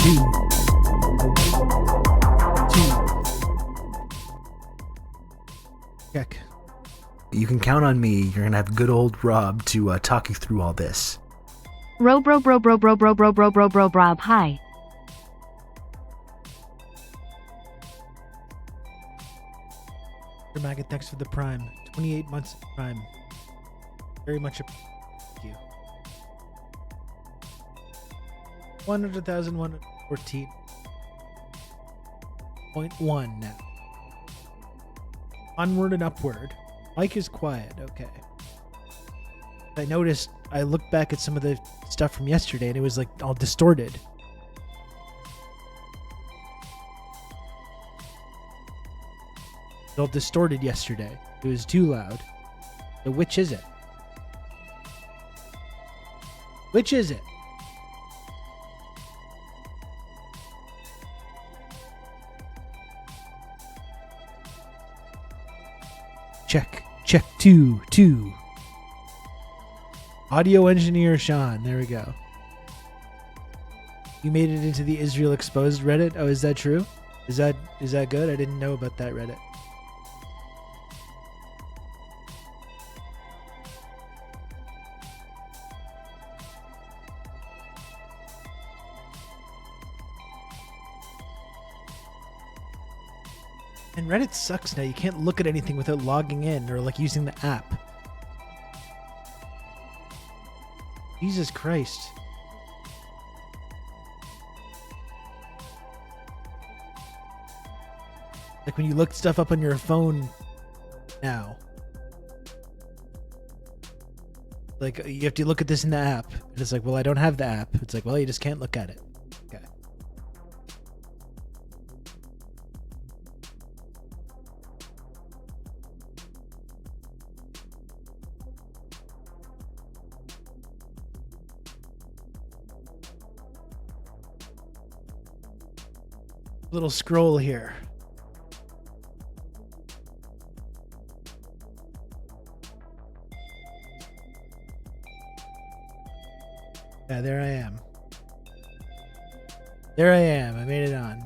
Check. You can count on me. You're gonna have good old Rob to talk you through all this. Rob, hi. Maggot, thanks for the prime. 28 months of prime. Very much appreciate you. 100,114.1 now. Onward and upward. Mike is quiet, okay. I noticed, I looked back at some of the stuff from yesterday and it was like all distorted. All distorted yesterday. It was too loud. So which is it? Which is it? Check. Check 2. Audio engineer Sean. There we go. You made it into the Israel Exposed Reddit. Oh, is that true? Is that good? I didn't know about that Reddit. And Reddit sucks now. You can't look at anything without logging in or like using the app. Jesus Christ. Like when you look stuff up on your phone now. Like you have to look at this in the app. And it's like, well, I don't have the app. It's like, well, you just can't look at it. Okay. Little scroll here. Yeah, there I am. There I am. I made it on.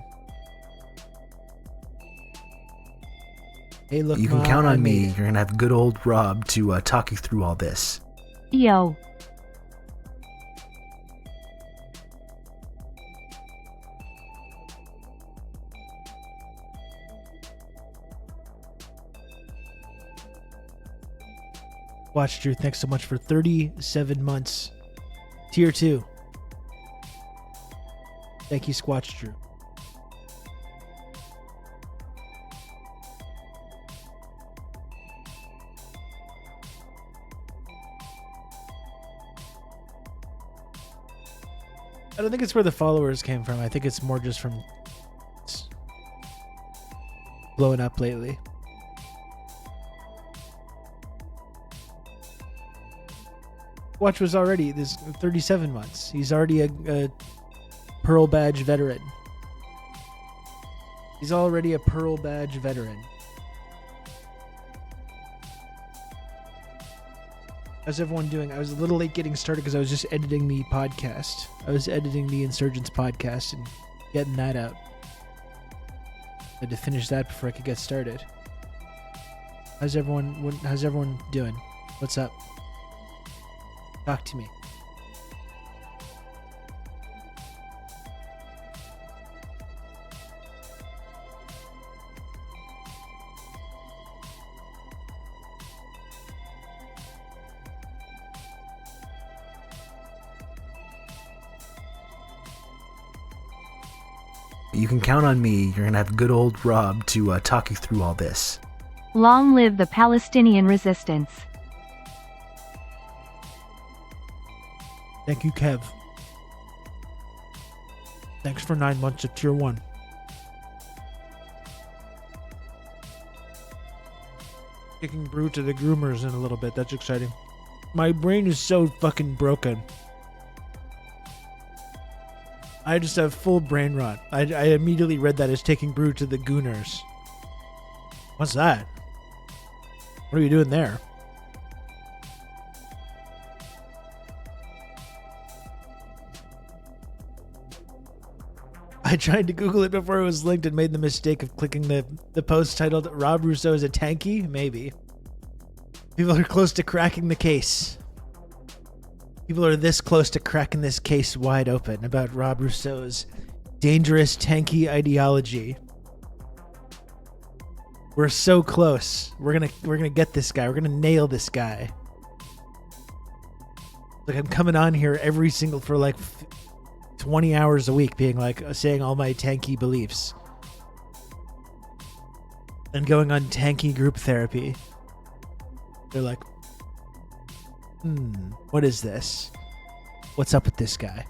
Hey, look, You can count on me. You're gonna have good old Rob to talk you through all this. Yo. Watch Drew, thanks so much for 37 months. Tier 2. Thank you, Squatch Drew. I don't think it's where the followers came from. I think it's more just from blowing up lately. Watch was already this 37 months. He's already a Pearl Badge veteran. He's already a Pearl Badge veteran. How's everyone doing? I was a little late getting started because I was just editing the podcast. I was editing the Insurgents podcast and getting that out. I had to finish that before I could get started. How's everyone doing? What's up? Talk to me. You can count on me. You're gonna have good old Rob to talk you through all this. Long live the Palestinian resistance. Thank you, Kev. Thanks for 9 months of tier 1. Kicking Brew to the groomers in a little bit. That's exciting. My brain is so fucking broken. I just have full brain rot. I immediately read that as taking Brew to the gooners. What's that? What are you doing there? I tried to Google it before it was linked and made the mistake of clicking the post titled Rob Rousseau is a tanky? Maybe. People are close to cracking the case. People are this close to cracking this case wide open about Rob Rousseau's dangerous tanky ideology. We're so close. We're gonna get this guy. We're gonna nail this guy. Like I'm coming on here every single for like 20 hours a week, being like saying all my tanky beliefs and going on tanky group therapy. They're like, what is this? What's up with this guy?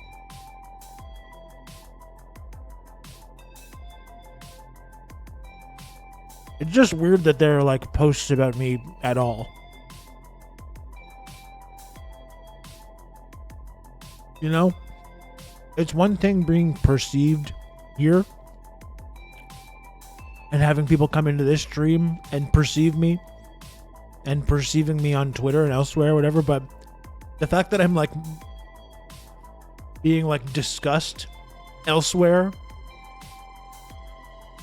It's just weird that there are like posts about me at all. You know? It's one thing being perceived here and having people come into this stream and perceive me and perceiving me on Twitter and elsewhere, whatever, but the fact that I'm like being like discussed elsewhere,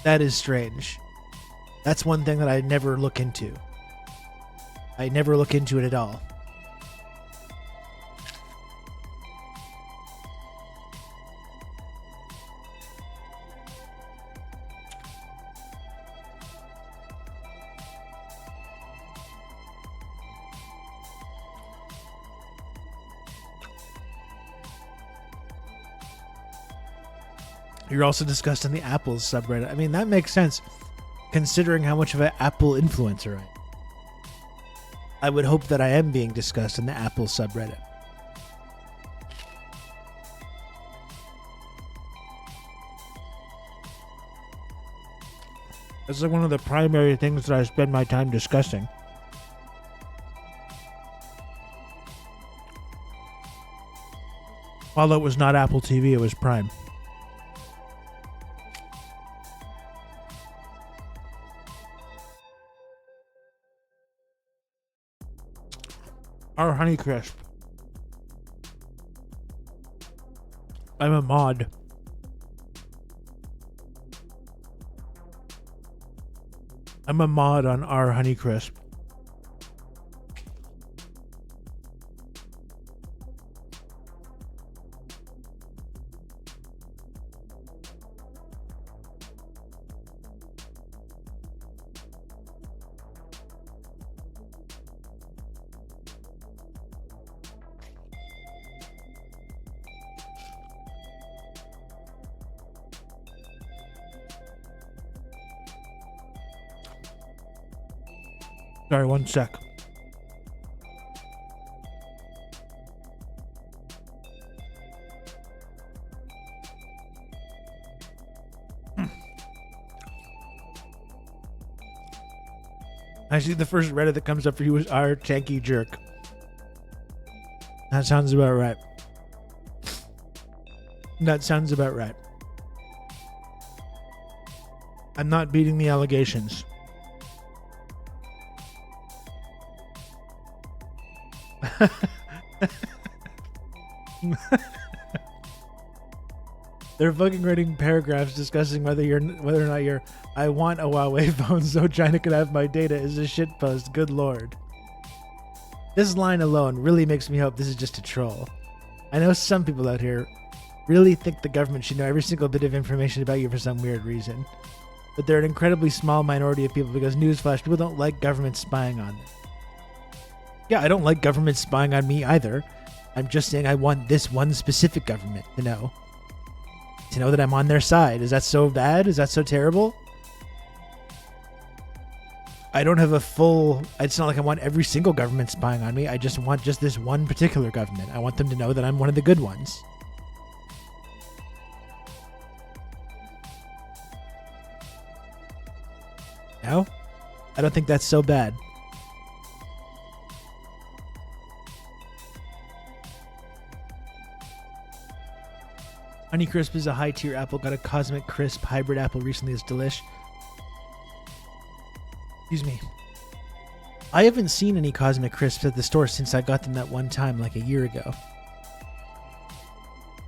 that is strange. That's one thing that I never look into. I never look into it at all. You're also discussed in the Apple subreddit. I mean, that makes sense, considering how much of an Apple influencer I am. I would hope that I am being discussed in the Apple subreddit. That's like one of the primary things that I spend my time discussing. Although it was not Apple TV, it was Prime. Our Honeycrisp. I'm a mod. I'm a mod on our Honeycrisp. Sorry, one sec. I see the first Reddit that comes up for you is our tanky jerk. That sounds about right. That sounds about right. I'm not beating the allegations. They're fucking writing paragraphs discussing whether or not you're I want a Huawei phone so China can have my data is a shitpost. Good lord. This line alone really makes me hope this is just a troll. I know some people out here really think the government should know every single bit of information about you for some weird reason. But they're an incredibly small minority of people because, newsflash, people don't like government spying on them. Yeah, I don't like government spying on me either. I'm just saying I want this one specific government to know. To know that I'm on their side. Is that so bad? Is that so terrible? I don't have a full... It's not like I want every single government spying on me. I just want just this one particular government. I want them to know that I'm one of the good ones. No? I don't think that's so bad. Honeycrisp is a high-tier apple. Got a Cosmic Crisp hybrid apple recently. It's delish. Excuse me. I haven't seen any Cosmic Crisps at the store since I got them that one time like a year ago.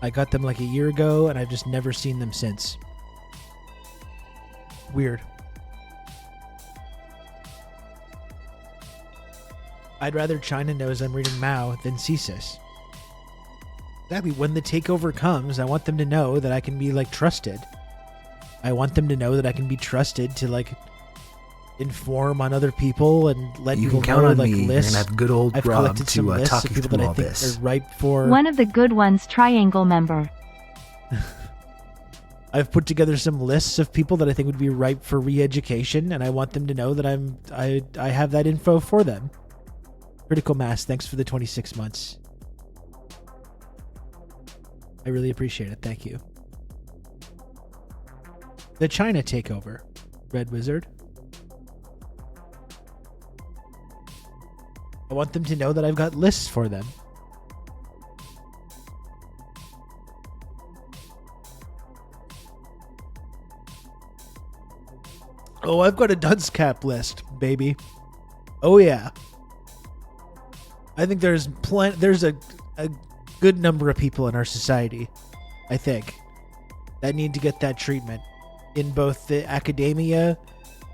I got them like a year ago, and I've just never seen them since. Weird. I'd rather China knows I'm reading Mao than CSIS. Exactly. When the takeover comes, I want them to know that I can be, like, trusted. I want them to know that I can be trusted to, like, inform on other people and let You people can count know, on like, me. lists. You're gonna have good old I've Rob collected some to lists talk of you people through that I all think this. are ripe for... One of the good ones, Triangle member. I've put together some lists of people that I think would be ripe for re-education, and I want them to know that I have that info for them. Critical Mass, thanks for the 26 months. I really appreciate it. Thank you. The China takeover, Red Wizard. I want them to know that I've got lists for them. Oh, I've got a dunce cap list, baby. Oh yeah. I think there's a good number of people in our society, I think, that need to get that treatment in both the academia,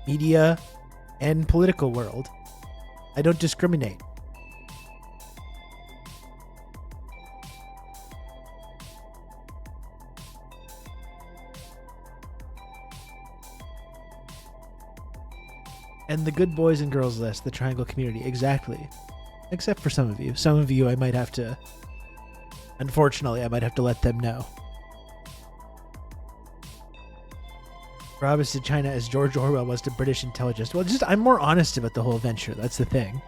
media, and political world. I don't discriminate. And the good boys and girls list, the triangle community, exactly. Except for some of you. Some of you I might have to... Unfortunately, I might have to let them know. Rob is to China as George Orwell was to British intelligence. Well, I'm more honest about the whole venture. That's the thing.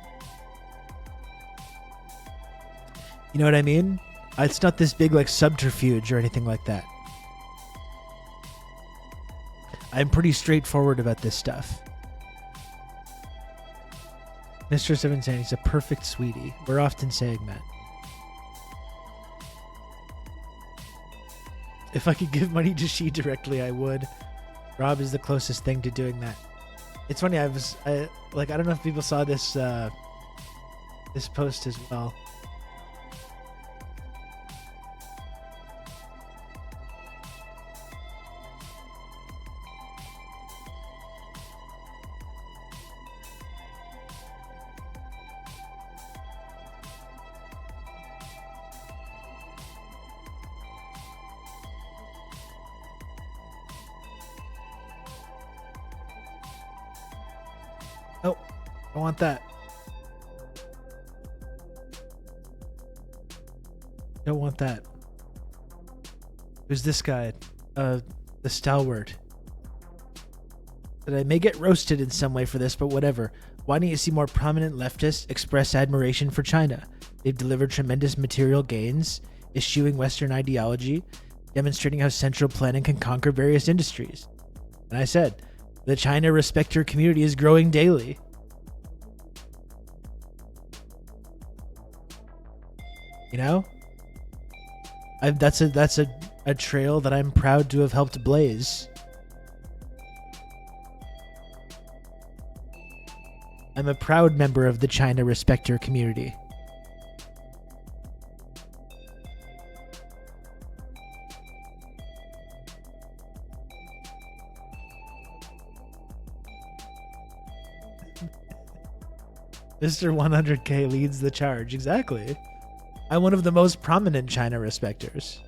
You know what I mean? It's not this big, like, subterfuge or anything like that. I'm pretty straightforward about this stuff. Mistress of Insanity is a perfect sweetie. We're often saying that. If I could give money to Xi directly, I would. Rob is the closest thing to doing that. It's funny, I don't know if people saw this this post as well. Oh, I want that. Don't want that. Who's this guy? The stalwart. That I may get roasted in some way for this, but whatever. Why don't you see more prominent leftists express admiration for China? They've delivered tremendous material gains, eschewing Western ideology, demonstrating how central planning can conquer various industries. And I said, the China Respect Your community is growing daily. You know? That's a trail that I'm proud to have helped blaze. I'm a proud member of the China Respect Your community. Mr. 100K leads the charge. Exactly. I'm one of the most prominent China respecters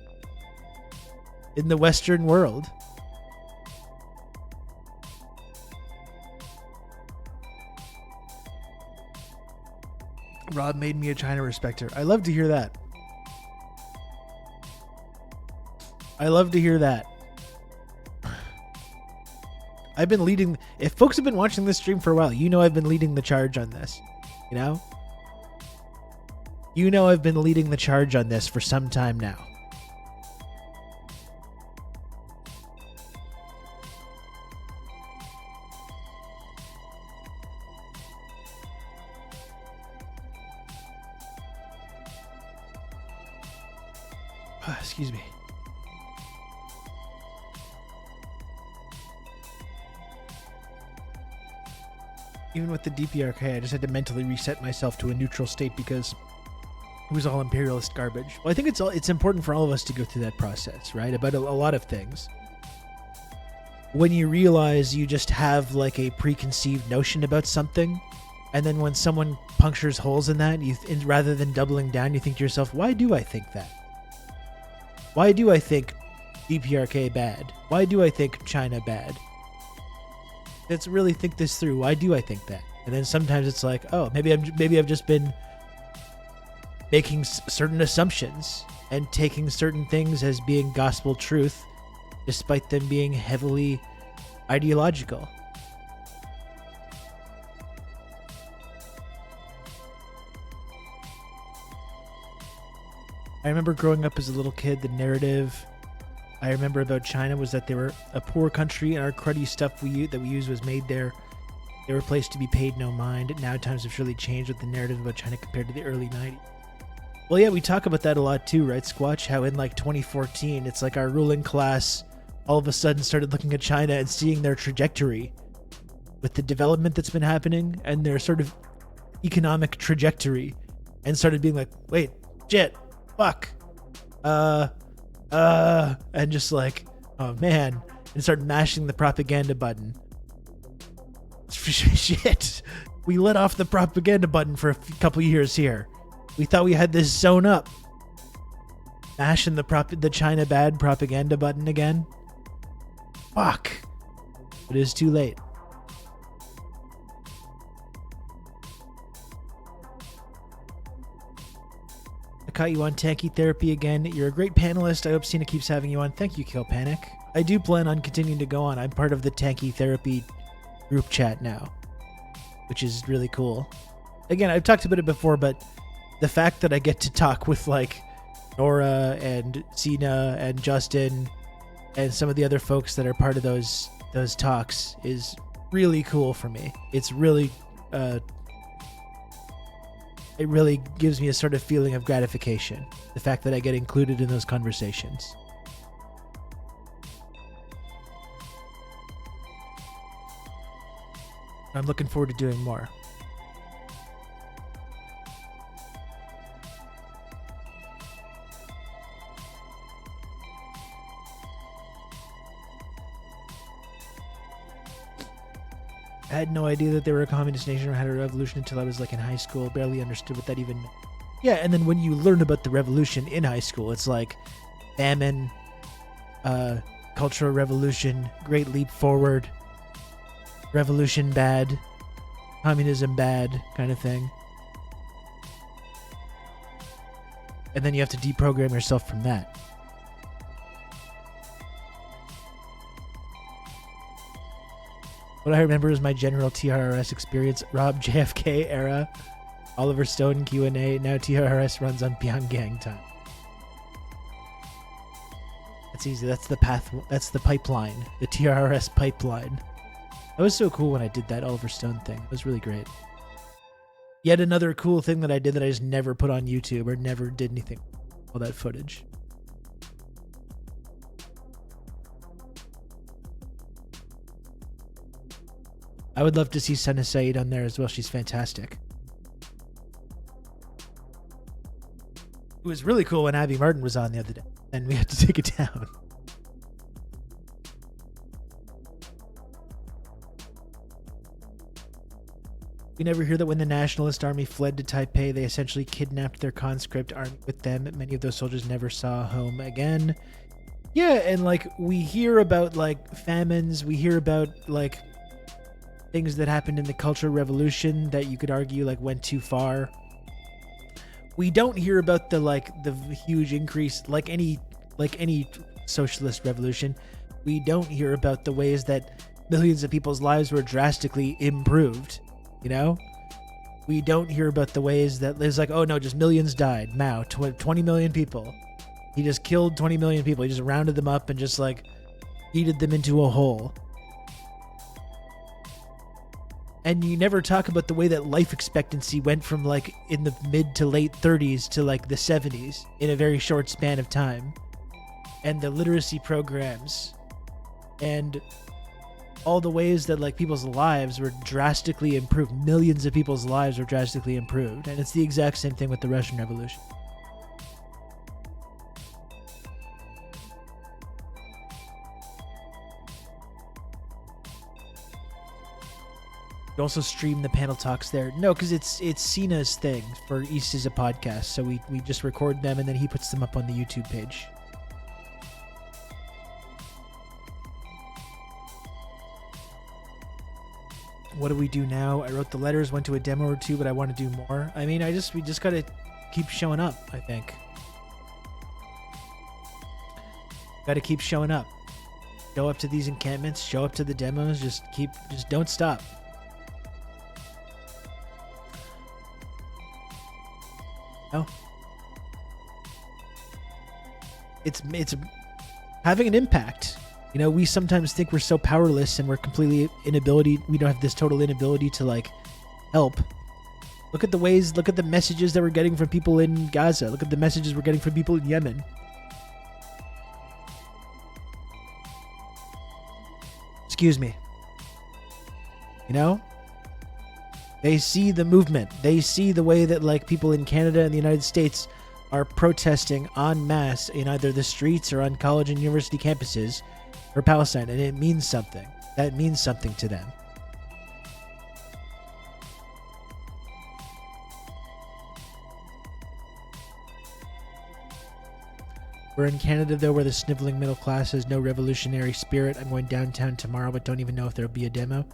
in the Western world. Rob made me a China respecter. I love to hear that. I love to hear that. I've been leading... If folks have been watching this stream for a while, you know I've been leading the charge on this. You know? You know I've been leading the charge on this for some time now. Excuse me. Even with the DPRK, I just had to mentally reset myself to a neutral state because It was all imperialist garbage. Well, I think it's important for all of us to go through that process, right? About a lot of things. When you realize you just have like a preconceived notion about something, and then when someone punctures holes in that, rather than doubling down, you think to yourself, why do I think that? Why do I think DPRK bad? Why do I think China bad? Let's really think this through. Why do I think that? And then sometimes it's like, oh, maybe I've just been making certain assumptions and taking certain things as being gospel truth, despite them being heavily ideological. I remember growing up as a little kid, the narrative I remember about China was that they were a poor country and our cruddy stuff that we used was made there. They were a place to be paid no mind. Now times have surely changed with the narrative about China compared to the early 90s. Well, yeah, we talk about that a lot too, right, Squatch? How in like 2014, it's like our ruling class all of a sudden started looking at China and seeing their trajectory with the development that's been happening and their sort of economic trajectory, and started being like, wait, shit, fuck, and just like, oh man, and start mashing the propaganda button. Shit, we let off the propaganda button for a couple years here. We thought we had this sewn up. Mashing the China bad propaganda button again. Fuck. It is too late. I caught you on Tanky Therapy again. You're a great panelist. I hope Cena keeps having you on. Thank you, Kill Panic. I do plan on continuing to go on. I'm part of the Tanky Therapy group chat now, which is really cool. Again, I've talked about it before, but the fact that I get to talk with like Nora and Cena and Justin and some of the other folks that are part of those talks is really cool for me. It's really it really gives me a sort of feeling of gratification, the fact that I get included in those conversations. I'm looking forward to doing more. I had no idea that they were a communist nation or had a revolution until I was like in high school. Barely understood what that even meant. Yeah, and then when you learn about the revolution in high school, it's like famine, cultural revolution, great leap forward, revolution bad, communism bad kind of thing. And then you have to deprogram yourself from that. What I remember is my general TRRS experience. Rob JFK era, Oliver Stone Q&A. Now TRRS runs on Pyongyang time. That's easy. That's the path. That's the pipeline. The TRRS pipeline. That was so cool when I did that Oliver Stone thing. It was really great. Yet another cool thing that I did that I just never put on YouTube or never did anything. All that footage. I would love to see Sana Saeed on there as well. She's fantastic. It was really cool when Abby Martin was on the other day, and we had to take it down. We never hear that when the Nationalist Army fled to Taipei, they essentially kidnapped their conscript army with them. Many of those soldiers never saw home again. Yeah, and like we hear about like famines, we hear about like things that happened in the Cultural Revolution that you could argue like went too far. We don't hear about the huge increase like any socialist revolution. We don't hear about the ways that millions of people's lives were drastically improved. You know, we don't hear about the ways that there's like, oh no, just millions died. Mao, 20 million people. He just killed 20 million people. He just rounded them up and just like heated them into a hole. And you never talk about the way that life expectancy went from like in the mid to late 30s to like the 70s in a very short span of time. And the literacy programs and all the ways that like people's lives were drastically improved. Millions of people's lives were drastically improved. And it's the exact same thing with the Russian Revolution. You also stream the panel talks there. No, because it's Cena's thing for East is a podcast. So we just record them and then he puts them up on the YouTube page. What do we do now? I wrote the letters, went to a demo or two, but I want to do more. I mean, we just got to keep showing up, I think. Got to keep showing up. Show up to these encampments, show up to the demos, just don't stop. No. It's having an impact. You know, we sometimes think we're so powerless and we're we don't have this total inability to like help. Look at the messages that we're getting from people in Gaza. Look at the messages we're getting from people in Yemen. Excuse me. You know? They see the movement. They see the way that like people in Canada and the United States are protesting en masse in either the streets or on college and university campuses for Palestine, and it means something. That means something to them. We're in Canada, though, where the sniveling middle class has no revolutionary spirit. I'm going downtown tomorrow, but don't even know if there'll be a demo.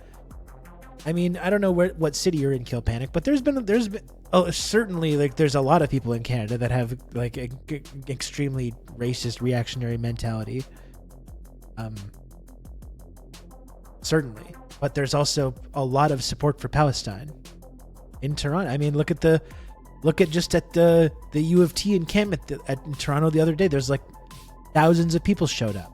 I mean, I don't know what city you're in, Kill Panic, but there's been certainly like there's a lot of people in Canada that have like a extremely racist reactionary mentality. Certainly, but there's also a lot of support for Palestine in Toronto. I mean, look at the U of T encampment in Toronto the other day. There's like thousands of people showed up.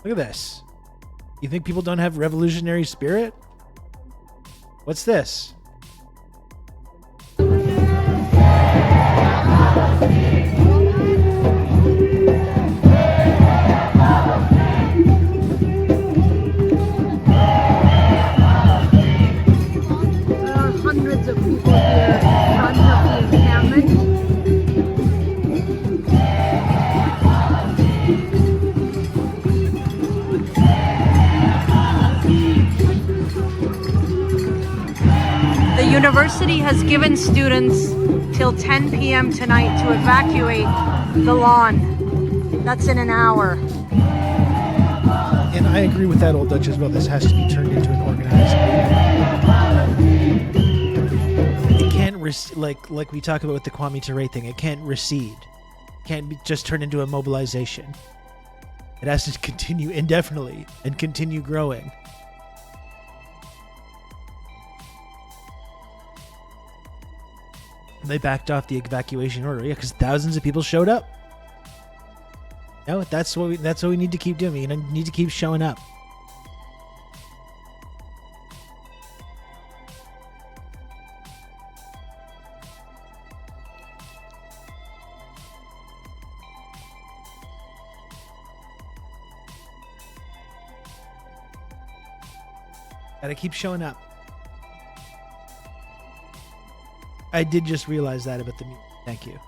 Look at this. You think people don't have revolutionary spirit? What's this? Hundreds of people here in front of the encampment. The university has given students till 10 p.m. tonight to evacuate the lawn. That's in an hour. And I agree with that, Old Dutch, as well. This has to be turned into an organized movement. It can't, like we talk about with the Kwame Ture thing, it can't recede. It can't just turn into a mobilization. It has to continue indefinitely and continue growing. They backed off the evacuation order, yeah, because thousands of people showed up. No, that's what we need to keep doing. We need to keep showing up. Gotta keep showing up. I did just realize that about the music. Thank you.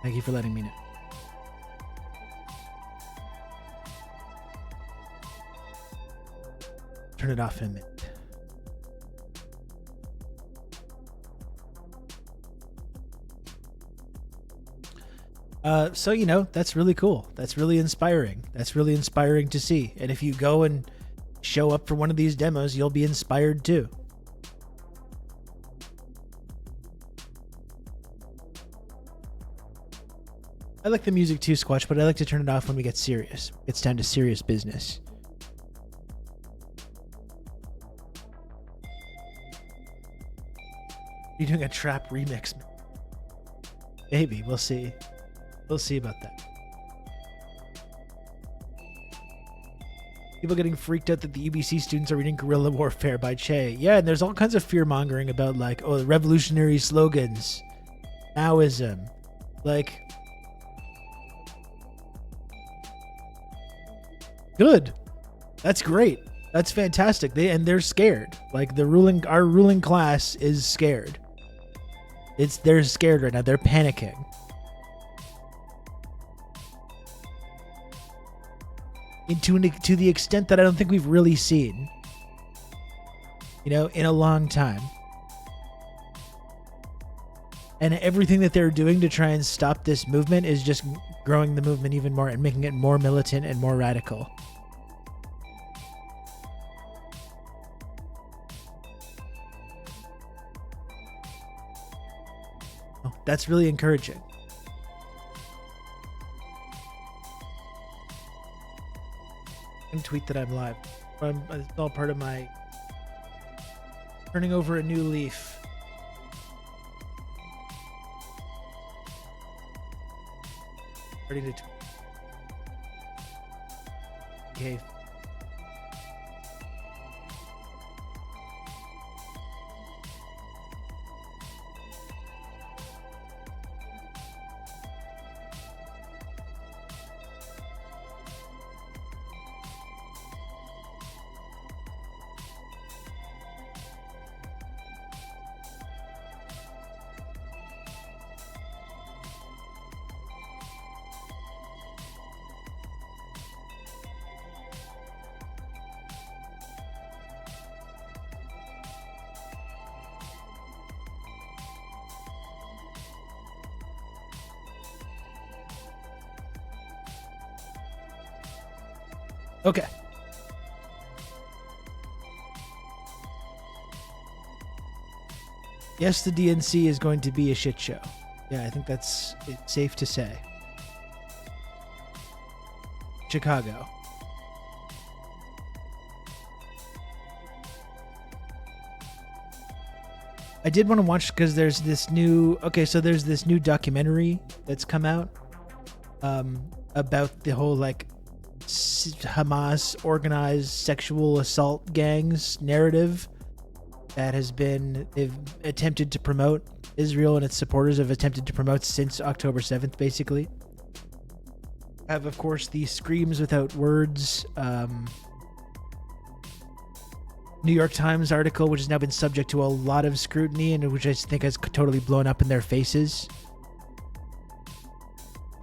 Thank you for letting me know. Turn it off in a minute. So, you know, that's really cool. That's really inspiring. That's really inspiring to see. And if you go and show up for one of these demos, you'll be inspired too. I like the music too, Squatch, but I like to turn it off when we get serious. It's down to serious business. You're doing a trap remix. Maybe. We'll see. We'll see about that. People getting freaked out that the UBC students are reading Guerrilla Warfare by Che. Yeah, and there's all kinds of fear-mongering about, like, oh, revolutionary slogans. Maoism. Like... Good. That's great. That's fantastic. They're scared. Like our ruling class is scared. They're scared right now. They're panicking. to the extent that I don't think we've really seen, in a long time. And everything that they're doing to try and stop this movement is just growing the movement even more and making it more militant and more radical. Oh, that's really encouraging. And tweet that I'm live. It's all part of my turning over a new leaf. Ready to behave. Okay. Yes, the DNC is going to be a shit show. Yeah, I think it's safe to say. Chicago. I did want to watch because there's this new documentary that's come out about the whole Hamas organized sexual assault gangs narrative that they've attempted to promote. Israel and its supporters have attempted to promote since October 7th, basically. Have, of course, the Screams Without Words New York Times article, which has now been subject to a lot of scrutiny and which I think has totally blown up in their faces.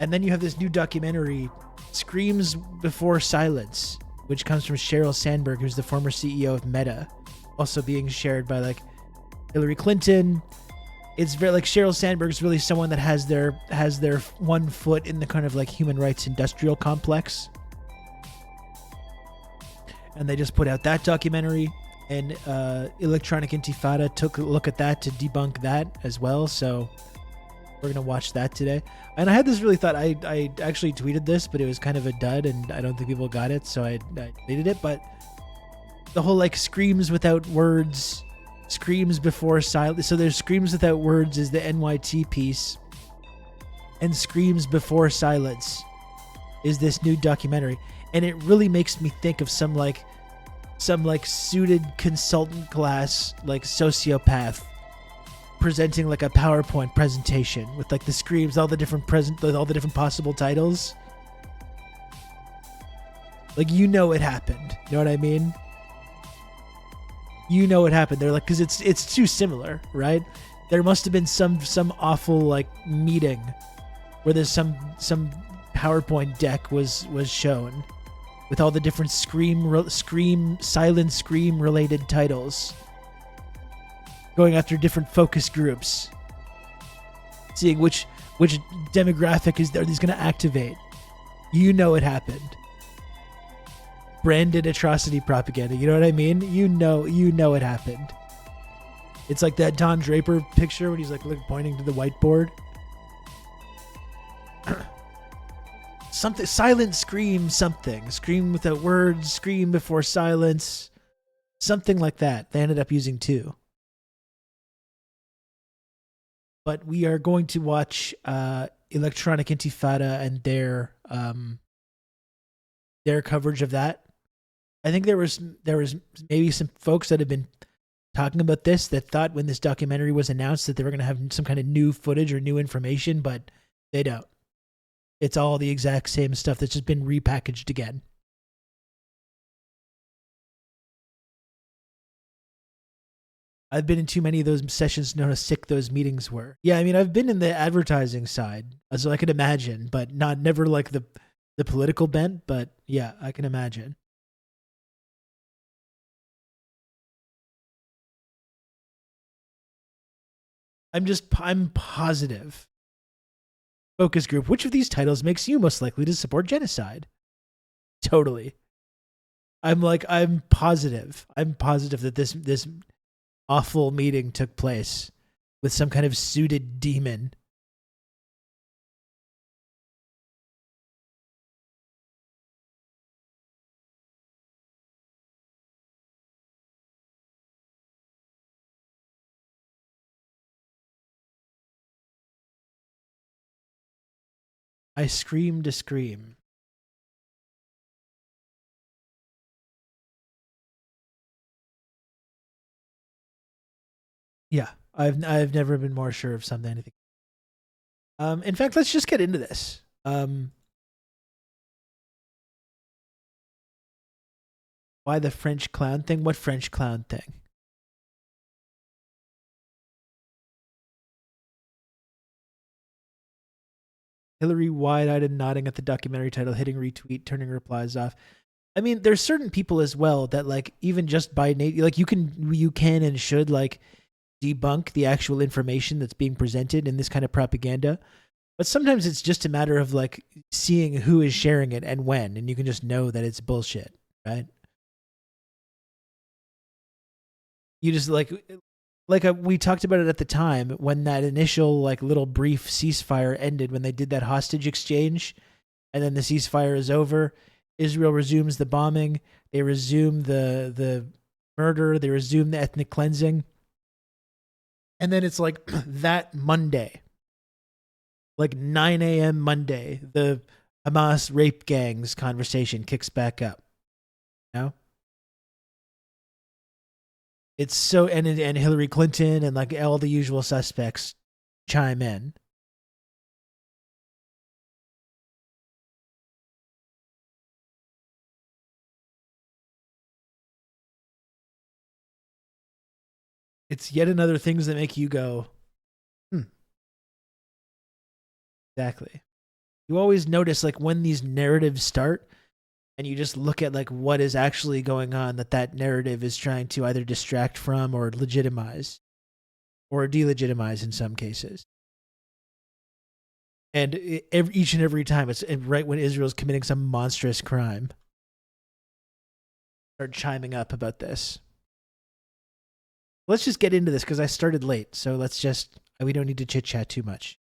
And then you have this new documentary, Screams Before Silence, which comes from Sheryl Sandberg, who's the former CEO of Meta, also being shared by Hillary Clinton. It's very Sheryl Sandberg's really someone that has their one foot in the kind of human rights industrial complex. And they just put out that documentary, and Electronic Intifada took a look at that to debunk that as well. So we're going to watch that today. And I had this really thought, I actually tweeted this, but it was kind of a dud and I don't think people got it. So I deleted it. But the whole Screams Without Words, Screams Before Silence. So there's Screams Without Words is the NYT piece, and Screams Before Silence is this new documentary. And it really makes me think of some suited consultant class, sociopath, presenting a PowerPoint presentation with the screams, all the different possible titles. It happened. You know what I mean? It happened. They're because it's too similar, right? There must have been some awful meeting where there's some PowerPoint deck was shown with all the different silent scream related titles, going after different focus groups, seeing which demographic are these going to activate. It happened. Branded atrocity propaganda. You know what I mean? It happened. It's like that Don Draper picture when he's pointing to the whiteboard. Something silent scream, scream without words, scream before silence, something like that. They ended up using two. But we are going to watch Electronic Intifada and their coverage of that. I think there was maybe some folks that have been talking about this that thought when this documentary was announced that they were going to have some kind of new footage or new information, but they don't. It's all the exact same stuff that's just been repackaged again. I've been in too many of those sessions to know how sick those meetings were. Yeah, I mean, I've been in the advertising side, so I could imagine, but never the the political bent, but yeah, I can imagine. I'm positive. Focus group. Which of these titles makes you most likely to support genocide? Totally. I'm positive. I'm positive that this awful meeting took place with some kind of suited demon. I screamed a scream. Yeah, I've never been more sure of something. Anything. In fact, let's just get into this. Why the French clown thing? What French clown thing? Hillary wide-eyed and nodding at the documentary title, hitting retweet, turning replies off. I mean, there's certain people as well that like even just by like you can and should like debunk the actual information that's being presented in this kind of propaganda. But sometimes it's just a matter of like seeing who is sharing it and when, and you can just know that it's bullshit, right? You just like we talked about it at the time when that initial like little brief ceasefire ended, when they did that hostage exchange, and then the ceasefire is over. Israel resumes the bombing. They resume the murder. They resume the ethnic cleansing. And then it's like that Monday, like 9 a.m. Monday, the Hamas rape gangs conversation kicks back up. You know? It's so, and Hillary Clinton and like all the usual suspects chime in. It's yet another things that make you go, Exactly. You always notice like when these narratives start and you just look at like what is actually going on that narrative is trying to either distract from or legitimize or delegitimize in some cases. And each and every time it's right when Israel's committing some monstrous crime. Start chiming up about this. Let's just get into this because I started late. So we don't need to chit chat too much.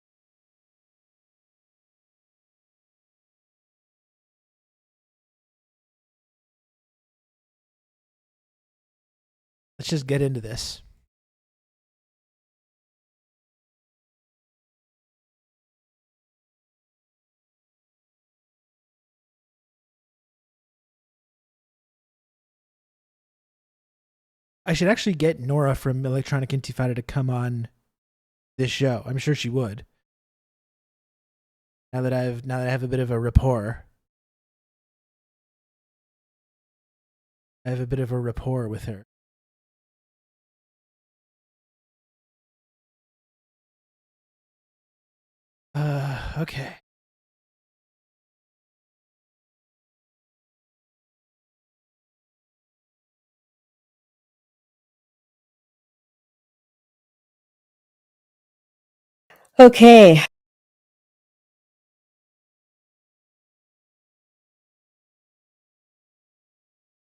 Let's just get into this. I should actually get Nora from Electronic Intifada to come on this show. I'm sure she would. Now that I have a bit of a rapport. I have a bit of a rapport with her. Okay. Okay.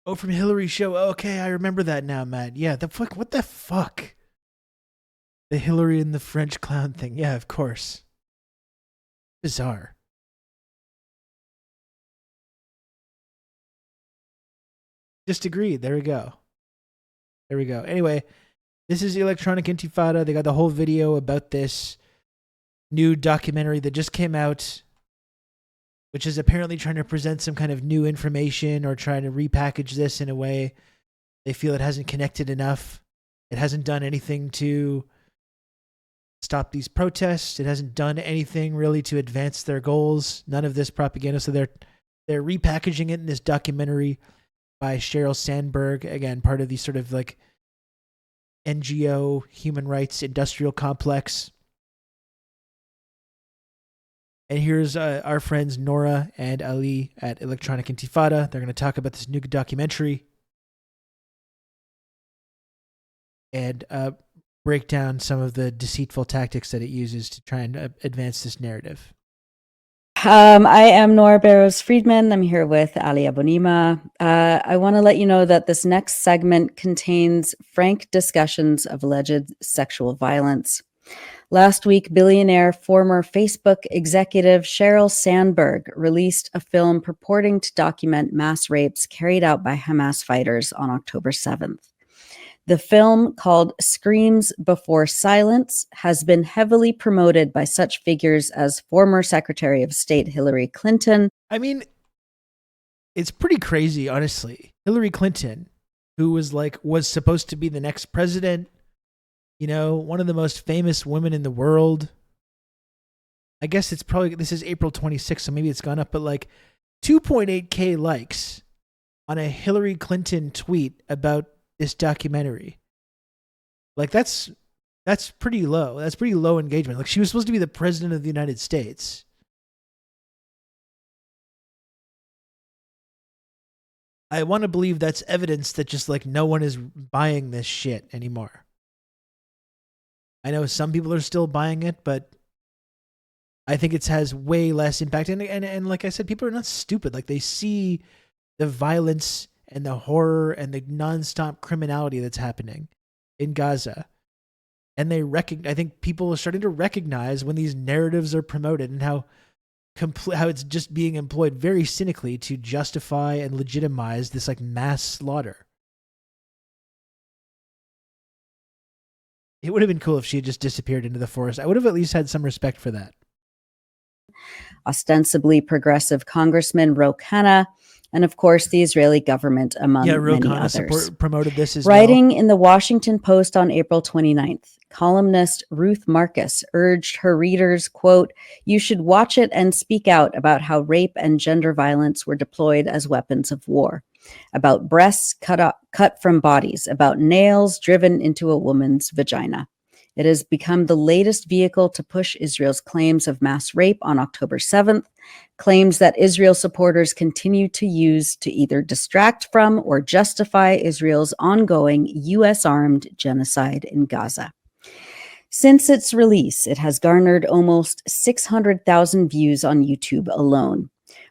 Oh, from Hillary's show. Okay, I remember that now, Matt. Yeah, what the fuck? The Hillary and the French clown thing. Yeah, of course. Bizarre. Just agreed. There we go. There we go. Anyway, this is Electronic Intifada. They got the whole video about this new documentary that just came out, which is apparently trying to present some kind of new information or trying to repackage this in a way they feel it hasn't connected enough. It hasn't done anything to stop these protests. It hasn't done anything really to advance their goals. None of this propaganda. So they're repackaging it in this documentary by Sheryl Sandberg, again, part of the sort of like NGO human rights industrial complex. And here's our friends Nora and Ali at Electronic Intifada. They're going to talk about this new documentary and break down some of the deceitful tactics that it uses to try and advance this narrative. I am Nora Barrows Friedman. I'm here with Ali Abonima. I want to let you know that this next segment contains frank discussions of alleged sexual violence. Last week, billionaire former Facebook executive Sheryl Sandberg released a film purporting to document mass rapes carried out by Hamas fighters on October 7th. The film, called Screams Before Silence, has been heavily promoted by such figures as former Secretary of State Hillary Clinton. I mean, it's pretty crazy, honestly. Hillary Clinton, who was supposed to be the next president, you know, one of the most famous women in the world. I guess this is April 26th, so maybe it's gone up, but 2.8K likes on a Hillary Clinton tweet about this documentary. That's pretty low. That's pretty low engagement. She was supposed to be the president of the United States. I want to believe that's evidence that just no one is buying this shit anymore. I know some people are still buying it, but I think it has way less impact. And like I said, people are not stupid. They see the violence and the horror and the nonstop criminality that's happening in Gaza. And I think people are starting to recognize when these narratives are promoted and how it's just being employed very cynically to justify and legitimize this mass slaughter. It would have been cool if she had just disappeared into the forest. I would have at least had some respect for that. Ostensibly progressive Congressman Ro Khanna, and of course the Israeli government, among many others. Promoted this as Writing in the Washington Post on April 29th, columnist Ruth Marcus urged her readers, quote, "You should watch it and speak out about how rape and gender violence were deployed as weapons of war, about breasts cut from bodies, about nails driven into a woman's vagina. It has become the latest vehicle to push Israel's claims of mass rape on October 7th, claims that Israel supporters continue to use to either distract from or justify Israel's ongoing U.S.-armed genocide in Gaza." Since its release, it has garnered almost 600,000 views on YouTube alone.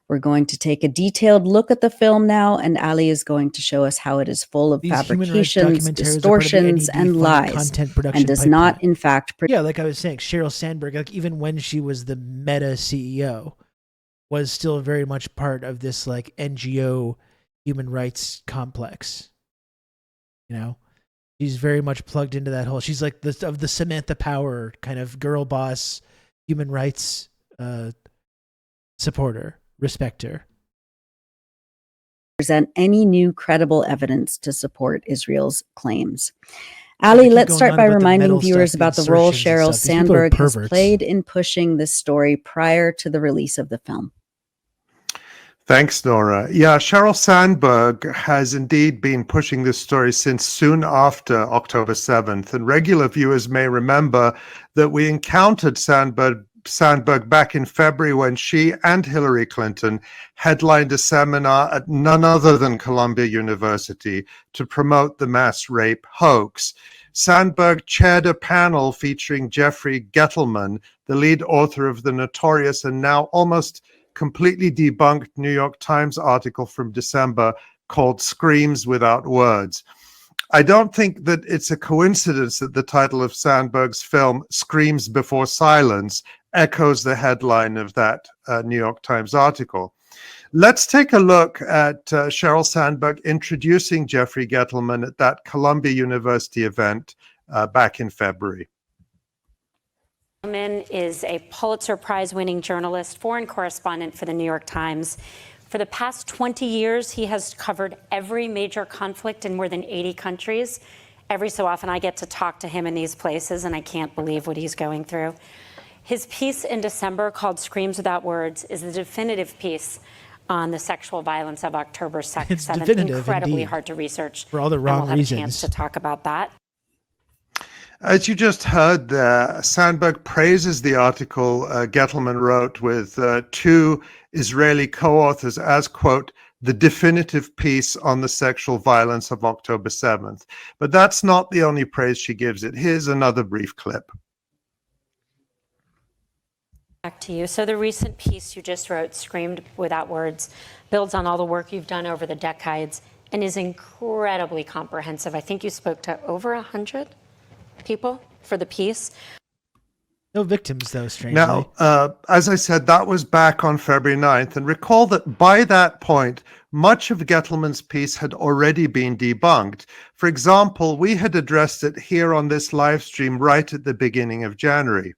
We're going to take a detailed look at the film now, and Ali is going to show us how it is full of fabrications, distortions, and lies, and does not, in fact... Yeah, like I was saying, Sheryl Sandberg, even when she was the Meta CEO, was still very much part of this NGO human rights complex. You know? She's very much plugged into that whole... She's of the Samantha Power kind of girl boss human rights supporter. Respect her. Present any new credible evidence to support Israel's claims. Ali, let's start by reminding viewers about the role Sheryl Sandberg has played in pushing this story prior to the release of the film. Thanks, Nora. Yeah, Sheryl Sandberg has indeed been pushing this story since soon after October 7th. And regular viewers may remember that we encountered Sandberg back in February when she and Hillary Clinton headlined a seminar at none other than Columbia University to promote the mass rape hoax. Sandberg chaired a panel featuring Jeffrey Gettleman, the lead author of the notorious and now almost completely debunked New York Times article from December called Screams Without Words. I don't think that it's a coincidence that the title of Sandberg's film, Screams Before Silence, echoes the headline of that New York Times article. Let's take a look at Sheryl Sandberg introducing Jeffrey Gettleman at that Columbia University event back in February. Gettleman is a Pulitzer Prize-winning journalist, foreign correspondent for the New York Times. For the past 20 years, he has covered every major conflict in more than 80 countries. Every so often, I get to talk to him in these places, and I can't believe what he's going through. His piece in December called Screams Without Words is the definitive piece on the sexual violence of October 7th. It's definitive, incredibly indeed, hard to research. for all the wrong and we'll have reasons. a chance to talk about that. As you just heard there, Sandberg praises the article Gettleman wrote with two Israeli co-authors as, quote, the definitive piece on the sexual violence of October 7th. But that's not the only praise she gives it. Here's another brief clip. Back to you. So the recent piece you just wrote, Screamed Without Words, builds on all the work you've done over the decades and is incredibly comprehensive. I think you spoke to over 100 people for the piece. No victims, though, strangely. Now, as I said, that was back on February 9th. And recall that by that point, much of Gettleman's piece had already been debunked. For example, we had addressed it here on this live stream right at the beginning of January.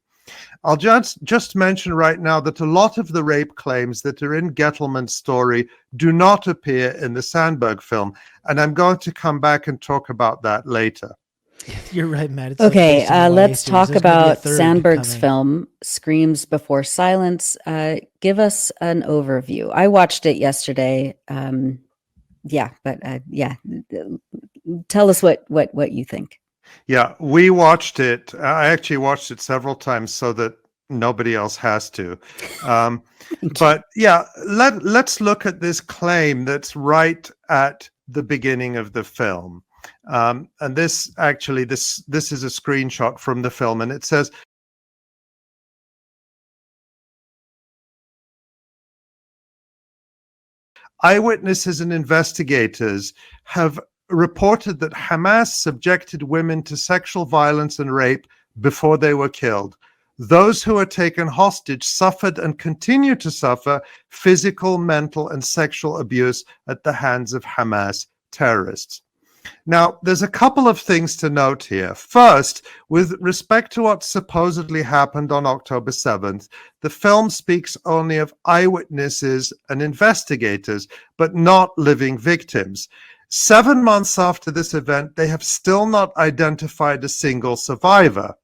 I'll just mention right now that a lot of the rape claims that are in Gettleman's story do not appear in the Sandberg film. And I'm going to come back and talk about that later. You're right, Matt. It's Okay, like let's talk There's gonna be a about third Sandberg's coming. film, Screams Before Silence. Give us an overview. I watched it yesterday. Tell us what you think. Yeah, we watched it. I actually watched it several times so that nobody else has to. But yeah, let's look at this claim that's right at the beginning of the film. And this actually, this is a screenshot from the film, and it says, eyewitnesses and investigators have reported that Hamas subjected women to sexual violence and rape before they were killed. Those who were taken hostage suffered and continue to suffer physical, mental, and sexual abuse at the hands of Hamas terrorists. Now, there's a couple of things to note here. First, with respect to what supposedly happened on October 7th, the film speaks only of eyewitnesses and investigators, but not living victims. 7 months after this event, they have still not identified a single survivor.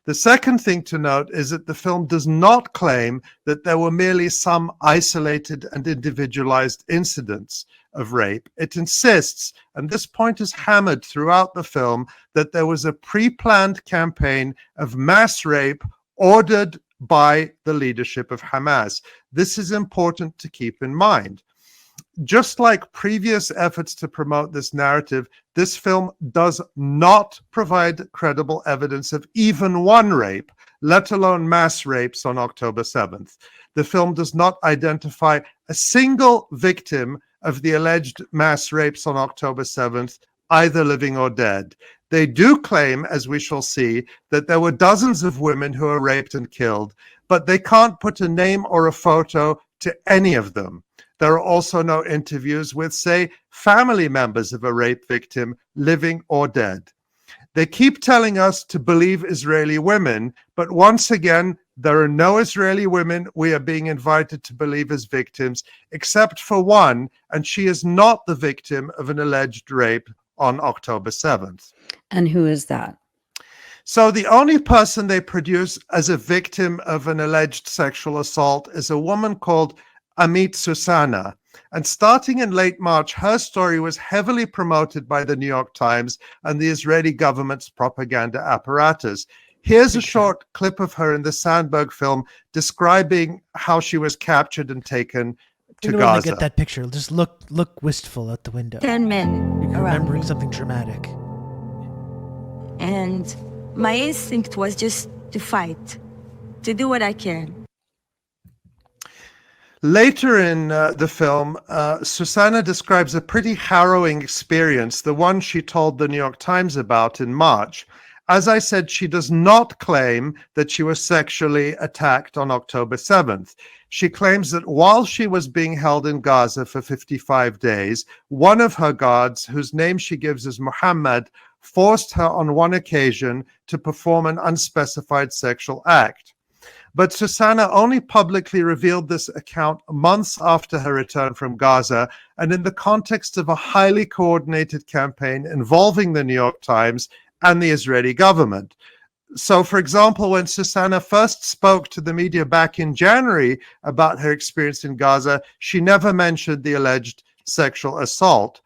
The second thing to note is that the film does not claim that there were merely some isolated and individualized incidents of rape. It insists, and this point is hammered throughout the film, that there was a pre-planned campaign of mass rape ordered by the leadership of Hamas. This is important to keep in mind. Just like previous efforts to promote this narrative, this film does not provide credible evidence of even one rape, let alone mass rapes on October 7th. The film does not identify a single victim of the alleged mass rapes on October 7th, either living or dead. They do claim, as we shall see, that there were dozens of women who were raped and killed, but they can't put a name or a photo to any of them. There are also no interviews with, say, family members of a rape victim, living or dead. They keep telling us to believe Israeli women, but once again, there are no Israeli women we are being invited to believe as victims, except for one, and she is not the victim of an alleged rape on October 7th. And who is that? So the only person they produce as a victim of an alleged sexual assault is a woman called Amit Susanna. And starting in late March, her story was heavily promoted by the New York Times and the Israeli government's propaganda apparatus. Here's a short clip of her in the Sandberg film describing how she was captured and taken to When Gaza. I get that picture, just look wistful out the window. 10 men You're around remembering me. something dramatic. And my instinct was just to fight, to do what I can. Later in the film, Susanna describes a pretty harrowing experience, the one she told the New York Times about in March. As I said, she does not claim that she was sexually attacked on October 7th. She claims that while she was being held in Gaza for 55 days, one of her guards, whose name she gives as Muhammad, forced her on one occasion to perform an unspecified sexual act. But Susanna only publicly revealed this account months after her return from Gaza and in the context of a highly coordinated campaign involving the New York Times and the Israeli government. So, for example, when Susanna first spoke to the media back in January about her experience in Gaza, she never mentioned the alleged sexual assault.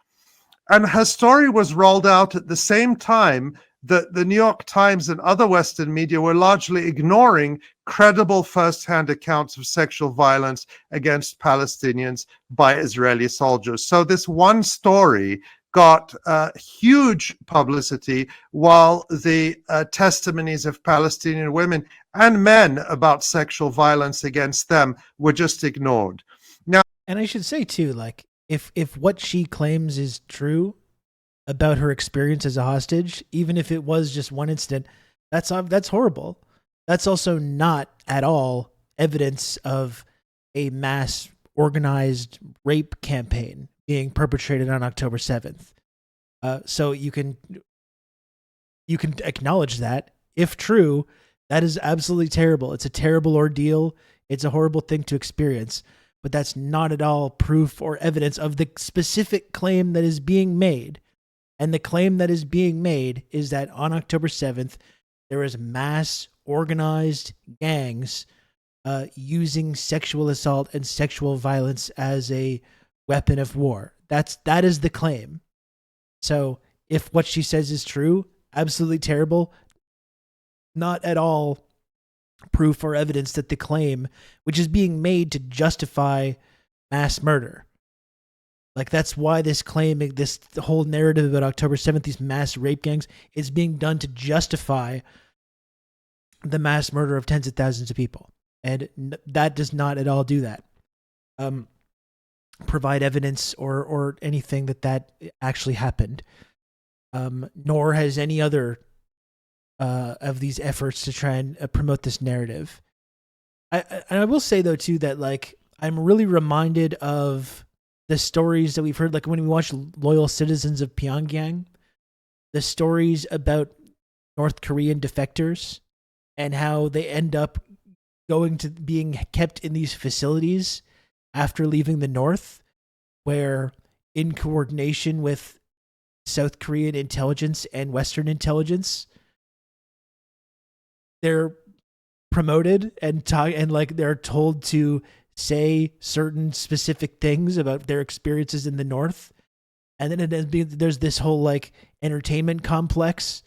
And her story was rolled out at the same time that the New York Times and other Western media were largely ignoring credible first-hand accounts of sexual violence against Palestinians by Israeli soldiers. So this one story got huge publicity, while the testimonies of Palestinian women and men about sexual violence against them were just ignored. Now, and I should say too, like, if what she claims is true about her experience as a hostage, even if it was just one incident, that's horrible. That's also not at all evidence of a mass organized rape campaign being perpetrated on October 7th. So you can acknowledge that. If true, that is absolutely terrible. It's a terrible ordeal. It's a horrible thing to experience, but that's not at all proof or evidence of the specific claim that is being made. And the claim that is being made is that on October 7th, there is mass organized gangs using sexual assault and sexual violence as a weapon of war. That is the claim. So if what she says is true, absolutely terrible. Not at all proof or evidence that the claim, which is being made to justify mass murder. Like, that's why this claim, this whole narrative about October 7th, these mass rape gangs, is being done to justify the mass murder of tens of thousands of people. And that does not at all do that. Provide evidence or anything that actually happened. Nor has any other of these efforts to try and promote this narrative. I will say, though, too, that, like, I'm really reminded of the stories that we've heard, like when we watch Loyal Citizens of Pyongyang, the stories about North Korean defectors and how they end up going to being kept in these facilities after leaving the North, where in coordination with South Korean intelligence and Western intelligence, they're promoted and like they're told to say certain specific things about their experiences in the North. And then there's this whole like entertainment complex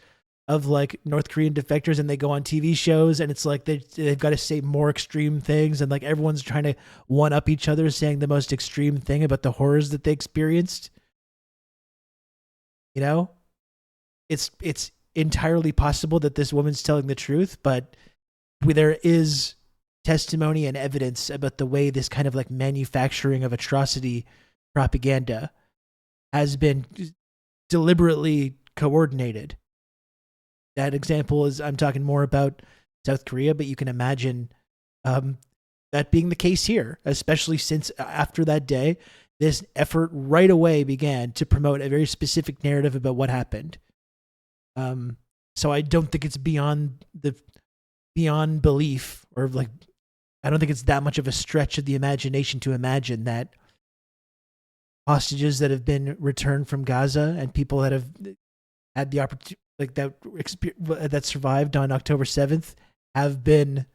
of like North Korean defectors, and they go on TV shows, and it's like they've got to say more extreme things, and like everyone's trying to one up each other, saying the most extreme thing about the horrors that they experienced. You know, it's entirely possible that this woman's telling the truth, but there is testimony and evidence about the way this kind of like manufacturing of atrocity propaganda has been deliberately coordinated. That example is, I'm talking more about South Korea, but you can imagine that being the case here, especially since after that day, this effort right away began to promote a very specific narrative about what happened. So I don't think it's beyond belief, or like, I don't think it's that much of a stretch of the imagination to imagine that hostages that have been returned from Gaza and people that have had the opportunity, like that survived on October 7th, have been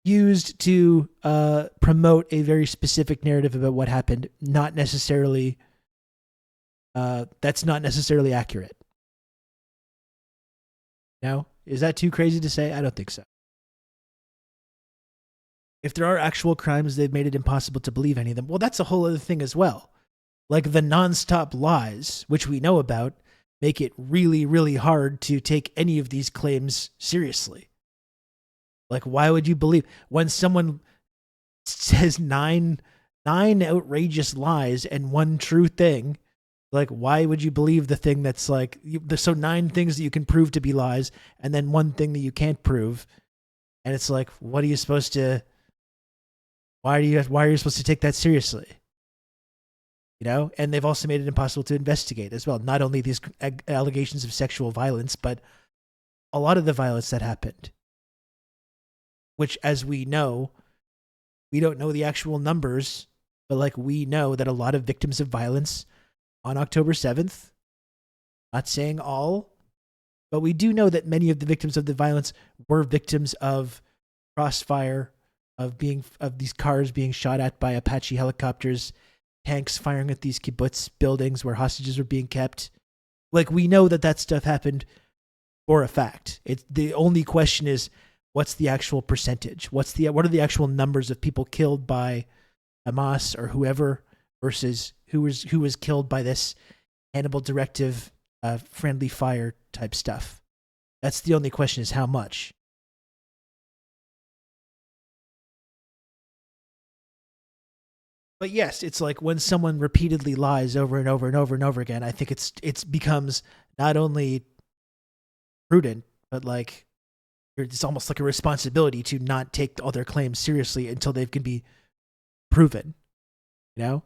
used to promote a very specific narrative about what happened. Not necessarily, that's not necessarily accurate. No? Is that too crazy to say? I don't think so. If there are actual crimes, they've made it impossible to believe any of them. Well, that's a whole other thing as well. Like the nonstop lies, which we know about, make it really, really hard to take any of these claims seriously. Like, why would you believe when someone says nine outrageous lies and one true thing? Like, why would you believe the thing that's like, so 9 things that you can prove to be lies, and then one thing that you can't prove? And it's like, what are you supposed to, why are you supposed to take that seriously? You know? And they've also made it impossible to investigate as well. Not only these allegations of sexual violence, but a lot of the violence that happened. Which, as we know, we don't know the actual numbers, but like we know that a lot of victims of violence on October 7th, not saying all, but we do know that many of the victims of the violence were victims of crossfire, of these cars being shot at by Apache helicopters, tanks firing at these kibbutz buildings where hostages were being kept. Like, we know that stuff happened for a fact. It's the only question is, what's the actual percentage? What are the actual numbers of people killed by Hamas or whoever versus who was killed by this Hannibal directive, friendly fire type stuff? That's the only question, is how much. But yes, it's like when someone repeatedly lies over and over and over and over again, I think it becomes not only prudent, but like it's almost like a responsibility to not take all their claims seriously until they can be proven, you know?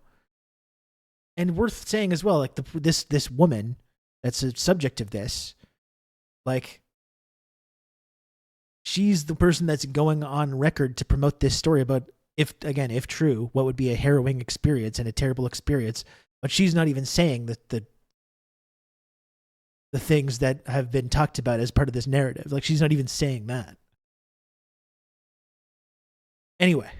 And worth saying as well, like this woman that's a subject of this, like, she's the person that's going on record to promote this story about, if true, what would be a harrowing experience and a terrible experience. But she's not even saying that the things that have been talked about as part of this narrative. Like, she's not even saying that. Anyway,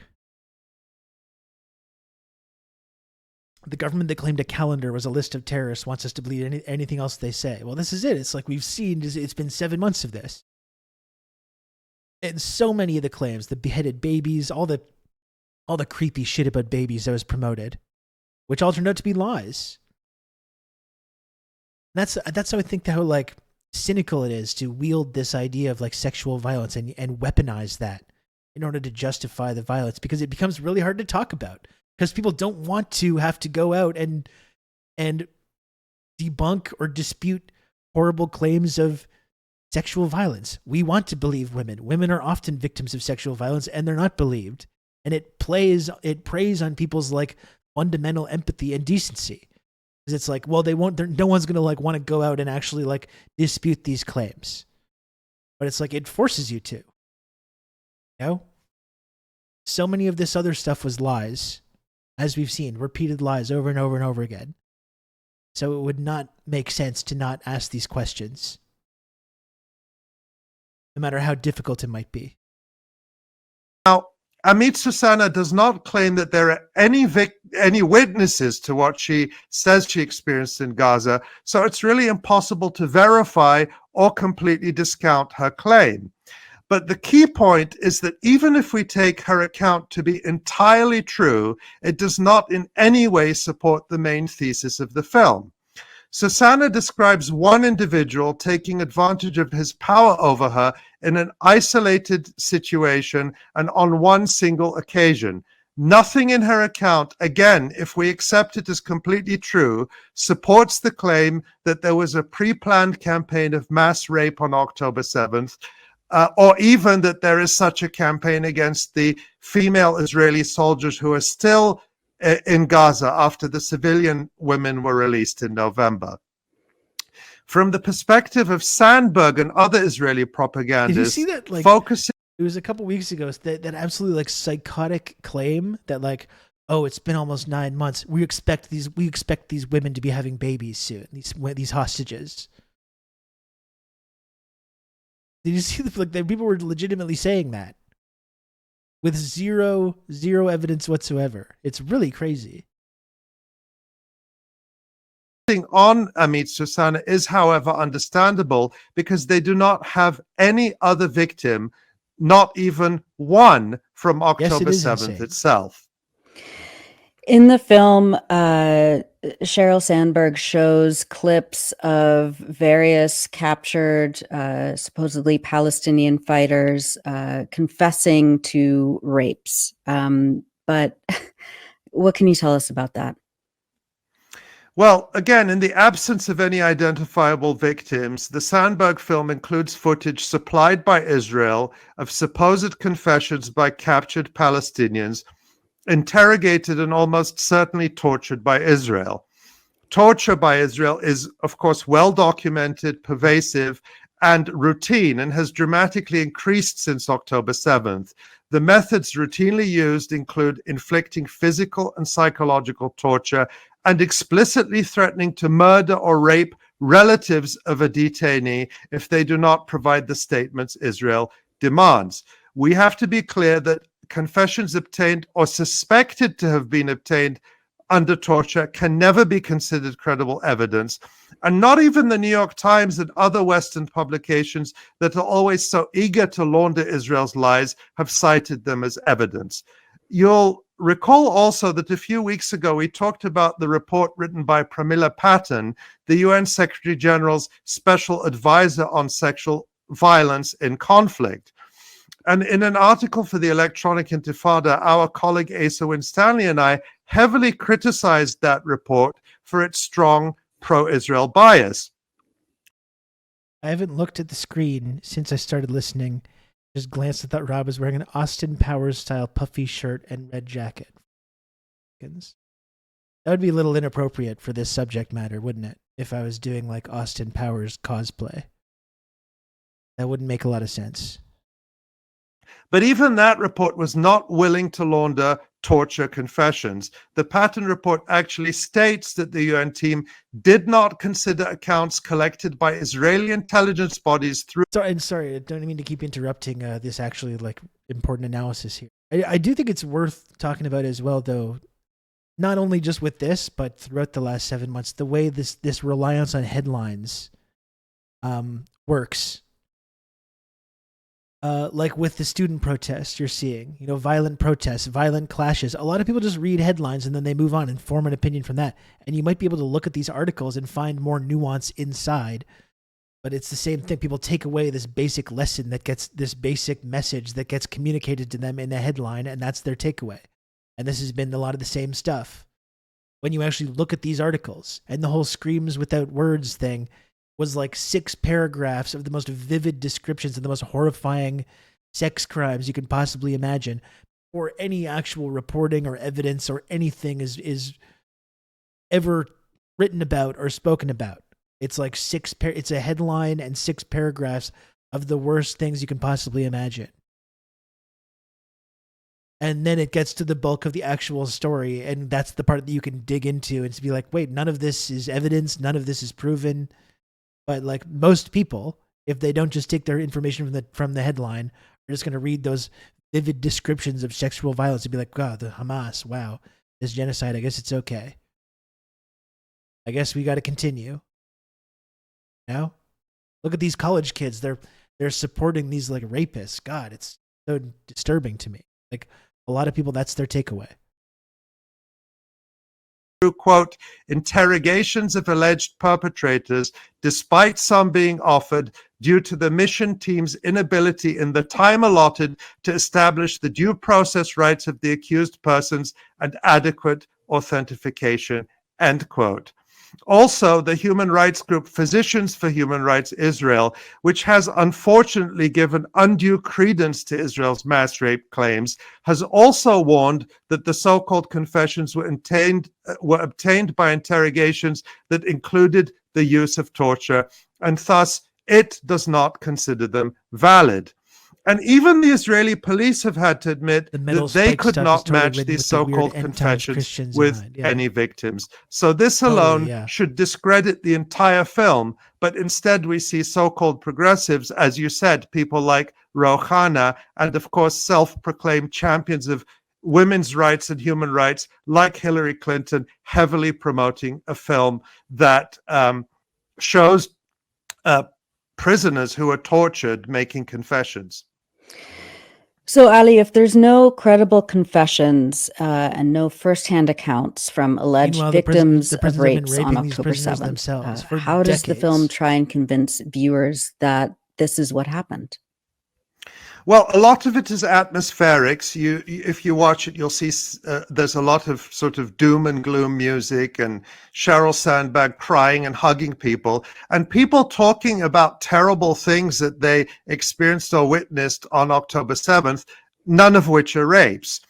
the government that claimed a calendar was a list of terrorists wants us to believe anything else they say. Well, this is it. It's like we've seen, it's been 7 months of this. And so many of the claims, the beheaded babies, all the creepy shit about babies that was promoted, which all turned out to be lies. That's how I think how like cynical it is to wield this idea of like sexual violence and weaponize that in order to justify the violence, because it becomes really hard to talk about because people don't want to have to go out and debunk or dispute horrible claims of sexual violence. We want to believe women. Women are often victims of sexual violence and they're not believed. And it preys on people's like fundamental empathy and decency. Because it's like, well, no one's going to like want to go out and actually like dispute these claims. But it's like, it forces you to. You know? So many of this other stuff was lies, as we've seen, repeated lies over and over and over again. So it would not make sense to not ask these questions, no matter how difficult it might be. Now, Amit Susanna does not claim that there are any witnesses to what she says she experienced in Gaza, so it's really impossible to verify or completely discount her claim. But the key point is that even if we take her account to be entirely true, it does not in any way support the main thesis of the film. Susanna describes one individual taking advantage of his power over her in an isolated situation and on one single occasion. Nothing in her account, again, if we accept it as completely true, supports the claim that there was a pre-planned campaign of mass rape on October 7th, or even that there is such a campaign against the female Israeli soldiers who are still in Gaza after the civilian women were released in November. From the perspective of Sandberg and other Israeli propagandists, did you see that? Like, focusing. It was a couple weeks ago, that absolutely like psychotic claim that like, oh, it's been almost 9 months. We expect these women to be having babies soon. These hostages. Did you see like that? People were legitimately saying that with zero evidence whatsoever. It's really crazy. On Amit Susanna is, however, understandable because they do not have any other victim, not even one, from October 7th itself. In the film, Sheryl Sandberg shows clips of various captured, supposedly Palestinian fighters confessing to rapes. But what can you tell us about that? Well, again, in the absence of any identifiable victims, the Sandberg film includes footage supplied by Israel of supposed confessions by captured Palestinians, interrogated and almost certainly tortured by Israel. Torture by Israel is, of course, well documented, pervasive, and routine, and has dramatically increased since October 7th. The methods routinely used include inflicting physical and psychological torture and explicitly threatening to murder or rape relatives of a detainee if they do not provide the statements Israel demands. We have to be clear that confessions obtained or suspected to have been obtained under torture can never be considered credible evidence. And not even the New York Times and other Western publications that are always so eager to launder Israel's lies have cited them as evidence. You'll recall also that a few weeks ago we talked about the report written by Pramila Patten, the UN Secretary General's special advisor on sexual violence in conflict. And in an article for the Electronic Intifada, our colleague Asa Winstanley and I heavily criticized that report for its strong pro-Israel bias. I haven't looked at the screen since I started listening. Just glanced at that Rob was wearing an Austin Powers style puffy shirt and red jacket. That would be a little inappropriate for this subject matter, wouldn't it? If I was doing like Austin Powers cosplay. That wouldn't make a lot of sense. But even that report was not willing to launder torture confessions. The Patten report actually states that the UN team did not consider accounts collected by Israeli intelligence bodies through... Sorry, I don't mean to keep interrupting this actually like important analysis here. I do think it's worth talking about as well, though, not only just with this, but throughout the last 7 months, the way this reliance on headlines works. Like with the student protests you're seeing, violent protests, violent clashes. A lot of people just read headlines and then they move on and form an opinion from that. And you might be able to look at these articles and find more nuance inside. But it's the same thing. People take away this basic lesson this basic message that gets communicated to them in the headline, and that's their takeaway. And this has been a lot of the same stuff. When you actually look at these articles, and the whole screams without words thing was like 6 paragraphs of the most vivid descriptions of the most horrifying sex crimes you can possibly imagine, or any actual reporting or evidence or anything is ever written about or spoken about. It's like it's a headline and 6 paragraphs of the worst things you can possibly imagine. And then it gets to the bulk of the actual story, and that's the part that you can dig into and to be like, wait, none of this is evidence, none of this is proven. But like most people, if they don't just take their information from the headline, are just going to read those vivid descriptions of sexual violence and be like, God, the Hamas, wow, this genocide, I guess it's okay. I guess we got to continue. Now, look at these college kids. They're supporting these like rapists. God, it's so disturbing to me. Like a lot of people, that's their takeaway. Through, quote, interrogations of alleged perpetrators, despite some being offered due to the mission team's inability in the time allotted to establish the due process rights of the accused persons and adequate authentication, end quote. Also, the human rights group Physicians for Human Rights Israel, which has unfortunately given undue credence to Israel's mass rape claims, has also warned that the so-called confessions were obtained by interrogations that included the use of torture, and thus it does not consider them valid. And even the Israeli police have had to admit that they could not match these so-called confessions with any victims. So this alone should discredit the entire film. But instead we see so-called progressives, as you said, people like Rouhana, and of course self-proclaimed champions of women's rights and human rights like Hillary Clinton, heavily promoting a film that shows prisoners who are tortured making confessions. So, Ali, if there's no credible confessions and no firsthand accounts from alleged victims of rapes on October 7th, how does the film try and convince viewers that this is what happened? Well, a lot of it is atmospheric. If you watch it, you'll see there's a lot of sort of doom and gloom music and Sheryl Sandberg crying and hugging people and people talking about terrible things that they experienced or witnessed on October 7th, none of which are rapes.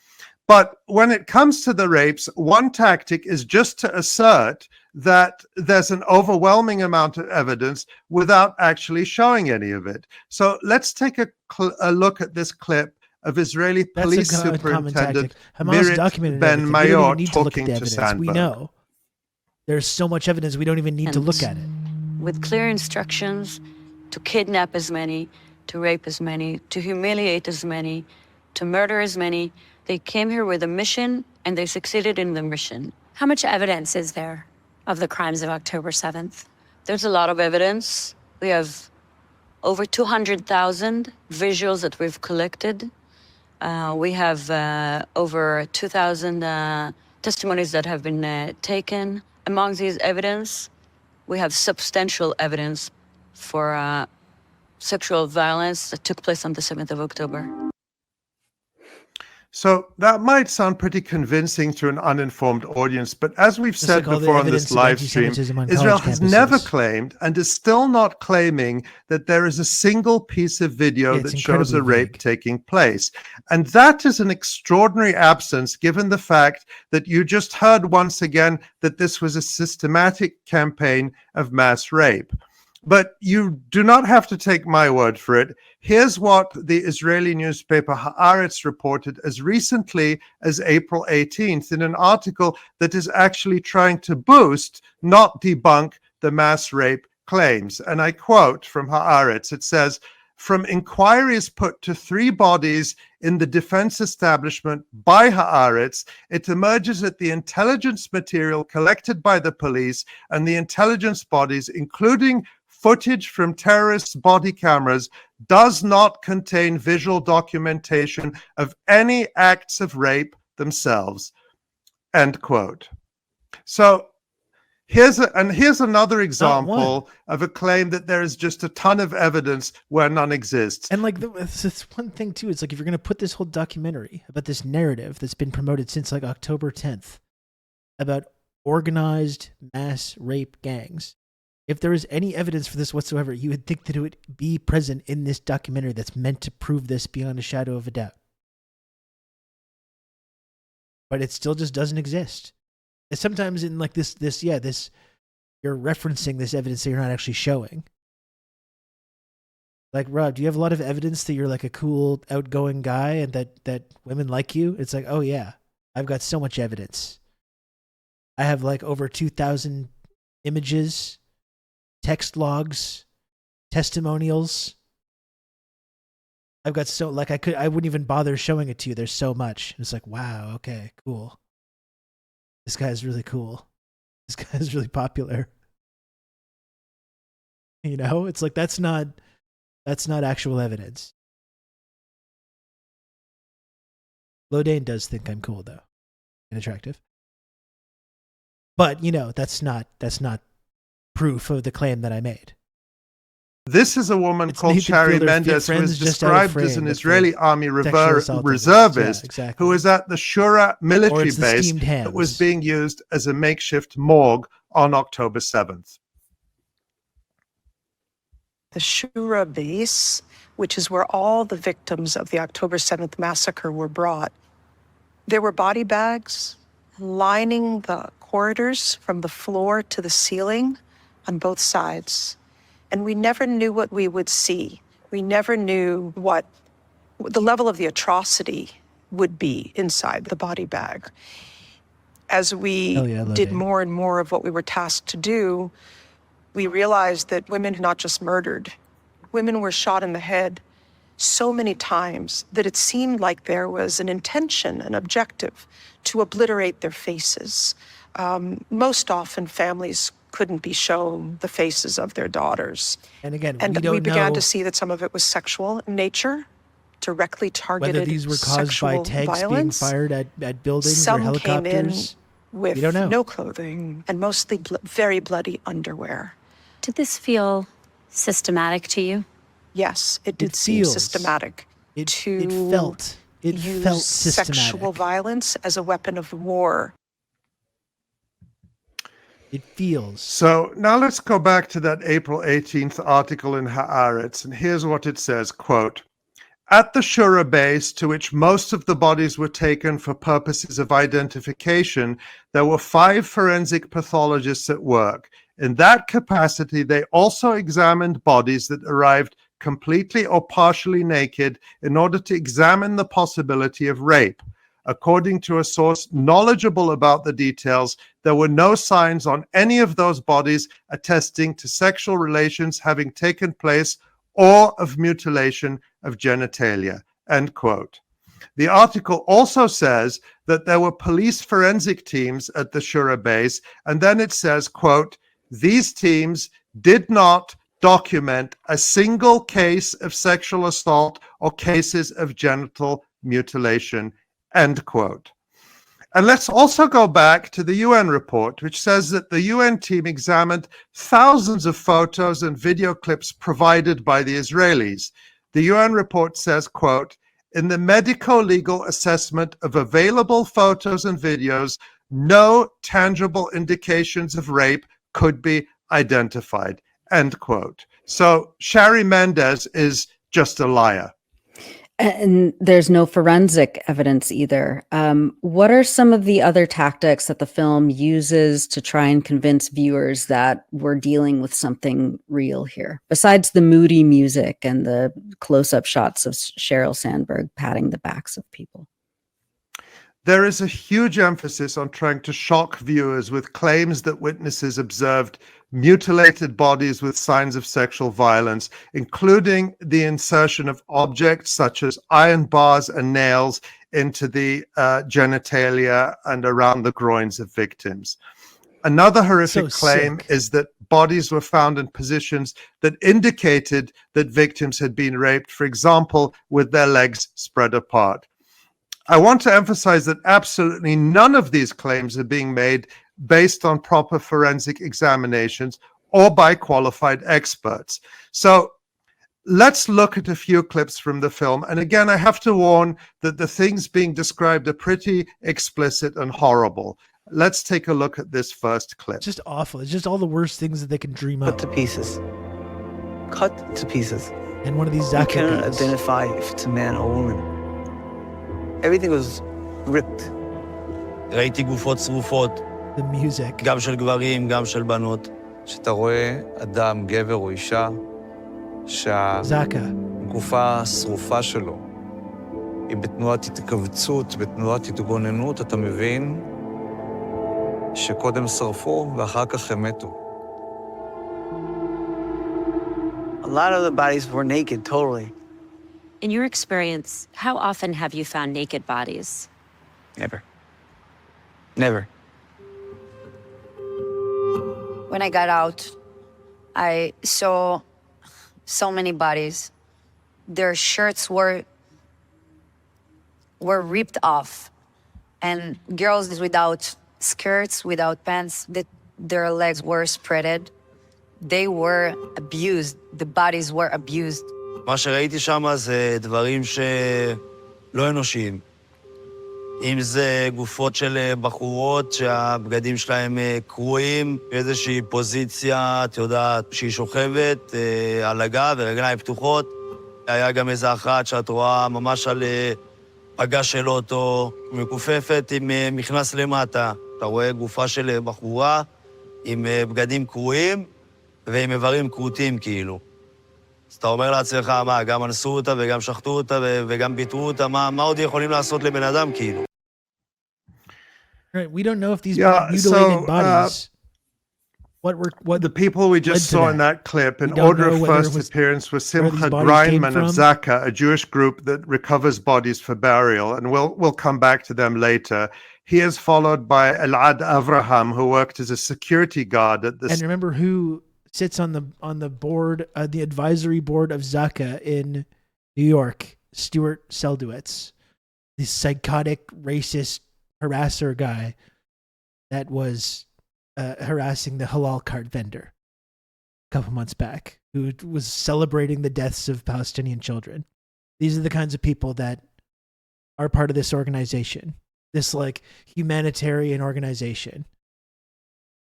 But when it comes to the rapes, one tactic is just to assert that there's an overwhelming amount of evidence without actually showing any of it. So let's take a look at this clip of Israeli police superintendent Mirit Ben Mayor talking to Sandberg. We know there's so much evidence we don't even need to look at it. With clear instructions to kidnap as many, to rape as many, to humiliate as many, to murder as many. They came here with a mission and they succeeded in the mission. How much evidence is there of the crimes of October 7th? There's a lot of evidence. We have over 200,000 visuals that we've collected. We have over 2,000 testimonies that have been taken. Among these evidence, we have substantial evidence for sexual violence that took place on the 7th of October. So that might sound pretty convincing to an uninformed audience, but as we've said like all the before on evidence this of live stream, anti-Semitism on Israel college has campuses. never claimed and is still not claiming that there is a single piece of video Yeah, it's that shows a incredibly rape vague. taking place. And that is an extraordinary absence given the fact that you just heard once again that this was a systematic campaign of mass rape. But you do not have to take my word for it. Here's what the Israeli newspaper Haaretz reported as recently as April 18th in an article that is actually trying to boost, not debunk, the mass rape claims. And I quote from Haaretz, it says, "From inquiries put to 3 bodies in the defense establishment by Haaretz, it emerges that the intelligence material collected by the police and the intelligence bodies, including footage from terrorists' body cameras, does not contain visual documentation of any acts of rape themselves." End quote. So here's another example of a claim that there is just a ton of evidence where none exists. And like this one thing too, it's like if you're going to put this whole documentary about this narrative that's been promoted since like October 10th about organized mass rape gangs, if there is any evidence for this whatsoever, you would think that it would be present in this documentary that's meant to prove this beyond a shadow of a doubt. But it still just doesn't exist. And sometimes in like this, you're referencing this evidence that you're not actually showing. Like, Rob, do you have a lot of evidence that you're like a cool, outgoing guy and that women like you? It's like, oh yeah, I've got so much evidence. I have like over 2,000 images, text logs, testimonials. I've got so like I wouldn't even bother showing it to you. There's so much. It's like, wow, okay, cool. This guy's really cool. This guy's really popular. You know, it's like that's not actual evidence. Lodane does think I'm cool though, and attractive. But you know, that's not proof of the claim that I made. This is a woman called Nathan Shari Fielder, Mendes, who friends is just out of described as frame, an but Israeli for army sexual assault reservist Yeah, exactly. who was at the Shura Or military it's the base steamed hams. that was being used as a makeshift morgue on October 7th. The Shura base, which is where all the victims of the October 7th massacre were brought. There were body bags lining the corridors from the floor to the ceiling on both sides. And we never knew what we would see. We never knew what the level of the atrocity would be inside the body bag. As we did more and more of what we were tasked to do, we realized that women were not just murdered. Women were shot in the head so many times that it seemed like there was an intention, an objective to obliterate their faces. Most often families couldn't be shown the faces of their daughters. And again, we began to see that some of it was sexual in nature, directly targeted whether these were caused by tanks violence. being fired at buildings Some or helicopters. came in with we don't know. no clothing and mostly very bloody underwear. Did this feel systematic to you? Yes, it did seem systematic. It felt use systematic. Sexual violence as a weapon of war. It feels. So now let's go back to that April 18th article in Haaretz, and here's what it says, quote, "At the Shura base, to which most of the bodies were taken for purposes of identification, there were 5 forensic pathologists at work. In that capacity, they also examined bodies that arrived completely or partially naked in order to examine the possibility of rape. According to a source knowledgeable about the details, there were no signs on any of those bodies attesting to sexual relations having taken place or of mutilation of genitalia." End quote. The article also says that there were police forensic teams at the Shura base. And then it says, quote, these teams did not document a single case of sexual assault or cases of genital mutilation, end quote. And let's also go back to the UN report, which says that the UN team examined thousands of photos and video clips provided by the Israelis. The UN report says, quote, in the medico-legal assessment of available photos and videos, no tangible indications of rape could be identified, end quote. So Shari Mendez is just a liar. And there's no forensic evidence either. What are some of the other tactics that the film uses to try and convince viewers that we're dealing with something real here, besides the moody music and the close-up shots of Sheryl Sandberg patting the backs of people? There is a huge emphasis on trying to shock viewers with claims that witnesses observed mutilated bodies with signs of sexual violence, including the insertion of objects such as iron bars and nails into the genitalia and around the groins of victims. Another horrific claim is that bodies were found in positions that indicated that victims had been raped, for example, with their legs spread apart. I want to emphasize that absolutely none of these claims are being made based on proper forensic examinations or by qualified experts. So let's look at a few clips from the film. And again, I have to warn that the things being described are pretty explicit and horrible. Let's take a look at this first clip. It's just awful. It's just all the worst things that they can dream up. Cut to pieces. Cut to pieces. And one of these You Zaka cannot guys. identify if it's a man or a woman. Everything was ripped. ראיתי גופות שרופות. The music. גם של גברים, גם של בנות. כשאתה רואה אדם, גבר או אישה, שהגופה השרופה שלו היא בתנועת התכווצות, בתנועת התגוננות, אתה מבין שקודם שרפו ואחר כך הם מתו. A lot of the bodies were naked, totally. In your experience, how often have you found naked bodies? Never. Never. When I got out, I saw so many bodies. Their shirts were ripped off, and girls without skirts, without pants, their legs were spreaded. They were abused. The bodies were abused. מה שראיתי שם זה דברים שלא אנושיים. אם זה גופות של בחורות שהבגדים שלהם קרועים, באיזושהי פוזיציה, את יודעת, שהיא שוכבת על הגב ורגליים פתוחות. היה גם איזה אחת שאת רואה ממש על פגה של אוטו, מכופפת עם מכנס למטה. אתה רואה גופה של בחורה עם בגדים קרועים ועם איברים כרותים כאילו. אז אתה אומר לעצמך, מה, גם אנסו אותה וגם שחטו אותה וגם ביטרו אותה, מה עוד יכולים לעשות לבן אדם כאילו? Right, we don't know if these mutilated bodies, what the people we just saw in that clip, in order of first appearance, was Simcha Greinman of Zaka, a Jewish group that recovers bodies for burial, and we'll come back to them later. He is followed by Elad Avraham, who worked as a security guard at the. And remember who sits on the board, the advisory board of Zaka in New York? Stuart Seldowitz, this psychotic, racist harasser guy that was harassing the halal cart vendor a couple months back, who was celebrating the deaths of Palestinian children. These are the kinds of people that are part of this organization, this like humanitarian organization.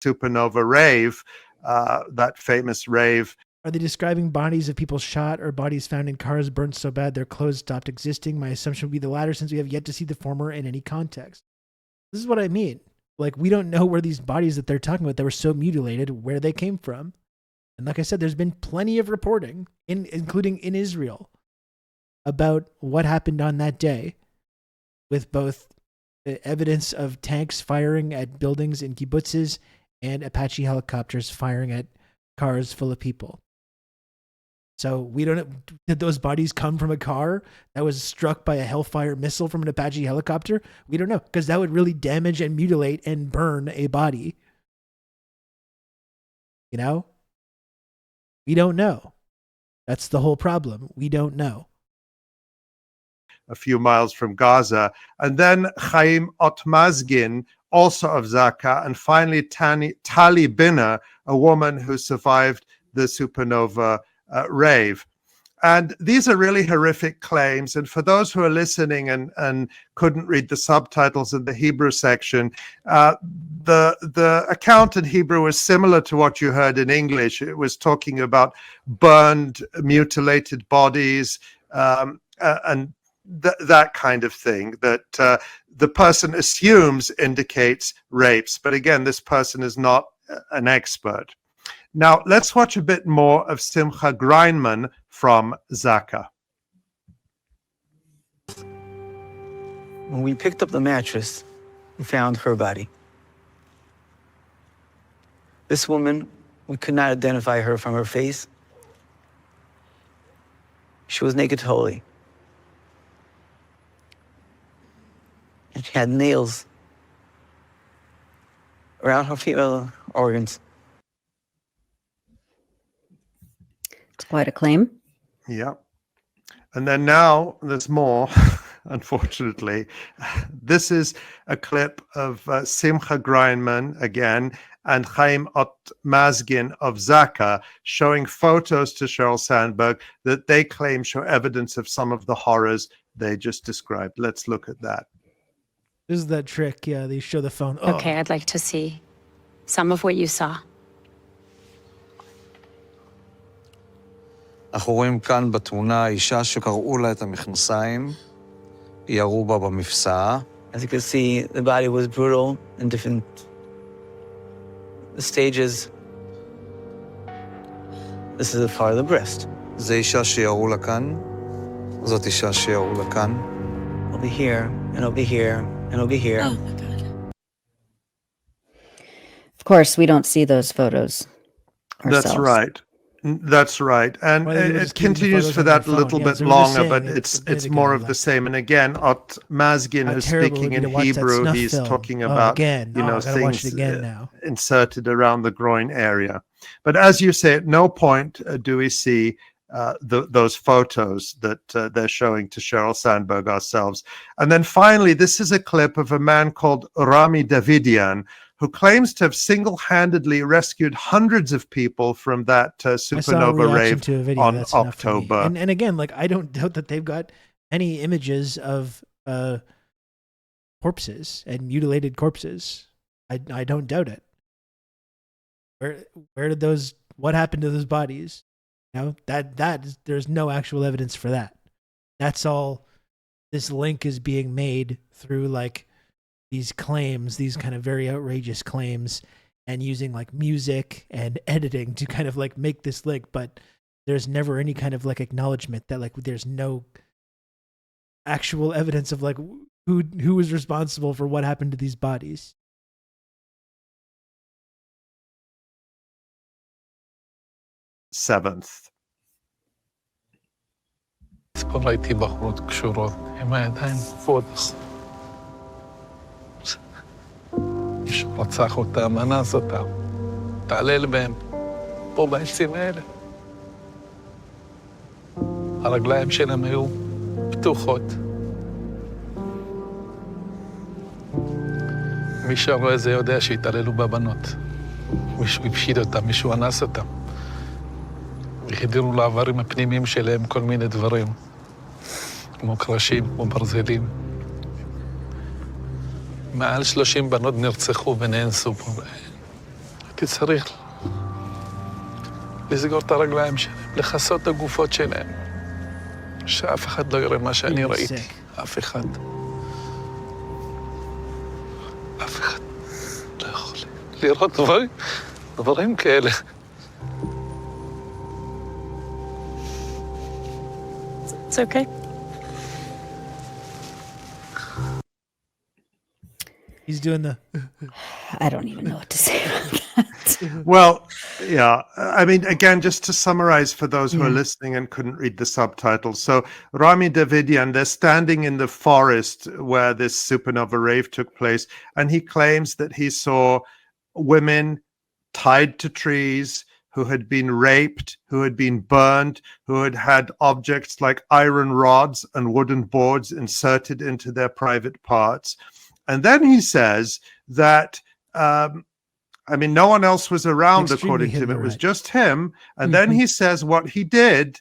Supernova rave, that famous rave. Are they describing bodies of people shot or bodies found in cars burned so bad their clothes stopped existing? My assumption would be the latter, since we have yet to see the former in any context. This is what I mean. Like, we don't know where these bodies that they're talking about that were so mutilated, where they came from. And like I said, there's been plenty of reporting, including in Israel, about what happened on that day, with both the evidence of tanks firing at buildings in kibbutzes and Apache helicopters firing at cars full of people. So we don't know, did those bodies come from a car that was struck by a Hellfire missile from an Apache helicopter? We don't know, because that would really damage and mutilate and burn a body. You know? We don't know. That's the whole problem. We don't know. A few miles from Gaza. And then Chaim Otmazgin, also of Zaka. And finally, Tali Binner, a woman who survived the supernova rave. And these are really horrific claims. And for those who are listening and couldn't read the subtitles in the Hebrew section, the account in Hebrew was similar to what you heard in English. It was talking about burned, mutilated bodies, and that kind of thing that the person assumes indicates rapes. But again, this person is not an expert. Now, let's watch a bit more of Simcha Greinman from Zaka. When we picked up the mattress, we found her body. This woman, we could not identify her from her face. She was naked wholly. And she had nails around her female organs. It's quite a claim. Yeah. And then now there's more, unfortunately. This is a clip of Simcha Greinman again and Chaim Otmazgin of Zaka showing photos to Sheryl Sandberg that they claim show evidence of some of the horrors they just described. Let's look at that. This is that trick. Yeah, they show the phone. Oh. Okay, I'd like to see some of what you saw. אנחנו רואים כאן בתמונה אישה שקראו לה את המכנסיים, ירו בה במפסעה. As you can see, the body was brutal in different stages. This is a part of the breast. זה אישה שירו לה כאן, זאת אישה שירו לה כאן. Over here, and over here, and over here. Oh my God. Of course, we don't see those photos ourselves. That's right. That's right. And Well, they were it just keeping the continues photos for on their that a little phone. Yeah, bit so we're just longer, saying but it's it's a more bit of ago, the same. And again, Otmazgin How is terrible it would speaking be in to watch that Hebrew. snuff He's film. talking Oh, about, again. you know, I gotta watch things it again now. inserted around the groin area. But as you say, at no point do we see those photos that they're showing to Sheryl Sandberg ourselves. And then finally, this is a clip of a man called Rami Davidian, who claims to have single-handedly rescued hundreds of people from that I saw a supernova reaction rave to a video. on That's enough for me. October. And again, like, I don't doubt that they've got any images of corpses and mutilated corpses. I don't doubt it. Where did those? What happened to those bodies? You know, there's no actual evidence for that. That's all. This link is being made through like these claims, these kind of very outrageous claims, and using like music and editing to kind of like make this link, but there's never any kind of like acknowledgement that like there's no actual evidence of like who was responsible for what happened to these bodies. Seventh. פה ראיתי בחורות קשורות, עם הידיים כפות. מישהו רצח אותם, אנס אותם, תעלל בהם, פה בעצים האלה. הרגליים שלהם היו פתוחות. מי שרואה זה יודע שהתעללו בבנות. מישהו הפשיט אותם, מישהו אנס אותם. והחדירו לעברים הפנימיים שלהם כל מיני דברים, כמו קרשים, כמו ברזלים. מעל 30 בנות נרצחו ונאנסו פה. הייתי צריך לסגור את הרגליים שלהם, לכסות את הגופות שלהם, שאף אחד לא יראה מה שאני ראיתי. אף אחד. אף אחד לא יכול לראות דברים כאלה. It's okay. He's doing the. I don't even know what to say about that. Well, yeah. I mean, again, just to summarize for those who are listening and couldn't read the subtitles. So Rami Davidian, they're standing in the forest where this supernova rave took place, and he claims that he saw women tied to trees, who had been raped, who had been burned, who had had objects like iron rods and wooden boards inserted into their private parts. And then he says that, I mean, no one else was around, according to him. It was just him. And then he says what he did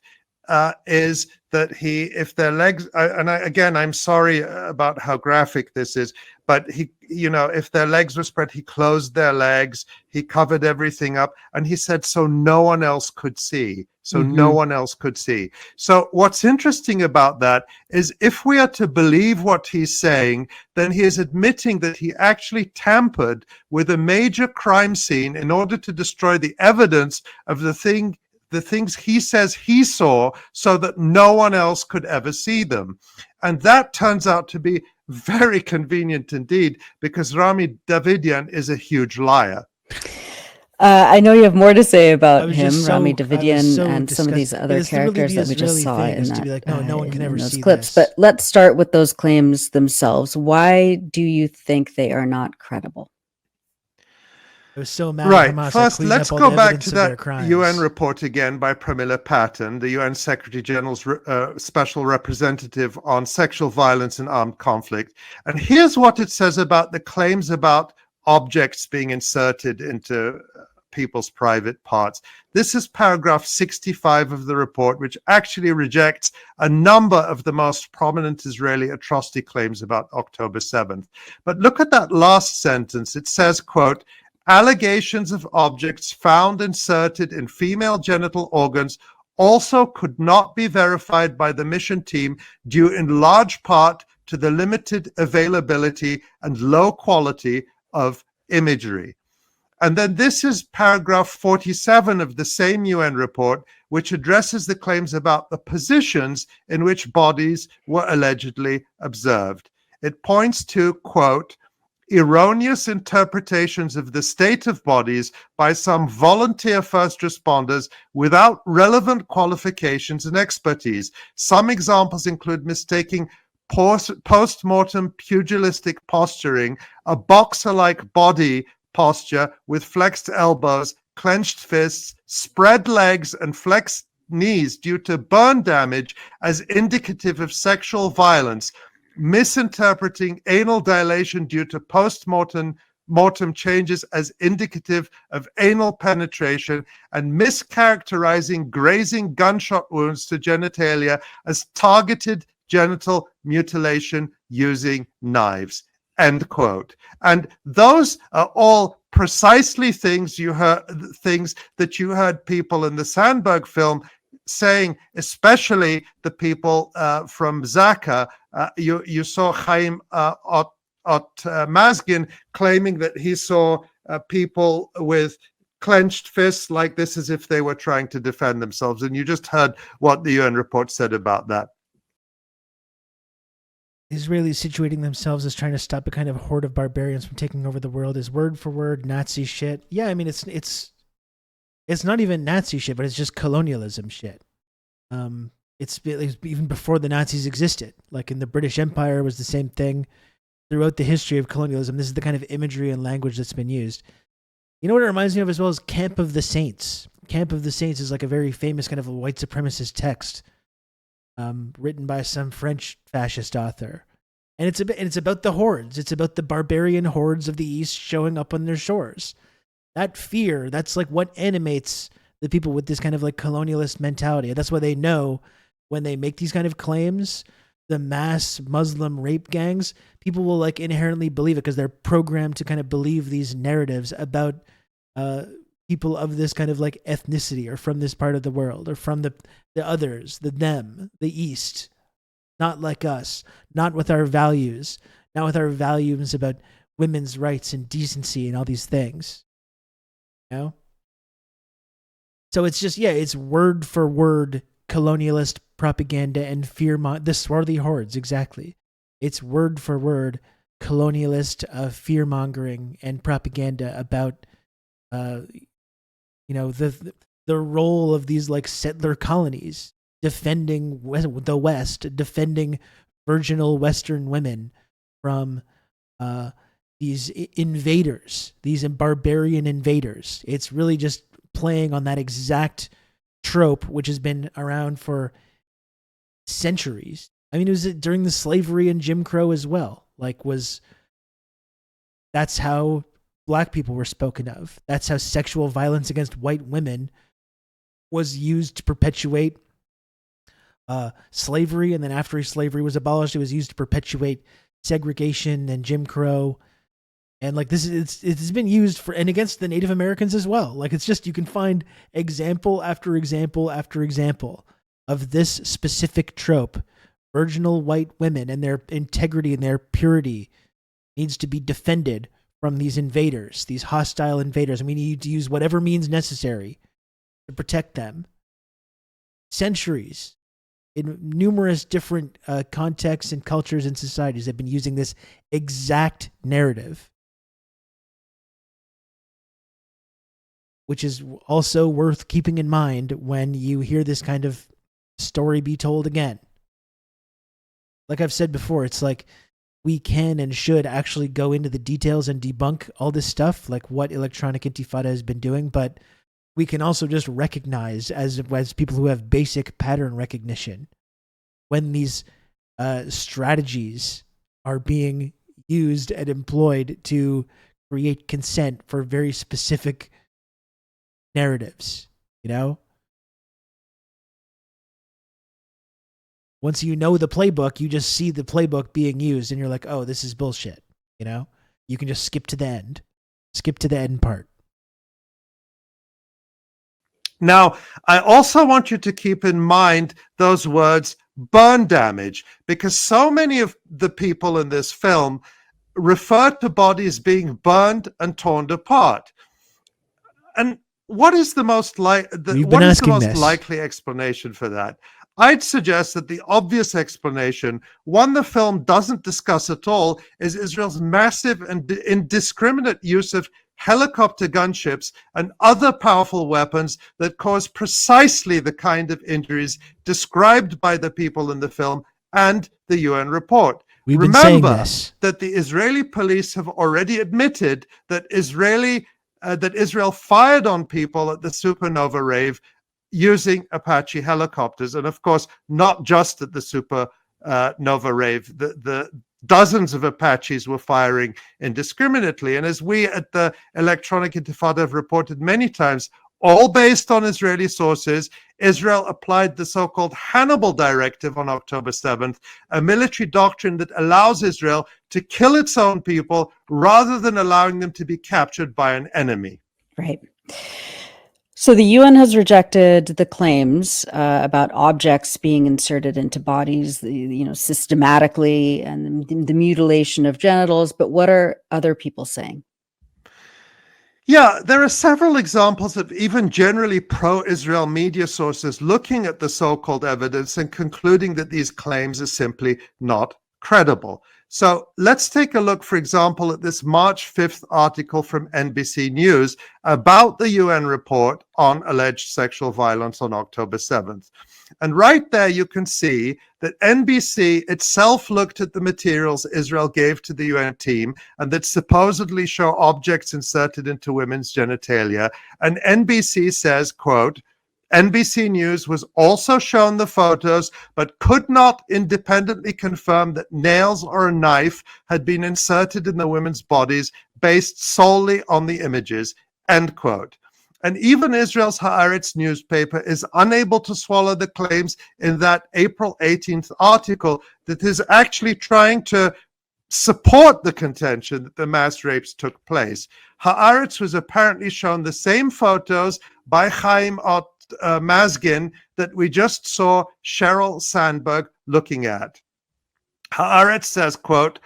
is that he, if their legs, again, I'm sorry about how graphic this is, but he, if their legs were spread, he closed their legs, he covered everything up, and he said, so no one else could see. So no one else could see. So what's interesting about that is if we are to believe what he's saying, then he is admitting that he actually tampered with a major crime scene in order to destroy the evidence of the things he says he saw, so that no one else could ever see them. And that turns out to be very convenient indeed, because Rami Davidian is a huge liar. I know you have more to say about him, just Rami so- Davidian, so and some of these disgusted. other Because the really characters that is we just really saw in famous to that, be like, no one can in ever those see clips. this. But let's start with those claims themselves. Why do you think they are not credible? I was so mad at Right. Hamas. I First, cleaned let's up all go the back evidence to of their that crimes. UN report again by Pramila Patten, the UN Secretary General's special representative on sexual violence and armed conflict. And here's what it says about the claims about objects being inserted into people's private parts. This is paragraph 65 of the report, which actually rejects a number of the most prominent Israeli atrocity claims about October 7th. But look at that last sentence. It says, quote, allegations of objects found inserted in female genital organs also could not be verified by the mission team due in large part to the limited availability and low quality of imagery. And then this is paragraph 47 of the same UN report, which addresses the claims about the positions in which bodies were allegedly observed. It points to, quote, erroneous interpretations of the state of bodies by some volunteer first responders without relevant qualifications and expertise. Some examples include mistaking post-mortem pugilistic posturing, a boxer-like body posture with flexed elbows, clenched fists, spread legs, and flexed knees due to burn damage as indicative of sexual violence, misinterpreting anal dilation due to post-mortem changes as indicative of anal penetration, and mischaracterizing grazing gunshot wounds to genitalia as targeted genital mutilation using knives. End quote. And those are all precisely things that you heard people in the Sandberg film saying, especially the people from Zaka. You saw Chaim Mazgin claiming that he saw people with clenched fists like this as if they were trying to defend themselves. And you just heard what the UN report said about that. Israelis situating themselves as trying to stop a kind of horde of barbarians from taking over the world is word for word Nazi shit. Yeah, I mean it's not even Nazi shit, but it's just colonialism shit. It's even before the Nazis existed. Like in the British Empire, it was the same thing. Throughout the history of colonialism, this is the kind of imagery and language that's been used. You know what it reminds me of as well as Camp of the Saints. Camp of the Saints is like a very famous kind of a white supremacist text. Written by some French fascist author. And it's about the hordes. It's about the barbarian hordes of the East showing up on their shores. That fear, that's like what animates the people with this kind of like colonialist mentality. And that's why they know when they make these kind of claims, the mass Muslim rape gangs, people will like inherently believe it because they're programmed to kind of believe these narratives about people of this kind of like ethnicity or from this part of the world or from the others, the them, the East, not like us, not with our values, not with our values about women's rights and decency and all these things. You know? So it's just, yeah, it's word for word colonialist propaganda and the swarthy hordes, exactly. It's word for word colonialist fear mongering and propaganda about the role of these like settler colonies defending the West, defending virginal Western women from these invaders, these barbarian invaders. It's really just playing on that exact trope, which has been around for centuries. I mean, it was during the slavery and Jim Crow as well. That's how black people were spoken of. That's how sexual violence against white women was used to perpetuate slavery. And then after slavery was abolished, it was used to perpetuate segregation and Jim Crow. And it's been used for and against the Native Americans as well. Like, it's just, you can find example after example after example of this specific trope. Virginal white women and their integrity and their purity needs to be defended from these invaders, these hostile invaders. And we need to use whatever means necessary to protect them. Centuries, in numerous different contexts and cultures and societies, have been using this exact narrative, which is also worth keeping in mind when you hear this kind of story be told again. Like I've said before, it's like we can and should actually go into the details and debunk all this stuff, like what Electronic Intifada has been doing, but we can also just recognize as people who have basic pattern recognition when these strategies are being used and employed to create consent for very specific narratives, you know? Once you know the playbook, you just see the playbook being used and you're like, oh, this is bullshit, you know? You can just skip to the end. Skip to the end part. Now, I also want you to keep in mind those words, burn damage, because so many of the people in this film refer to bodies being burned and torn apart. And what is the most likely explanation for that? I'd suggest that the obvious explanation, one the film doesn't discuss at all, is Israel's massive and indiscriminate use of helicopter gunships and other powerful weapons that cause precisely the kind of injuries described by the people in the film and the UN report. Remember that the Israeli police have already admitted that Israel fired on people at the supernova rave using Apache helicopters, and of course, not just at the supernova rave. The dozens of Apaches were firing indiscriminately, and as we at the Electronic Intifada have reported many times, all based on Israeli sources, Israel applied the so-called Hannibal Directive on October 7th, a military doctrine that allows Israel to kill its own people rather than allowing them to be captured by an enemy. Right. So the UN has rejected the claims about objects being inserted into bodies, systematically, and the mutilation of genitals. But what are other people saying? Yeah, there are several examples of even generally pro-Israel media sources looking at the so-called evidence and concluding that these claims are simply not credible. So let's take a look, for example, at this March 5th article from NBC News about the UN report on alleged sexual violence on October 7th. And right there you can see that NBC itself looked at the materials Israel gave to the UN team and that supposedly show objects inserted into women's genitalia. And NBC says, quote, NBC News was also shown the photos, but could not independently confirm that nails or a knife had been inserted in the women's bodies based solely on the images, end quote. And even Israel's Haaretz newspaper is unable to swallow the claims in that April 18th article that is actually trying to support the contention that the mass rapes took place. Haaretz was apparently shown the same photos by Chaim Mazgin that we just saw Sheryl Sandberg looking at. Haaretz says, quote,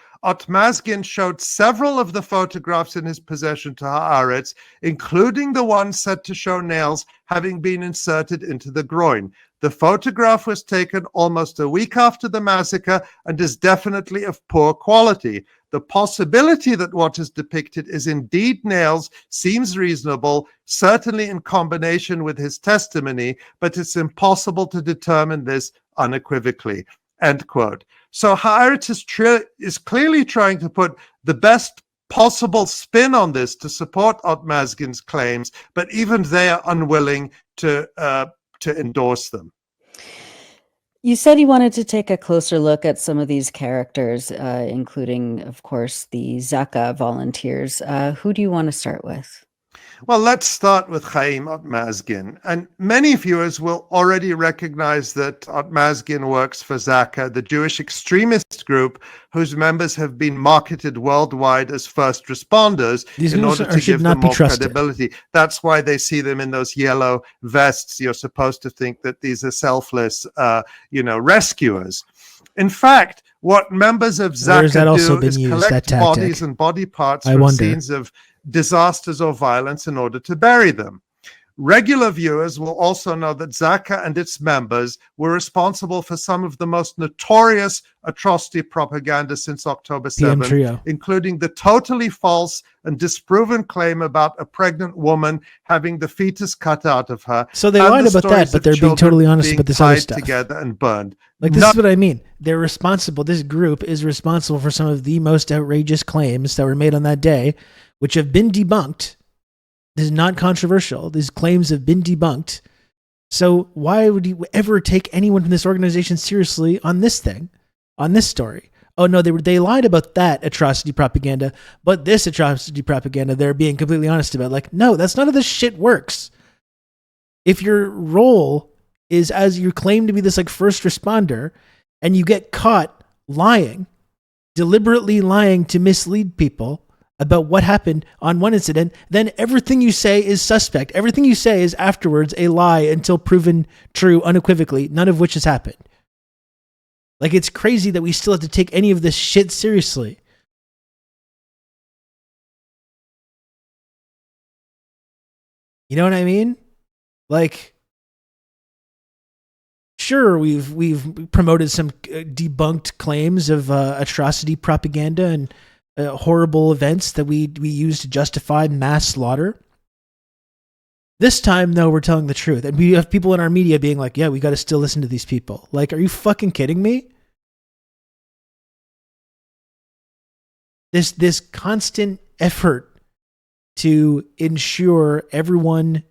Mazgin showed several of the photographs in his possession to Haaretz, including the one said to show nails having been inserted into the groin. The photograph was taken almost a week after the massacre and is definitely of poor quality. The possibility that what is depicted is indeed Nails seems reasonable, certainly in combination with his testimony, but it's impossible to determine this unequivocally." End quote. So Haaretz is clearly trying to put the best possible spin on this to support Otmazgin's claims, but even they are unwilling to endorse them. You said you wanted to take a closer look at some of these characters, including, of course, the Zaka volunteers. Who do you want to start with? Well, let's start with Chaim Otmazgin. And many viewers will already recognize that Otmazgin works for Zaka, the Jewish extremist group whose members have been marketed worldwide as first responders in order to give them more credibility. That's why they see them in those yellow vests. You're supposed to think that these are selfless, rescuers. In fact, what members of Zaka do is collect bodies and body parts from scenes of disasters or violence in order to bury them. Regular viewers will also know that Zaka and its members were responsible for some of the most notorious atrocity propaganda since October 7th, including the totally false and disproven claim about a pregnant woman having the fetus cut out of her. So they lied about that, but they're being totally honest about this other stuff. Together and burned. Like, this is what I mean. They're responsible. This group is responsible for some of the most outrageous claims that were made on that day, which have been debunked. This is not controversial. These claims have been debunked. So why would you ever take anyone from this organization seriously on this thing, on this story? Oh no, they lied about that atrocity propaganda, but this atrocity propaganda they're being completely honest about. Like, no, that's not how this shit works. If your role is as you claim to be this like first responder, and you get caught lying, deliberately lying to mislead people about what happened on one incident, then everything you say is suspect. Everything you say is afterwards a lie until proven true unequivocally, none of which has happened. Like, it's crazy that we still have to take any of this shit seriously. You know what I mean? Like, sure, we've promoted some debunked claims of atrocity propaganda and horrible events that we use to justify mass slaughter. This time, though, we're telling the truth. And we have people in our media being like, yeah, we got to still listen to these people. Like, are you fucking kidding me? This constant effort to ensure everyone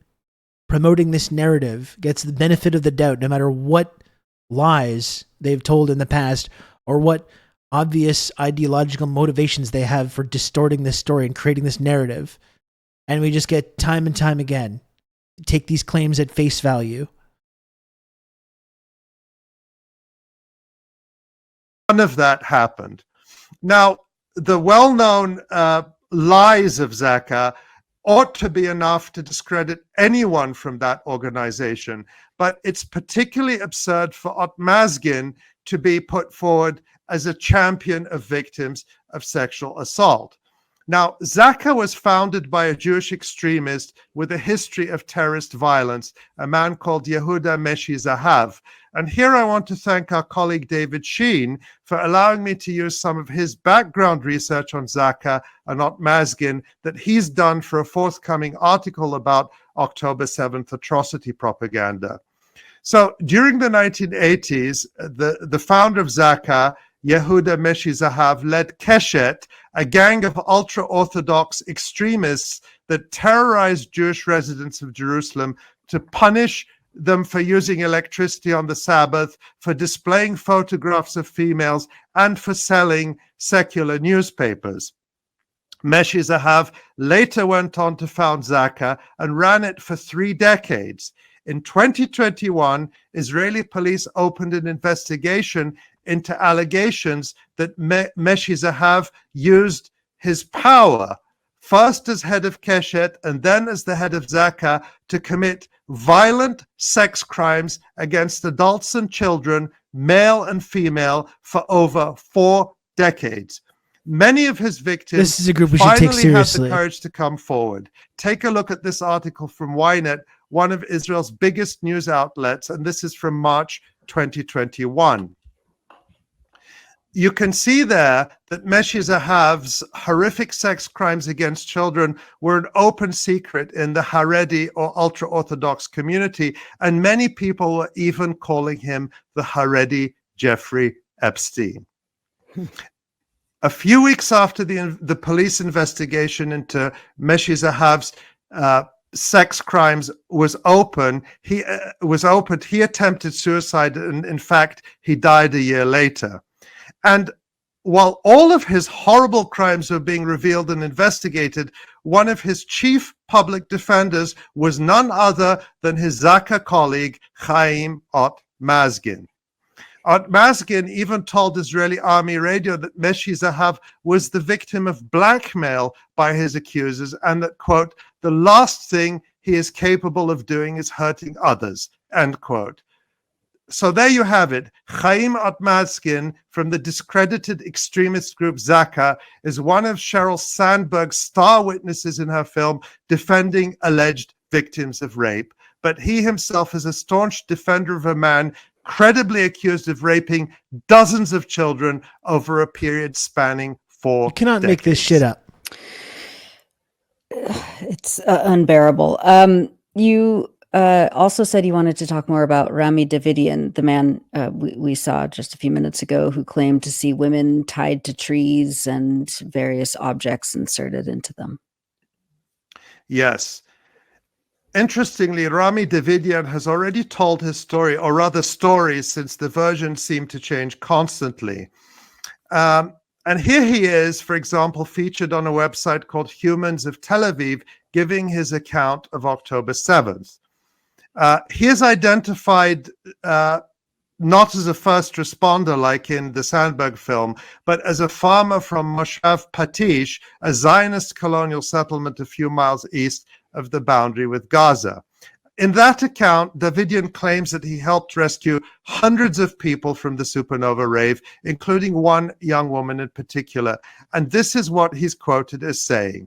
promoting this narrative gets the benefit of the doubt, no matter what lies they've told in the past or what obvious ideological motivations they have for distorting this story and creating this narrative. And we just get time and time again take these claims at face value. None of that happened. Now, the well-known lies of Zaka ought to be enough to discredit anyone from that organization, but it's particularly absurd for Otmazgin to be put forward as a champion of victims of sexual assault. Now, Zaka was founded by a Jewish extremist with a history of terrorist violence, a man called Yehuda Meshi Zahav. And here I want to thank our colleague David Sheen for allowing me to use some of his background research on Zaka and Otmazgin that he's done for a forthcoming article about October 7th atrocity propaganda. So during the 1980s, the founder of Zaka, Yehuda Meshi Zahav, led Keshet, a gang of ultra-Orthodox extremists that terrorized Jewish residents of Jerusalem to punish them for using electricity on the Sabbath, for displaying photographs of females, and for selling secular newspapers. Meshi Zahav later went on to found Zaka and ran it for 3 decades. In 2021, Israeli police opened an investigation into allegations that Meshi Zahav used his power, first as head of Keshet and then as the head of Zaka, to commit violent sex crimes against adults and children, male and female, for over 4 decades. Many of his victims this is a group we should take finally had the seriously. courage to come forward. Take a look at this article from Ynet, one of Israel's biggest news outlets, and this is from March 2021. You can see there that Meshi Zahav's horrific sex crimes against children were an open secret in the Haredi or ultra-Orthodox community, and many people were even calling him the Haredi Jeffrey Epstein. A few weeks after the police investigation into Meshi Zahav's sex crimes was opened, he attempted suicide, and in fact, he died a year later. And while all of his horrible crimes were being revealed and investigated, one of his chief public defenders was none other than his Zaka colleague, Chaim Ot Mazgin. Ot Mazgin even told Israeli Army Radio that Meshi Zahav was the victim of blackmail by his accusers, and that, quote, the last thing he is capable of doing is hurting others, end quote. So there you have it. Chaim Ot Mazgin from the discredited extremist group Zaka is one of Sheryl Sandberg's star witnesses in her film defending alleged victims of rape. But he himself is a staunch defender of a man credibly accused of raping dozens of children over a period spanning 4 You cannot decades. make this shit up. It's unbearable. You also said you wanted to talk more about Rami Davidian, the man we saw just a few minutes ago who claimed to see women tied to trees and various objects inserted into them. Yes. Interestingly, Rami Davidian has already told his story, or rather stories, since the versions seem to change constantly. And here he is, for example, featured on a website called Humans of Tel Aviv, giving his account of October 7th. He is identified not as a first responder like in the Sandberg film, but as a farmer from Moshav Patish, a Zionist colonial settlement a few miles east of the boundary with Gaza. In that account, Davidian claims that he helped rescue hundreds of people from the supernova rave, including one young woman in particular. And this is what he's quoted as saying.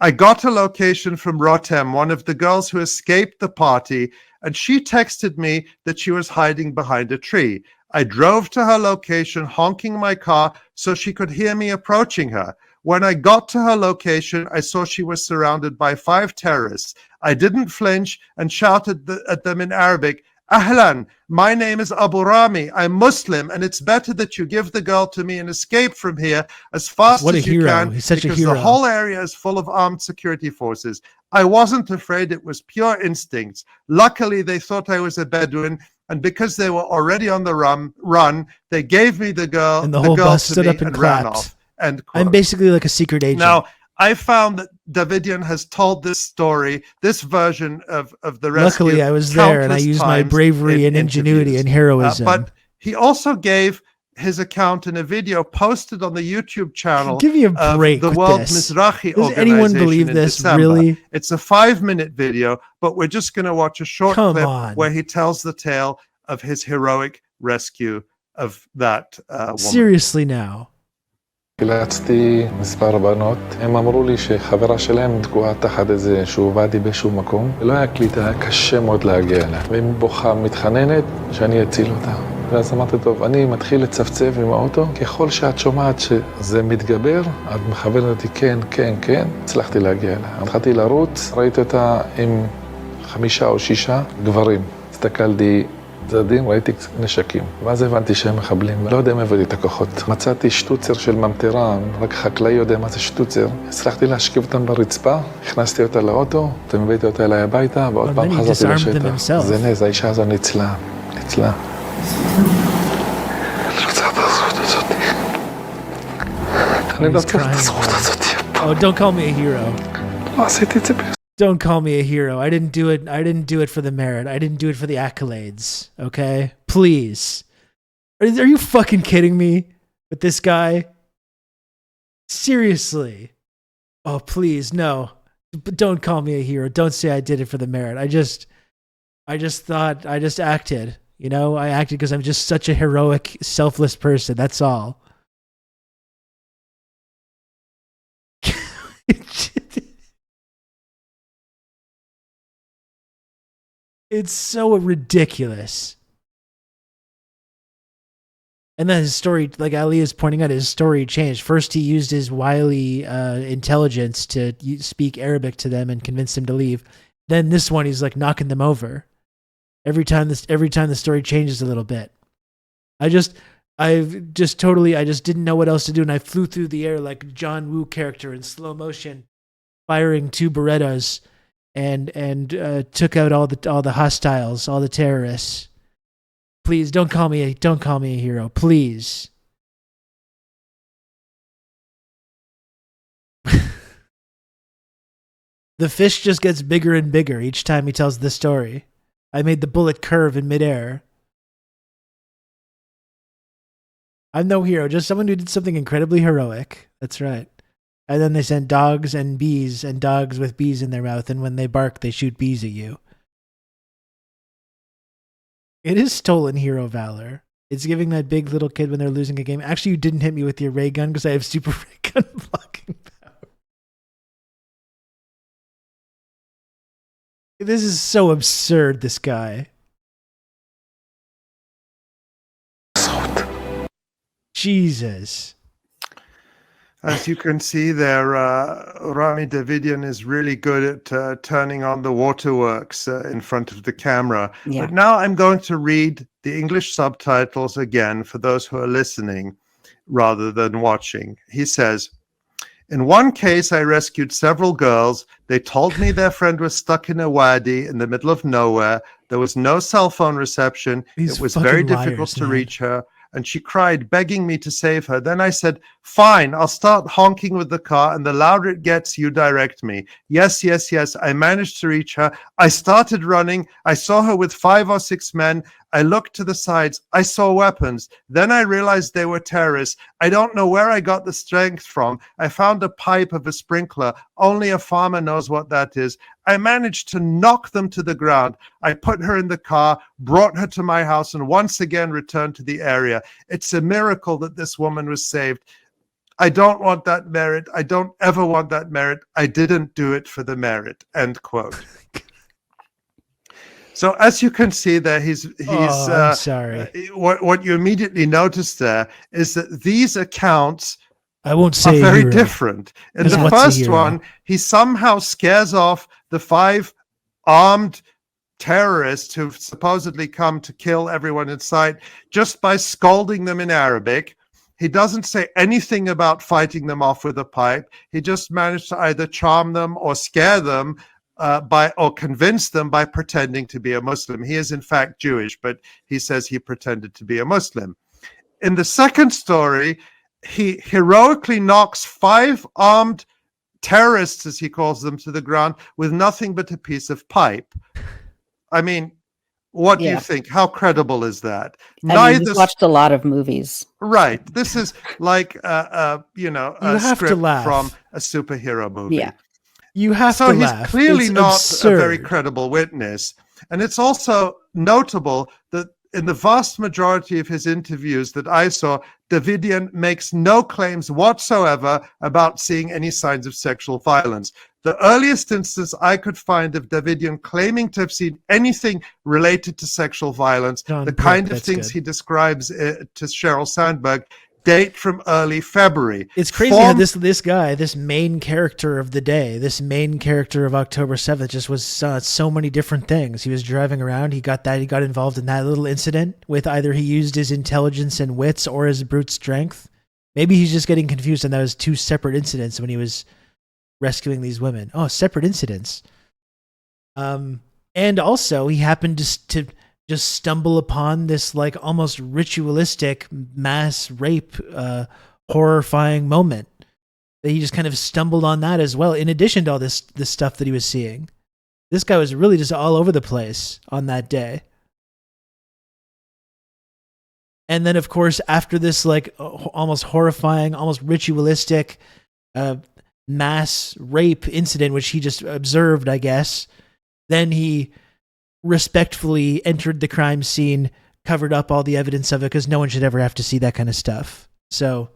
I got a location from Rotem, one of the girls who escaped the party, and she texted me that she was hiding behind a tree. I drove to her location, honking my car so she could hear me approaching her. When I got to her location, I saw she was surrounded by 5 terrorists. I didn't flinch and shouted at them in Arabic, Ahlan, my name is Abu Rami. I'm Muslim, and it's better that you give the girl to me and escape from here as fast as you can. He's such a because hero. The whole area is full of armed security forces. I wasn't afraid. It was pure instincts. Luckily, they thought I was a Bedouin, and because they were already on the run, they gave me the girl. And the whole bus stood up and ran clapped. off. End quote. I'm basically like a secret agent. Now, I found that Davidian has told this story, this version of the rescue. Luckily, I was there, and I used my bravery and ingenuity and heroism. But he also gave his account in a video posted on the YouTube channel. Give me a break of the with World this. Mizrahi Does anyone Organization believe in this? December. Really? It's a 5-minute video, but we're just going to watch a short Come clip on. where he tells the tale of his heroic rescue of that woman. Seriously now. קילצתי מספר בנות, הם אמרו לי שחברה שלהם תקועה תחת איזשהו ואדי באיזשהו מקום, ולא היה קליטה, היה קשה מאוד להגיע אליה, והיא בוכה, מתחננת שאני אציל אותה. ואז אמרתי, טוב, אני מתחיל לצפצף עם האוטו, ככל שאת שומעת שזה מתגבר, את מכוונת אותי כן, כן, כן, הצלחתי להגיע אליה. התחלתי לרוץ, ראיתי אותה עם 5 או 6 גברים. הסתכלתי צדדים, ראיתי נשקים. ואז הבנתי שהם מחבלים, ולא יודע אם הבאתי את הכוחות. מצאתי שטוצר של ממטרה, רק חקלאי יודע מה זה שטוצר. הצלחתי להשכיב אותם ברצפה, הכנסתי אותה לאוטו, ומבאתי אותה אליי הביתה, ועוד פעם חזרתי לשטח. זה נז, האישה הזו ניצלה. ניצלה. אני רוצה את הזכות הזאת. אני לא צריך את הזכות הזאת. Oh, don't call me a hero. לא עשיתי את זה. Don't call me a hero. I didn't do it. I didn't do it for the merit. I didn't do it for the accolades. Okay? Please. Are you fucking kidding me with this guy? Seriously. Oh, please. No. But don't call me a hero. Don't say I did it for the merit. I just thought I just acted. You know, I acted because I'm just such a heroic, selfless person. That's all. It's so ridiculous. And then his story, like Ali is pointing out, his story changed. First, he used his wily intelligence to speak Arabic to them and convince them to leave. Then this one, he's like knocking them over. Every time the story changes a little bit. I just didn't know what else to do, and I flew through the air like John Woo character in slow motion, firing 2 Berettas, and took out all the hostiles, all the terrorists. Please don't call me a hero, please. The fish just gets bigger and bigger each time he tells the story. I made the bullet curve in midair. I'm no hero, just someone who did something incredibly heroic. That's right. And then they sent dogs and bees and dogs with bees in their mouth, and when they bark, they shoot bees at you. It is stolen hero valor. It's giving that big little kid when they're losing a game. Actually, you didn't hit me with your ray gun because I have super ray gun blocking power. This is so absurd, this guy. Jesus. As you can see there, Rami Davidian is really good at turning on the waterworks in front of the camera. Yeah. But now I'm going to read the English subtitles again for those who are listening rather than watching. He says, "In one case, I rescued several girls. They told me their friend was stuck in a wadi in the middle of nowhere. There was no cell phone reception. These It was fucking very liars, difficult to man. reach her. And she cried, begging me to save her. Then I said, fine, I'll start honking with the car, and the louder it gets, you direct me. Yes, yes, yes. I managed to reach her. I started running. I saw her with 5 or 6 men. I looked to the sides. I saw weapons. Then I realized they were terrorists. I don't know where I got the strength from. I found a pipe of a sprinkler. Only a farmer knows what that is. I managed to knock them to the ground. I put her in the car, brought her to my house, and once again returned to the area. It's a miracle that this woman was saved. I don't want that merit. I don't ever want that merit. I didn't do it for the merit." End quote. So as you can see there, I'm sorry. What you immediately notice there is that these accounts I won't are say very hero. different. In Because the what's a first hero? one, he somehow scares off the 5 armed terrorists who've supposedly come to kill everyone in sight just by scolding them in Arabic. He doesn't say anything about fighting them off with a pipe. He just managed to either charm them or scare them or convince them by pretending to be a Muslim. He is in fact Jewish, but he says he pretended to be a Muslim. In the second story, he heroically knocks 5 armed terrorists, as he calls them, to the ground with nothing but a piece of pipe. I mean, what do you think? How credible is that? I mean, he's watched a lot of movies. Right. This is like a have to script laugh. from a superhero movie. Yeah. You have So to he's laugh. clearly It's not absurd. a very credible witness. And it's also notable that in the vast majority of his interviews that I saw, Davidian makes no claims whatsoever about seeing any signs of sexual violence. The earliest instance I could find of Davidian claiming to have seen anything related to sexual violence, John the Brooke, kind of that's things good. he describes to Sheryl Sandberg, date from early February. It's crazy how this guy, this main character of the day, this main character of October 7th, just was so many different things. He was driving around. He got involved in that little incident with either he used his intelligence and wits or his brute strength. Maybe he's just getting confused and that was 2 separate incidents when he was rescuing these women. Oh, separate incidents. And also he happened to just stumble upon this like almost ritualistic mass rape, horrifying moment. That he just kind of stumbled on that as well, in addition to all this stuff that he was seeing. This guy was really just all over the place on that day. And then, of course, after this like almost horrifying, almost ritualistic mass rape incident, which he just observed, I guess, then he respectfully entered the crime scene, covered up all the evidence of it, because no one should ever have to see that kind of stuff. So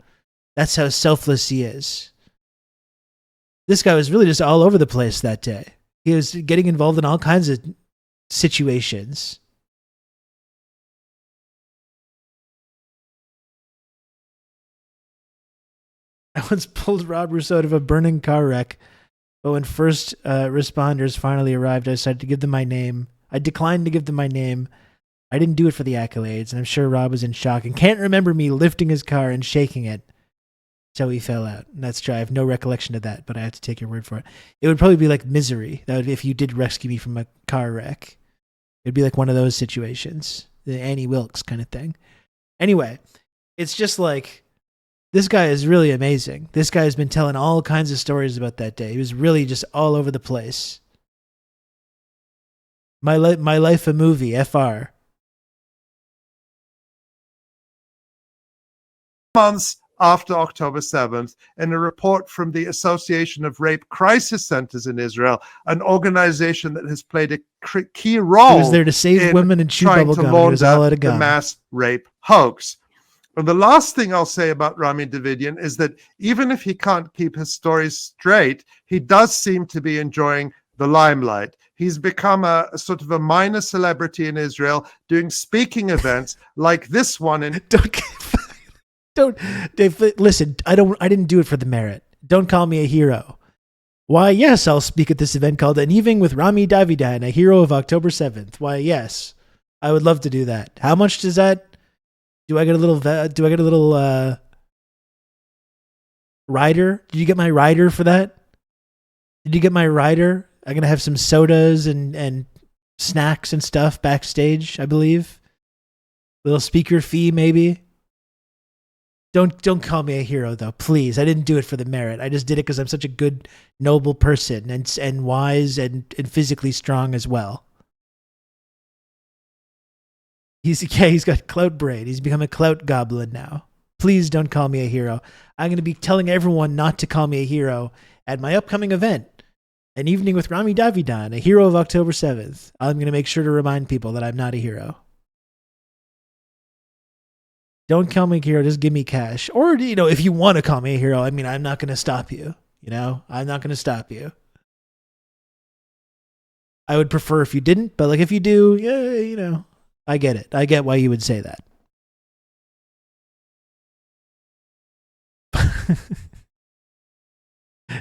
that's how selfless he is. This guy was really just all over the place that day. He was getting involved in all kinds of situations. I once pulled Rob Rousseau out of a burning car wreck, but when first responders finally arrived, I decided to give them my name. I declined to give them my name. I didn't do it for the accolades, and I'm sure Rob was in shock and can't remember me lifting his car and shaking it. So he fell out. And that's true. I have no recollection of that, but I have to take your word for it. It would probably be like Misery. That would be if you did rescue me from a car wreck. It'd be like one of those situations, the Annie Wilkes kind of thing. Anyway, it's just like, this guy is really amazing. This guy has been telling all kinds of stories about that day. He was really just all over the place. My Life a Movie, FR. Months after October 7th, in a report from the Association of Rape Crisis Centers in Israel, an organization that has played a key role. He was there to save women and chew bubble gum. He was all out of gum. The mass rape hoax. And the last thing I'll say about Rami Davidian is that even if he can't keep his stories straight, he does seem to be enjoying the limelight. He's become a sort of a minor celebrity in Israel, doing speaking events like this one in Don't, Dave, listen, I didn't do it for the merit. Don't call me a hero. Why, yes, I'll speak at this event called An Evening with Rami Davidian, a hero of October 7th. Why, yes, I would love to do that. How much does that? Do I get a little rider? Did you get my rider for that? Did you get my rider? I'm going to have some sodas and snacks and stuff backstage, I believe. Little speaker fee, maybe. Don't call me a hero, though, please. I didn't do it for the merit. I just did it because I'm such a good, noble person and wise and physically strong as well. He's got clout brain. He's become a clout goblin now. Please don't call me a hero. I'm going to be telling everyone not to call me a hero at my upcoming event, An Evening with Rami Davidian, a hero of October 7th. I'm going to make sure to remind people that I'm not a hero. Don't call me a hero, just give me cash. Or, if you want to call me a hero, I mean, I'm not going to stop you. I'm not going to stop you. I would prefer if you didn't, but if you do, yeah, I get it. I get why you would say that.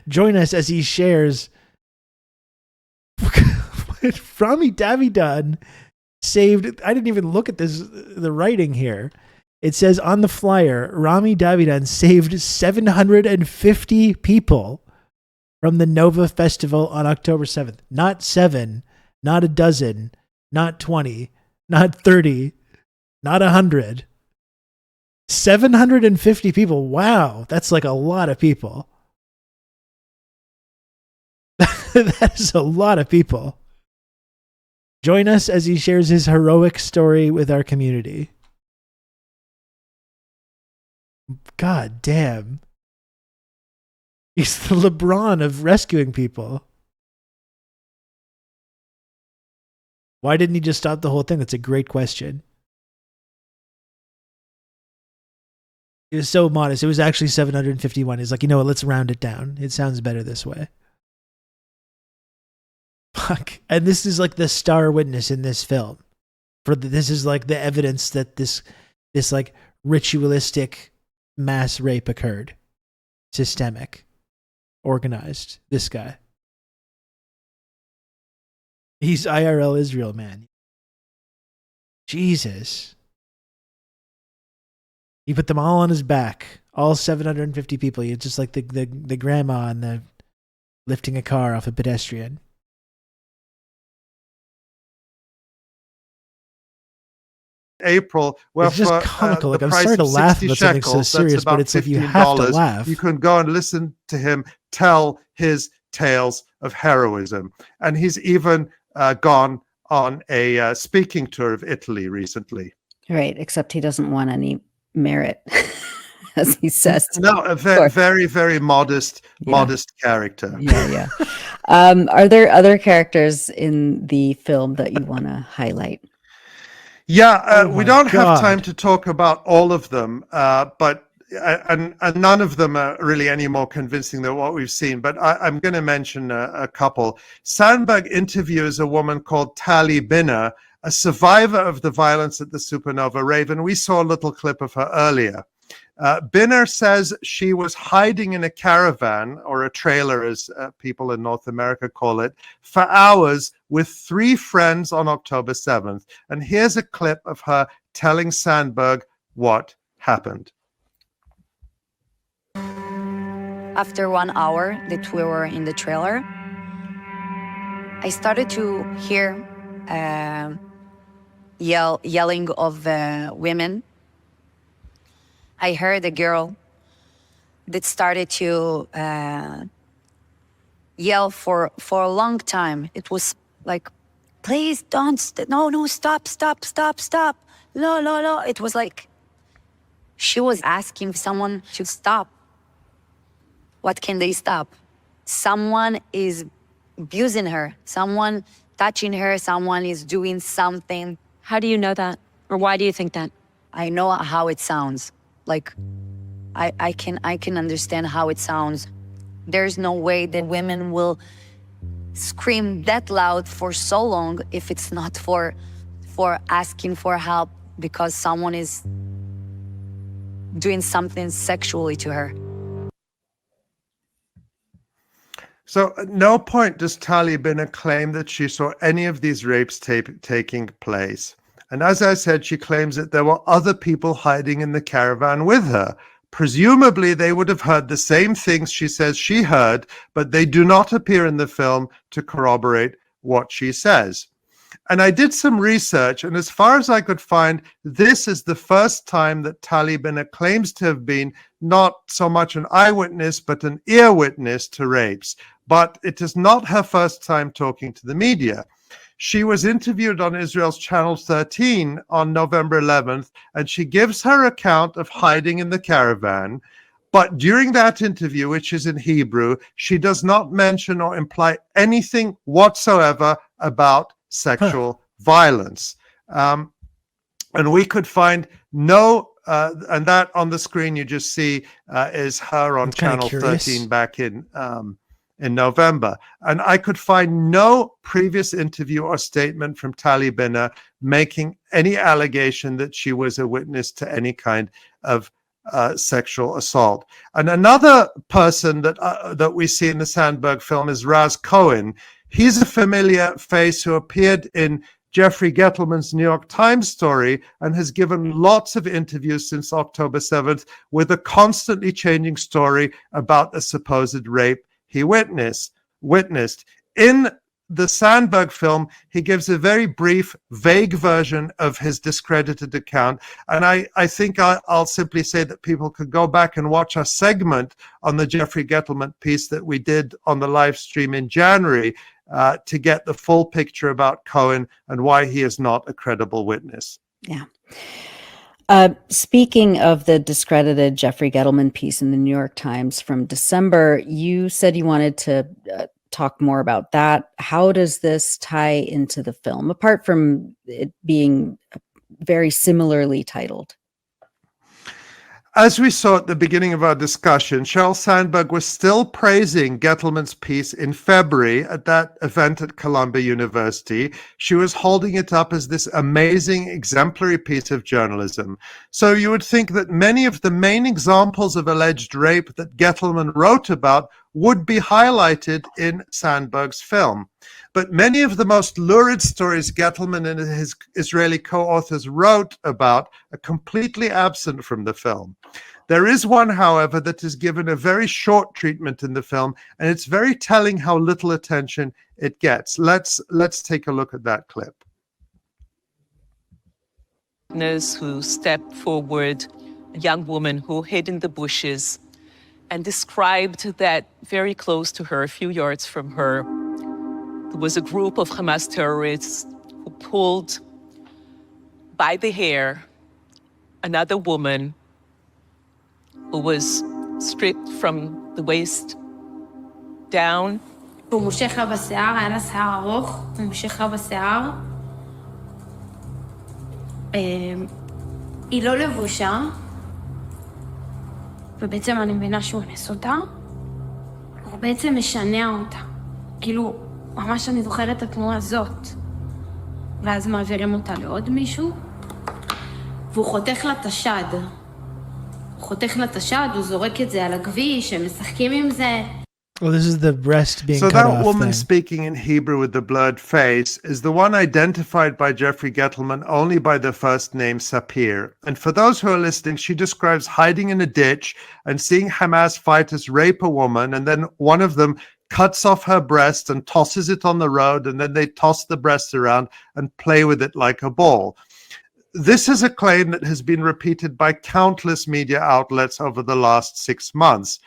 Join us as he shares Rami Davidian saved. I didn't even look at the writing here. It says on the flyer, Rami Davidian saved 750 people from the Nova Festival on October 7th. Not 7, not a dozen, not 20, not 30, not 100. 750 people. Wow, that's like a lot of people. That is a lot of people. Join us as he shares his heroic story with our community. God damn. He's the LeBron of rescuing people. Why didn't he just stop the whole thing? That's a great question. He was so modest. It was actually 751. He's like, let's round it down. It sounds better this way. Fuck. And this is like the star witness in this film. This is like the evidence that this like ritualistic mass rape occurred. Systemic. Organized. This guy. He's IRL Israel, man. Jesus. He put them all on his back. All 750 people. It's just like the grandma and the lifting a car off a pedestrian. April, where it's just comical. I'm sorry to laugh about something so serious, but it's like you have to laugh. You can go and listen to him tell his tales of heroism, and he's even gone on a speaking tour of Italy recently. Right, except he doesn't want any merit, as he says. No, a very, very modest character. Yeah. Are there other characters in the film that you want to highlight? Yeah, we don't have time to talk about all of them, but and none of them are really any more convincing than what we've seen, but I'm going to mention a couple. Sandberg interviews a woman called Tali Binner, a survivor of the violence at the supernova rave, and we saw a little clip of her earlier. Binner says she was hiding in a caravan, or a trailer as people in North America call it, for hours with 3 friends on October 7th. And here's a clip of her telling Sandberg what happened. After 1 hour that we were in the trailer, I started to hear yelling of women. I heard a girl that started to yell for a long time. It was like, please don't, no, stop. No. It was like she was asking someone to stop. What can they stop? Someone is abusing her, someone touching her, someone is doing something. How do you know that? Or why do you think that? I know how it sounds. Like, I can understand how it sounds. There's no way that women will scream that loud for so long if it's not for asking for help because someone is doing something sexually to her. So at no point does Tali Binner claim that she saw any of these rapes taking place. And as I said, she claims that there were other people hiding in the caravan with her. Presumably, they would have heard the same things she says she heard, but they do not appear in the film to corroborate what she says. And I did some research, and as far as I could find, this is the first time that Tali Binner claims to have been not so much an eyewitness, but an ear witness to rapes. But it is not her first time talking to the media. She was interviewed on Israel's Channel 13 on November 11th, and she gives her account of hiding in the caravan. But during that interview, which is in Hebrew, she does not mention or imply anything whatsoever about sexual violence. And we could find no, and that on the screen you just see is her on Channel 13 back in November. And I could find no previous interview or statement from Tali Binner making any allegation that she was a witness to any kind of sexual assault. And another person that we see in the Sandberg film is Raz Cohen. He's a familiar face who appeared in Jeffrey Gettleman's New York Times story and has given lots of interviews since October 7th with a constantly changing story about a supposed rape he witnessed. In the Sandberg film, he gives a very brief, vague version of his discredited account. And I think I'll simply say that people could go back and watch a segment on the Jeffrey Gettleman piece that we did on the live stream in January to get the full picture about Cohen and why he is not a credible witness. Yeah. Speaking of the discredited Jeffrey Gettleman piece in the New York Times from December, you said you wanted to talk more about that. How does this tie into the film, apart from it being very similarly titled? As we saw at the beginning of our discussion, Sheryl Sandberg was still praising Gettleman's piece in February at that event at Columbia University. She was holding it up as this amazing, exemplary piece of journalism. So you would think that many of the main examples of alleged rape that Gettleman wrote about would be highlighted in Sandberg's film. But many of the most lurid stories Gettleman and his Israeli co-authors wrote about are completely absent from the film. There is one, however, that is given a very short treatment in the film, and it's very telling how little attention it gets. Let's take a look at that clip. Who stepped forward, a young woman who hid in the bushes, and described that very close to her, a few yards from her, there was a group of Hamas terrorists who pulled by the hair another woman who was stripped from the waist down. הוא מושך לה בשיער, היה לה שיער ארוך, הוא מושך לה בשיער. היא לא לבושה. ובעצם אני מבינה שהוא אנס אותה, הוא בעצם משנע אותה. כאילו, ממש אני זוכרת את התנועה הזאת. ואז מעבירים אותה לעוד מישהו, והוא חותך לה את השד. הוא חותך לה את השד, הוא זורק את זה על הכביש, הם משחקים עם זה. Well, this is the breast being So cut that off woman thing. speaking in Hebrew with the blurred face is the one identified by Jeffrey Gettleman only by the first name Sapir. And for those who are listening, she describes hiding in a ditch and seeing Hamas fighters rape a woman, and then one of them cuts off her breast and tosses it on the road, and then they toss the breast around and play with it like a ball. This is a claim that has been repeated by countless media outlets over the last 6 months.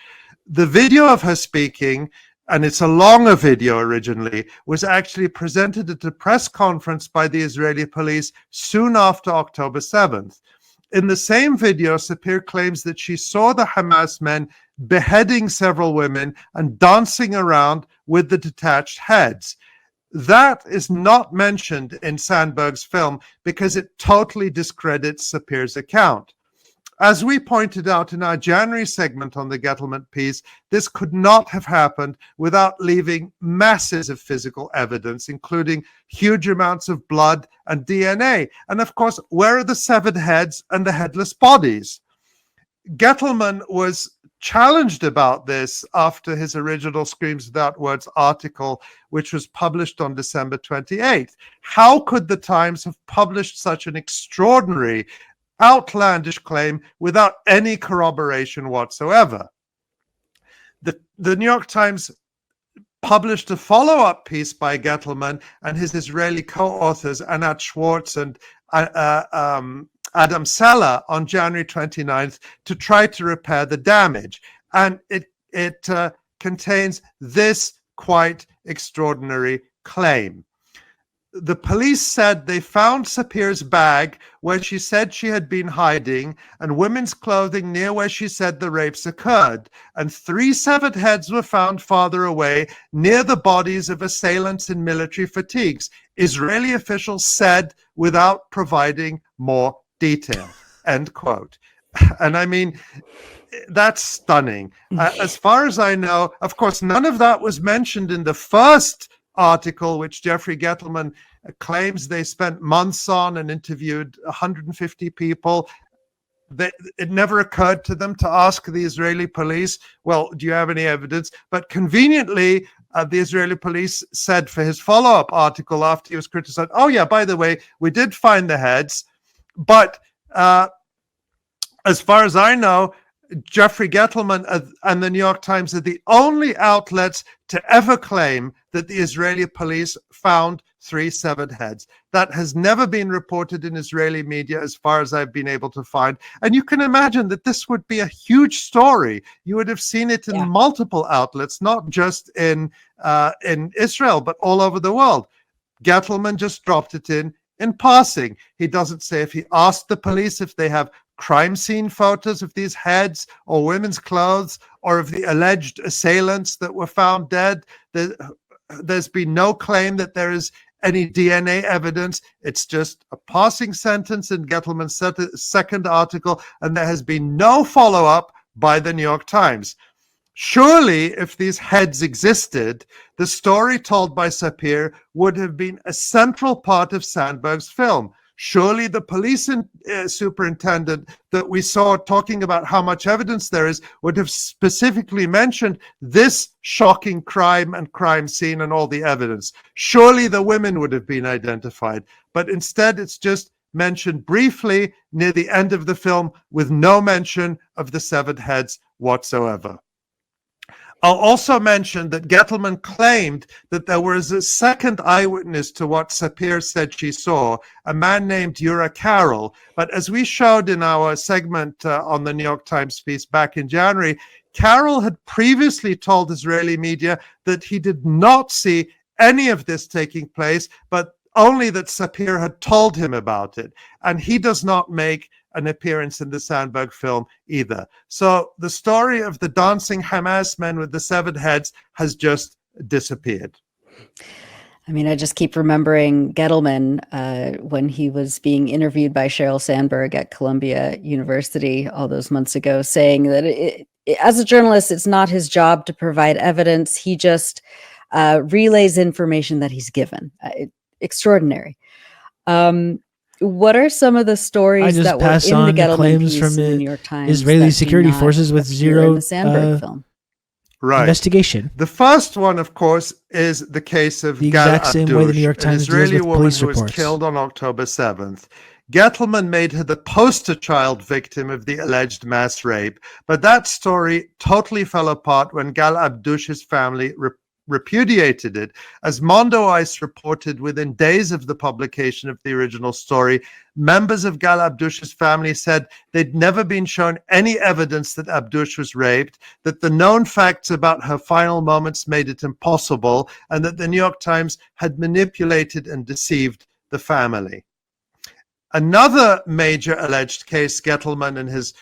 The video of her speaking, and it's a longer video originally, was actually presented at a press conference by the Israeli police soon after October 7th. In the same video, Sapir claims that she saw the Hamas men beheading several women and dancing around with the detached heads. That is not mentioned in Sandberg's film because it totally discredits Sapir's account. As we pointed out in our January segment on the Gettleman piece, this could not have happened without leaving masses of physical evidence, including huge amounts of blood and DNA. And of course, where are the severed heads and the headless bodies? Gettleman was challenged about this after his original Screams Without Words article, which was published on December 28th. How could the Times have published such an extraordinary, outlandish claim without any corroboration whatsoever? The New York Times published a follow-up piece by Gettleman and his Israeli co-authors Anat Schwartz and Adam Seller on January 29th to try to repair the damage. And it contains this quite extraordinary claim. The police said they found Sapir's bag where she said she had been hiding and women's clothing near where she said the rapes occurred. And 3 severed heads were found farther away near the bodies of assailants in military fatigues, Israeli officials said without providing more detail. End quote. And I mean, that's stunning. As far as I know, of course, none of that was mentioned in the first article, which Jeffrey Gettleman claims they spent months on and interviewed 150 people. It never occurred to them to ask the Israeli police, well, do you have any evidence? But conveniently, the Israeli police said for his follow-up article after he was criticized, oh yeah, by the way, we did find the heads. But as far as I know, Jeffrey Gettleman and the New York Times are the only outlets to ever claim that the Israeli police found 3 severed heads. That has never been reported in Israeli media as far as I've been able to find. And you can imagine that this would be a huge story. You would have seen it in multiple outlets, not just in Israel, but all over the world. Gettleman just dropped it in passing. He doesn't say if he asked the police if they have crime scene photos of these heads or women's clothes or of the alleged assailants that were found dead. There's been no claim that there is any DNA evidence. It's just a passing sentence in Gettleman's second article, and there has been no follow-up by the New York Times. Surely, if these heads existed, the story told by Sapir would have been a central part of Sandberg's film. Surely the police superintendent that we saw talking about how much evidence there is would have specifically mentioned this shocking crime and crime scene and all the evidence. Surely the women would have been identified. But instead, it's just mentioned briefly near the end of the film with no mention of the severed heads whatsoever. I'll also mention that Gettleman claimed that there was a second eyewitness to what Sapir said she saw, a man named Ura Carroll. But as we showed in our segment on the New York Times piece back in January, Carroll had previously told Israeli media that he did not see any of this taking place, but only that Sapir had told him about it. And he does not make an appearance in the Sandberg film either. So the story of the dancing Hamas men with the severed heads has just disappeared. I mean, I just keep remembering Gettleman when he was being interviewed by Sheryl Sandberg at Columbia University all those months ago, saying that as a journalist, it's not his job to provide evidence. He just relays information that he's given. Extraordinary. What are some of the I stories just that were pass in the on Gettleman claims piece from in the the New York Times? Israeli that do security not forces with appear zero in the Sandberg film? Right. investigation. The first one, of course, is the case of The Gal exact same way the New York Abdush, an Times deals Israeli with woman police who was reports. killed on October 7th. Gettleman made her the poster child victim of the alleged mass rape, but that story totally fell apart when Gal Abdush's family repudiated it. As Mondo Ice reported within days of the publication of the original story, members of Gal Abdush's family said they'd never been shown any evidence that Abdush was raped, that the known facts about her final moments made it impossible, and that the New York Times had manipulated and deceived the family. Another major alleged case Gettleman and his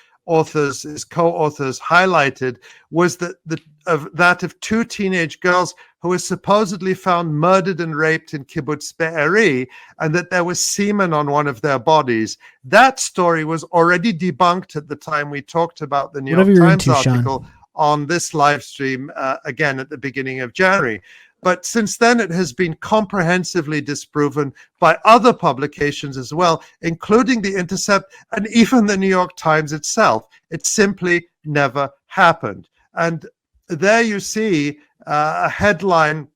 co-authors highlighted was that of two teenage girls who were supposedly found murdered and raped in Kibbutz Be'eri, and that there was semen on one of their bodies. That story was already debunked at the time we talked about the New Whatever York you're Times into, Sean. article on this live stream again at the beginning of January. But since then, it has been comprehensively disproven by other publications as well, including The Intercept and even the New York Times itself. It simply never happened. And there you see a headline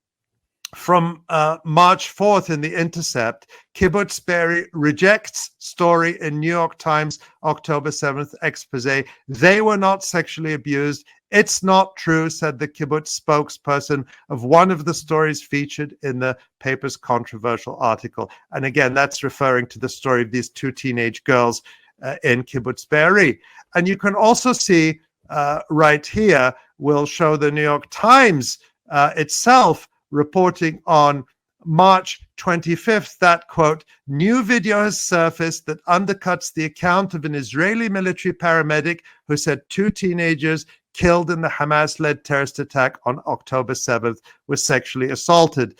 from March 4th in The Intercept. Kibbutz Be'eri rejects story in New York Times October 7th expose. They were not sexually abused. It's not true, said the kibbutz spokesperson of one of the stories featured in the paper's controversial article. And again, that's referring to the story of these two teenage girls in Kibbutz Be'eri. And you can also see right here, we'll show the New York Times itself reporting on March 25th that, quote, new video has surfaced that undercuts the account of an Israeli military paramedic who said two teenagers killed in the Hamas-led terrorist attack on October 7th were sexually assaulted.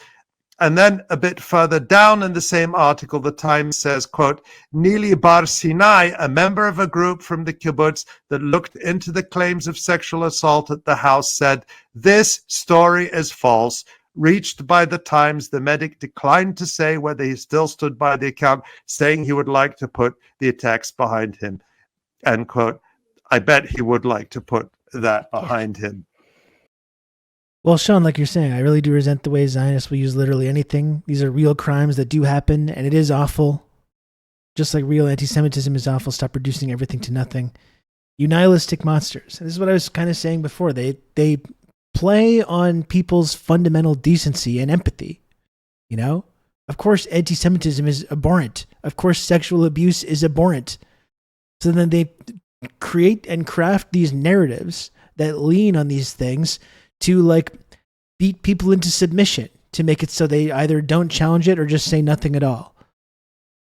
And then a bit further down in the same article, the Times says, quote, Nili Bar Sinai, a member of a group from the kibbutz that looked into the claims of sexual assault at the house, said, this story is false. Reached by the Times, the medic declined to say whether he still stood by the account, saying he would like to put the attacks behind him. End quote. I bet he would like to put that behind him. Well, Sean, like you're saying, I really do resent the way Zionists will use literally anything. These are real crimes that do happen, and it is awful. Just like real anti-Semitism is awful. Stop reducing everything to nothing. You nihilistic monsters. And this is what I was kind of saying before. They play on people's fundamental decency and empathy. You know? Of course, anti-Semitism is abhorrent. Of course, sexual abuse is abhorrent. So then they create and craft these narratives that lean on these things to like beat people into submission, to make it so they either don't challenge it or just say nothing at all.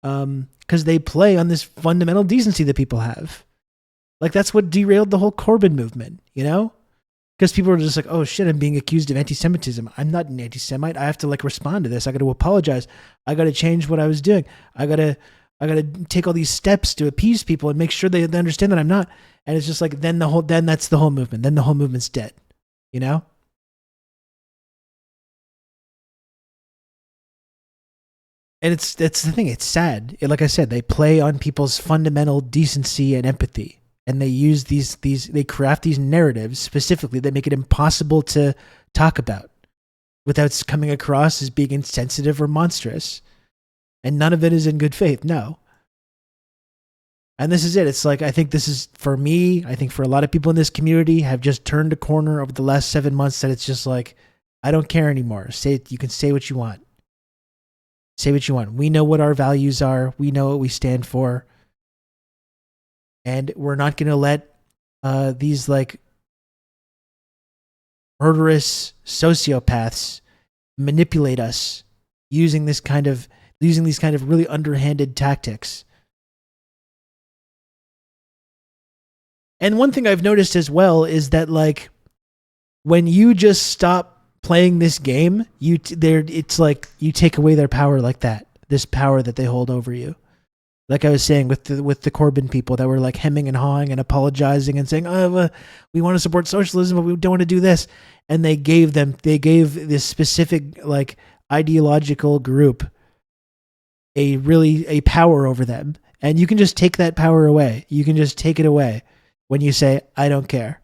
Because they play on this fundamental decency that people have. Like that's what derailed the whole Corbyn movement, you know? Because people are just like, oh shit, I'm being accused of anti-Semitism. I'm not an anti-Semite. I have to like respond to this. I got to apologize. I got to change what I was doing. I got to take all these steps to appease people and make sure they understand that I'm not. And it's just like, then that's the whole movement. Then the whole movement's dead, you know? And that's the thing. It's sad. Like I said, they play on people's fundamental decency and empathy. And they use they craft these narratives specifically that make it impossible to talk about without coming across as being insensitive or monstrous. And none of it is in good faith. No. And this is it. It's like, I think this is, for me, I think for a lot of people in this community have just turned a corner over the last 7 months that it's just like, I don't care anymore. You can say what you want. Say what you want. We know what our values are. We know what we stand for. And we're not going to let these like murderous sociopaths manipulate us using these kind of really underhanded tactics. And one thing I've noticed as well is that like when you just stop playing this game, it's like you take away their power like that. This power that they hold over you. Like I was saying with the Corbyn people that were like hemming and hawing and apologizing and saying, "Oh, we want to support socialism, but we don't want to do this." And they gave this specific like ideological group a power over them. And you can just take that power away. You can just take it away when you say, "I don't care.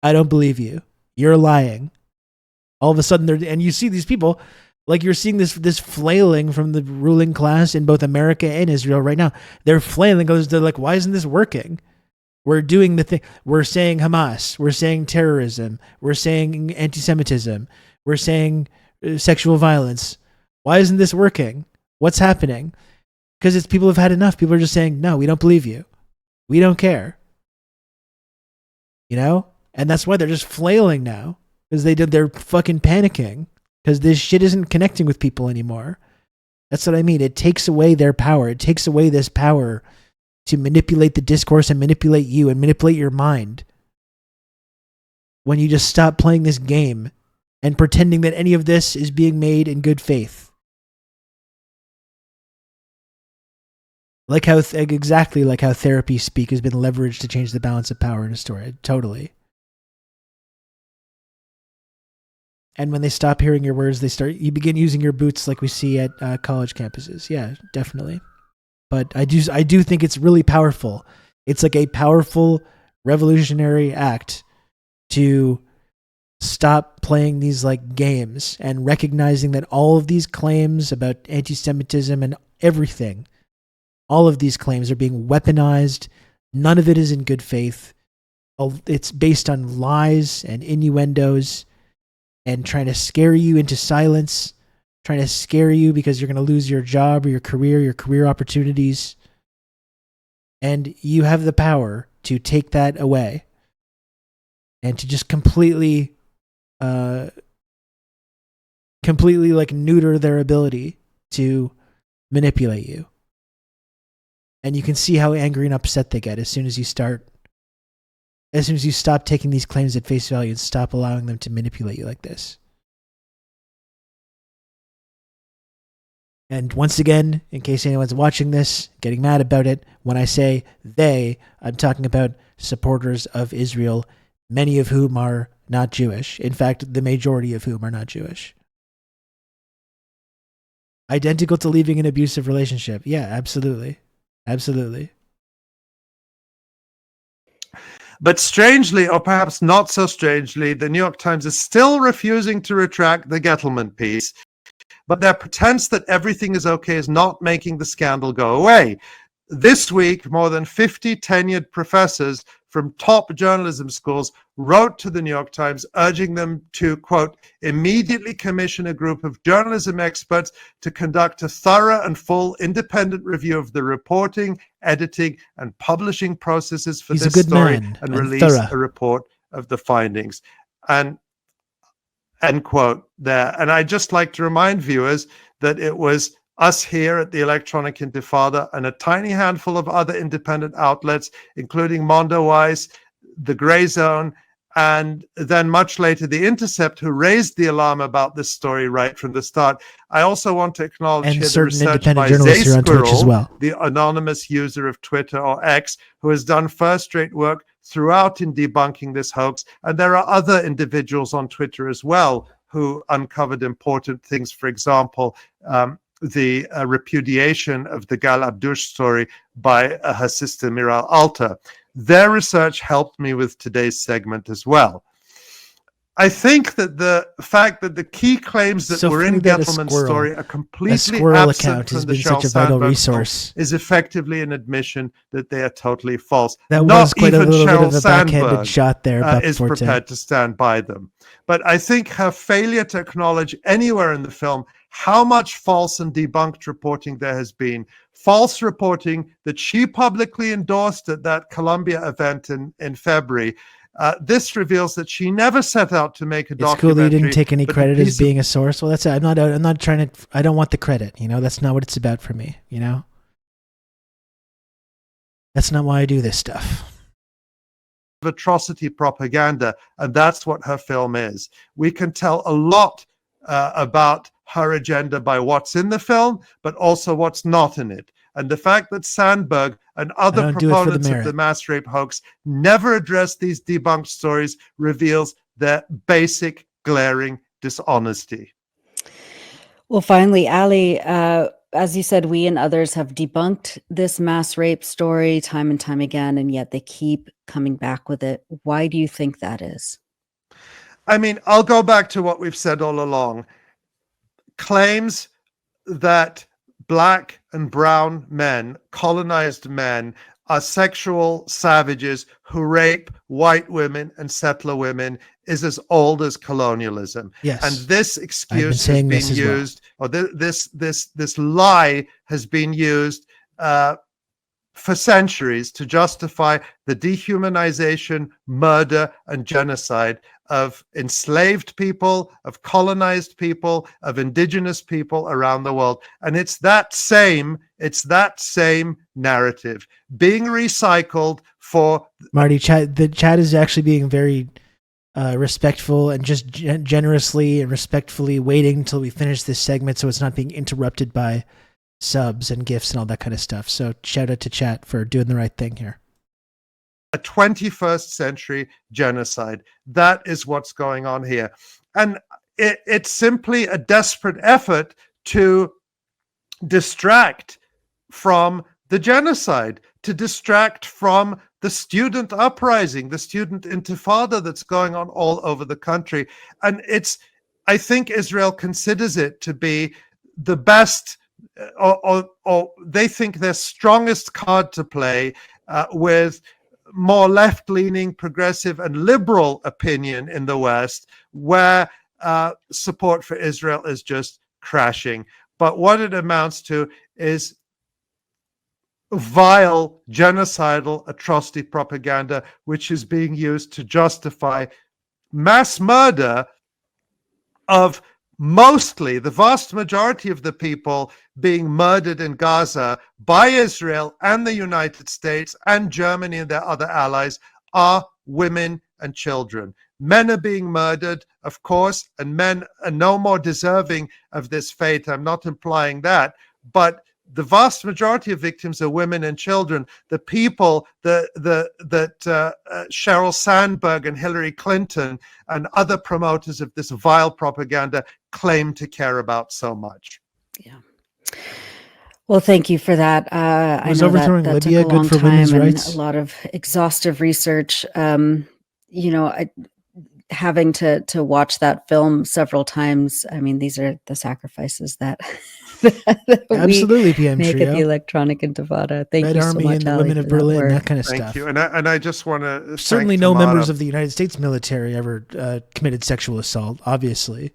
I don't believe you. You're lying." All of a sudden, and you see these people, like you're seeing this flailing from the ruling class in both America and Israel right now. They're flailing because they're like, "Why isn't this working? We're doing the thing. We're saying Hamas. We're saying terrorism. We're saying anti-Semitism. We're saying sexual violence. Why isn't this working? What's happening?" Because it's people have had enough. People are just saying, "No, we don't believe you. We don't care." You know? And that's why they're just flailing now. Because they're fucking panicking. Because this shit isn't connecting with people anymore. That's what I mean. It takes away their power. It takes away this power to manipulate the discourse and manipulate you and manipulate your mind. When you just stop playing this game and pretending that any of this is being made in good faith. Exactly like how therapy speak has been leveraged to change the balance of power in a story. Totally. And when they stop hearing your words, you begin using your boots like we see at college campuses. Yeah, definitely. But I do think it's really powerful. It's like a powerful revolutionary act to stop playing these like games and recognizing that all of these claims about anti-Semitism and everything, all of these claims are being weaponized. None of it is in good faith. It's based on lies and innuendos and trying to scare you into silence, trying to scare you because you're going to lose your job or your career opportunities. And you have the power to take that away and to just completely like neuter their ability to manipulate you. And you can see how angry and upset they get as soon as you stop taking these claims at face value and stop allowing them to manipulate you like this. And once again, in case anyone's watching this, getting mad about it, when I say they, I'm talking about supporters of Israel, many of whom are not Jewish. In fact, the majority of whom are not Jewish. Identical to leaving an abusive relationship. Yeah, absolutely. Absolutely. But strangely, or perhaps not so strangely, the New York Times is still refusing to retract the Gettleman piece. But their pretense that everything is okay is not making the scandal go away. This week, more than 50 tenured professors from top journalism schools wrote to the New York Times urging them to, quote, immediately commission a group of journalism experts to conduct a thorough and full independent review of the reporting, editing, and publishing processes for this story and release a report of the findings. And end quote there. And I'd just like to remind viewers that it was us here at the Electronic Intifada and a tiny handful of other independent outlets, including Mondoweiss, The Grey Zone, and then much later The Intercept, who raised the alarm about this story right from the start. I also want to acknowledge here the research by Zay Squirrel, the anonymous user of Twitter or X, who has done first-rate work throughout in debunking this hoax. And there are other individuals on Twitter as well who uncovered important things. For example, the repudiation of the Gal Abdush story by her sister Miral Alter. Their research helped me with today's segment as well. I think that the fact that the key claims that were in Gettleman's story are completely absent from the Sheryl Sandberg is effectively an admission that they are totally false. That Not was quite even a little Sheryl bit of a backhanded Sandberg shot there. is prepared to stand by them. But I think her failure to acknowledge anywhere in the film how much false and debunked reporting there has been, false reporting that she publicly endorsed at that Columbia event in February. This reveals that she never set out to make a documentary. It's cool that you didn't take any credit as being a source. Well, that's it. I'm not trying to. I don't want the credit. You know, that's not what it's about for me. You know, that's not why I do this stuff. atrocity propaganda, and that's what her film is. We can tell a lot about her agenda by what's in the film, but also what's not in it. And the fact that Sandberg and other proponents of the mass rape hoax never address these debunked stories reveals their basic, glaring dishonesty. Well, finally, Ali, as you said, we and others have debunked this mass rape story time and time again, and yet they keep coming back with it. Why do you think that is? I mean, I'll go back to what we've said all along. Claims that Black and brown men, colonized men, are sexual savages who rape white women and settler women is as old as colonialism. Yes. And this excuse has been used, or this lie has been used for centuries to justify the dehumanization, murder, and genocide of enslaved people, of colonized people, of indigenous people around the world. And it's that same narrative being recycled for Marty. The chat is actually being very respectful and just generously and respectfully waiting until we finish this segment so it's not being interrupted by subs and gifts and all that kind of stuff. So shout out to chat for doing the right thing here. A 21st century genocide. That is what's going on here. And it's simply a desperate effort to distract from the genocide, to distract from the student uprising, the student intifada that's going on all over the country. And I think Israel considers it to be the best, or they think their strongest card to play with more left-leaning, progressive, and liberal opinion in the West, where support for Israel is just crashing. But what it amounts to is vile, genocidal, atrocity propaganda, which is being used to justify mass murder of mostly the vast majority of the people being murdered in Gaza by Israel and the United States and Germany and their other allies are women and children. Men are being murdered, of course, and men are no more deserving of this fate. I'm not implying that, but the vast majority of victims are women and children. The people that Sheryl Sandberg and Hillary Clinton and other promoters of this vile propaganda claim to care about so much. Yeah. Well, thank you for that. I Was know overthrowing that Libya took a long good for time women's and rights? a lot of exhaustive research. Having to watch that film several times. I mean, these are the sacrifices that Absolutely, we PM make Trio. at the Electronic Intifada. Thank Red you Army so much, and the Ali, Women of for that Berlin, work. that kind of Thank stuff. you. And I just want to Certainly no members of the United States military ever committed sexual assault, obviously.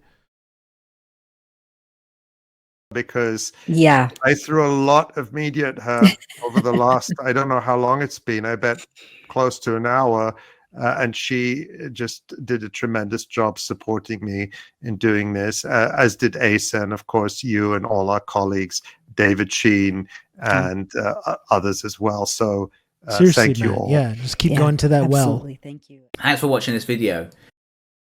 Because yeah, I threw a lot of media at her over the last, I don't know how long it's been, I bet close to an hour. And she just did a tremendous job supporting me in doing this, as did Asa, and of course you and all our colleagues, David Sheen and others as well. So Seriously, thank you man. all. Yeah, just keep going to that well. absolutely. Thank you. Thanks for watching this video.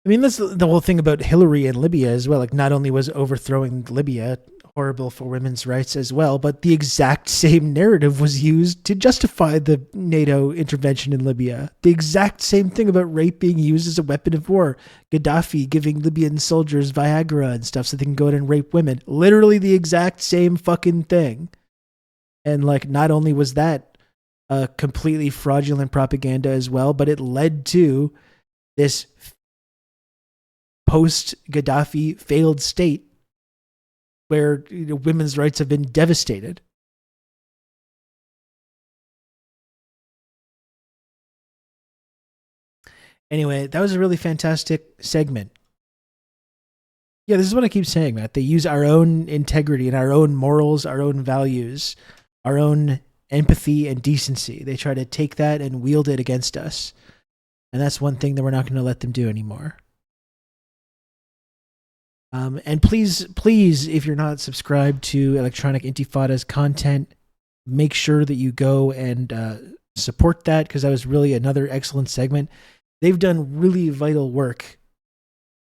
I mean, that's the whole thing about Hillary and Libya as well. Like, not only was overthrowing Libya horrible for women's rights as well, but the exact same narrative was used to justify the NATO intervention in Libya. The exact same thing about rape being used as a weapon of war. Gaddafi giving Libyan soldiers Viagra and stuff so they can go out and rape women. Literally the exact same fucking thing. And like, not only was that a completely fraudulent propaganda as well, but it led to this post-Gaddafi failed state where women's rights have been devastated. Anyway, that was a really fantastic segment. Yeah, this is what I keep saying, Matt. They use our own integrity and our own morals, our own values, our own empathy and decency. They try to take that and wield it against us. And that's one thing that we're not going to let them do anymore. And please, if you're not subscribed to Electronic Intifada's content, make sure that you go and support that because that was really another excellent segment. They've done really vital work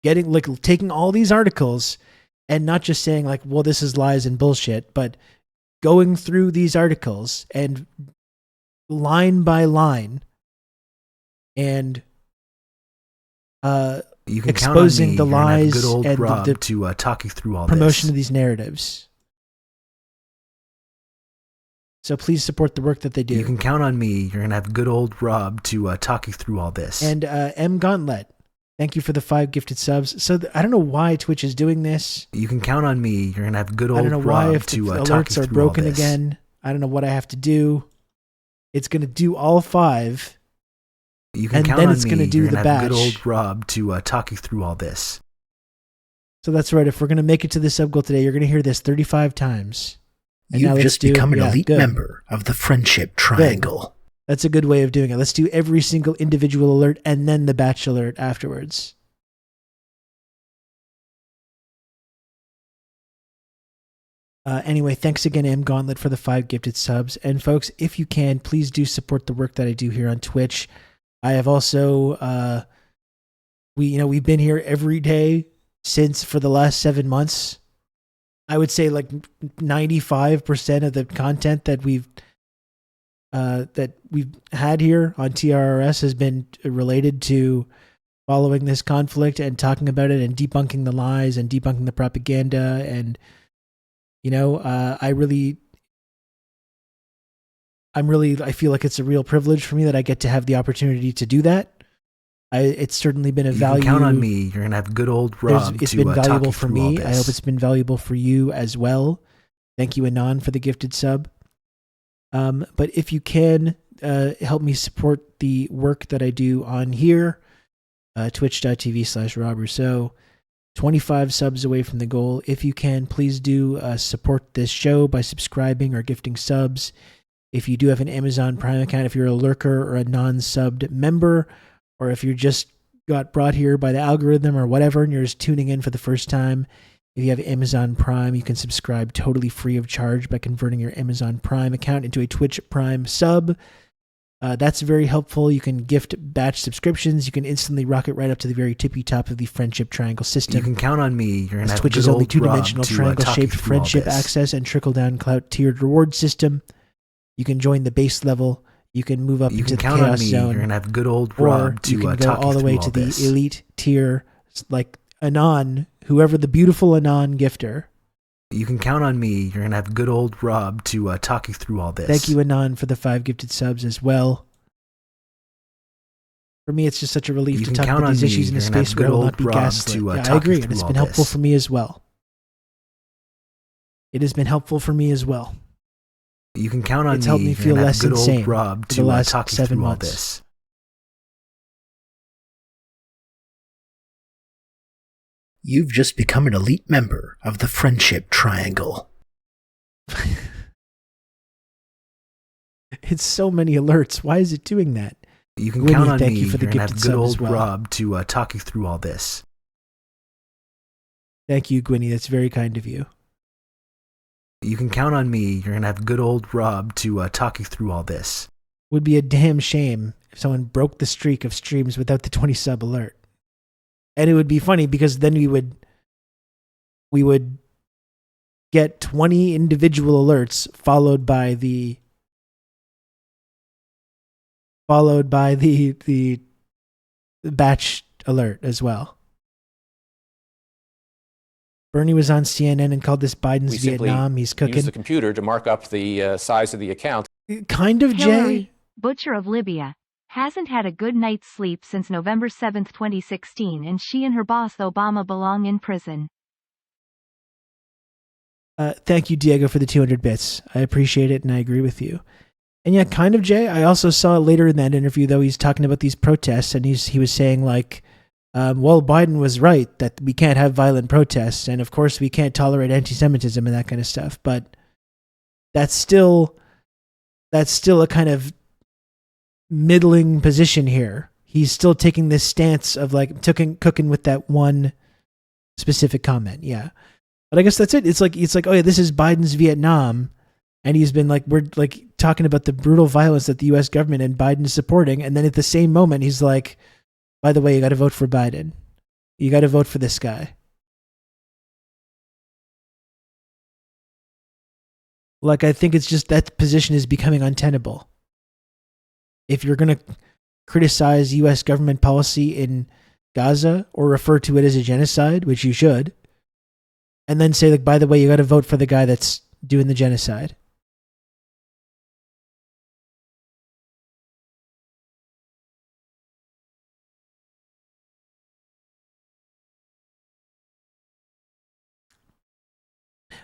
taking all these articles and not just saying like, well, this is lies and bullshit, but going through these articles and line by line and you can exposing the lies good old and Rob the to talk you through all promotion this. of these narratives. So please support the work that they do. You can count on me. You're going to have good old Rob to talk you through all this. And M. Gauntlet, thank you for the 5 gifted subs. So I don't know why Twitch is doing this. You can count on me. You're going to have good old I don't know Rob why if to the talk alerts you are through broken all this. again. I don't know what I have to do. It's going to do all 5. You can and count then on it's me. going to do You're the gonna batch. have good old Rob to talk you through all this. So that's right. If we're going to make it to the sub goal today, you're going to hear this 35 times. And now You've let's just do- become an yeah, elite good. member of the Friendship Triangle. That's a good way of doing it. Let's do every single individual alert and then the batch alert afterwards. Anyway, thanks again, M. Gauntlet, for the 5 gifted subs. And folks, if you can, please do support the work that I do here on Twitch. I have also, we've been here every day for the last 7 months. I would say like 95% of the content that we've had here on TRRS has been related to following this conflict and talking about it and debunking the lies and debunking the propaganda. And I feel like it's a real privilege for me that I get to have the opportunity to do that. It's certainly been a value. You can count on me. You're going to have good old Rob It's to been talk valuable you for through all me. this. I hope it's been valuable for you as well. Thank you, Anon, for the gifted sub. But if you can help me support the work that I do on here, twitch.tv/Rob Rousseau, 25 subs away from the goal. If you can, please do support this show by subscribing or gifting subs. If you do have an Amazon Prime account, if you're a lurker or a non-subbed member, or if you just got brought here by the algorithm or whatever and you're just tuning in for the first time, if you have Amazon Prime, you can subscribe totally free of charge by converting your Amazon Prime account into a Twitch Prime sub. That's very helpful. You can gift batch subscriptions. You can instantly rocket right up to the very tippy top of the Friendship Triangle system. You can count on me. You're going to have Twitch's good only old Rob two-dimensional to triangle-shaped talk you through all friendship this. access and trickle-down clout tiered reward system. You can join the base level. You can move up You into can the count on chaos me. zone. You're going to have good old Or Rob to you can go talk all you the way through to all the this. elite tier, like Anon, whoever the beautiful Anon gifter. You can count on me. You're going to have good old Rob to talk you through all this. Thank you, Anon, for the 5 gifted subs as well. For me, it's just such a relief You to can talk count about on these me. issues in a You're gonna have space where good I will old not be Rob gaslit. to, Yeah, I talk you agree, and through it's all been helpful this. for me as well. It has been helpful for me as well. You can count on It's me. helped me You're feel gonna have less good old insane Rob for the to last talk you 7 through all months. this. You've just become an elite member of the Friendship Triangle. It's so many alerts. Why is it doing that? You can Winnie, count on thank me. you for the You're gonna gifted have good sub as old well. Rob to talk you through all this. Thank you, Gwynny. That's very kind of you. You can count on me. You're gonna have good old Rob to talk you through all this. Would be a damn shame if someone broke the streak of streams without the 20 sub alert. And it would be funny because then we would get 20 individual alerts followed by the batch alert as well. Bernie was on CNN and called this Biden's We simply Vietnam. He's use cooking. the computer to mark up the size of the account. Kind of, Jay. Hillary, butcher of Libya, hasn't had a good night's sleep since November 7, 2016, and she and her boss Obama belong in prison. Thank you, Diego, for the 200 bits. I appreciate it, and I agree with you. And yeah, kind of, Jay. I also saw later in that interview, though, he's talking about these protests, and he was saying, like, well, Biden was right that we can't have violent protests, and of course we can't tolerate anti-Semitism and that kind of stuff, but that's still a kind of middling position here. He's still taking this stance of, like, cooking with that one specific comment, yeah. But I guess that's it. It's like, oh yeah, this is Biden's Vietnam, And he's been like, we're like talking about the brutal violence that the U.S. government and Biden is supporting. And then at the same moment, he's like, by the way, you got to vote for Biden. You got to vote for this guy. Like, I think it's just that position is becoming untenable. If you're going to criticize U.S. government policy in Gaza or refer to it as a genocide, which you should, and then say, like, by the way, you got to vote for the guy that's doing the genocide.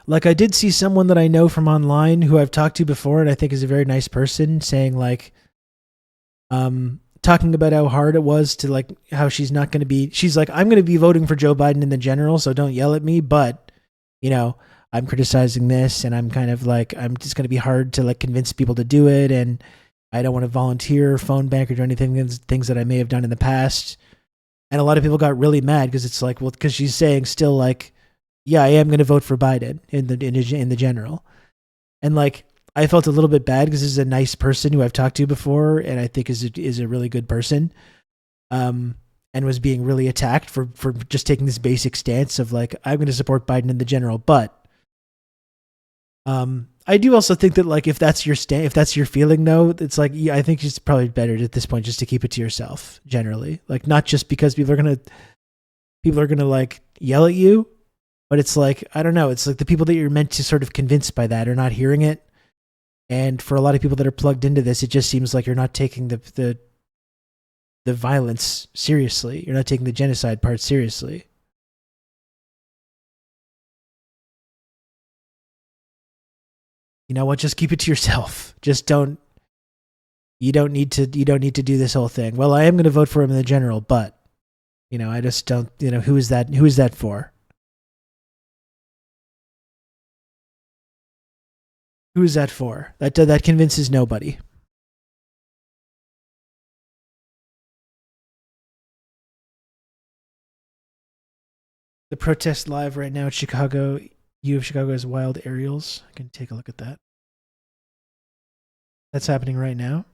Like, I did see someone that I know from online who I've talked to before and I think is a very nice person saying, like, talking about how hard it was to, like, how she's not going to be, she's like, I'm going to be voting for Joe Biden in the general, so don't yell at me, but, you know, I'm criticizing this and I'm kind of like, I'm just going to be hard to, like, convince people to do it, and I don't want to volunteer, phone bank, or do anything, things that I may have done in the past. And a lot of people got really mad because it's like, well, because she's saying still, like, yeah, I am going to vote for Biden in the general. And, like, I felt a little bit bad because this is a nice person who I've talked to before and I think is a really good person, and was being really attacked for just taking this basic stance of, like, I'm going to support Biden in the general. But I do also think that, like, if that's your if that's your feeling, though, it's like, yeah, I think it's probably better at this point just to keep it to yourself generally. Like, not just because people are going to like yell at you, but it's like, I don't know. It's like the people that you're meant to sort of convince by that are not hearing it. And for a lot of people that are plugged into this, it just seems like you're not taking the violence seriously. You're not taking the genocide part seriously. You know what? Just keep it to yourself. Just don't. You don't need to do this whole thing. Well, I am going to vote for him in the general, but, you know, I just don't. You know, who is that? Who is that for? Who is that for? That convinces nobody. The protest live right now at Chicago. U of Chicago has wild aerials. I can take a look at that. That's happening right now.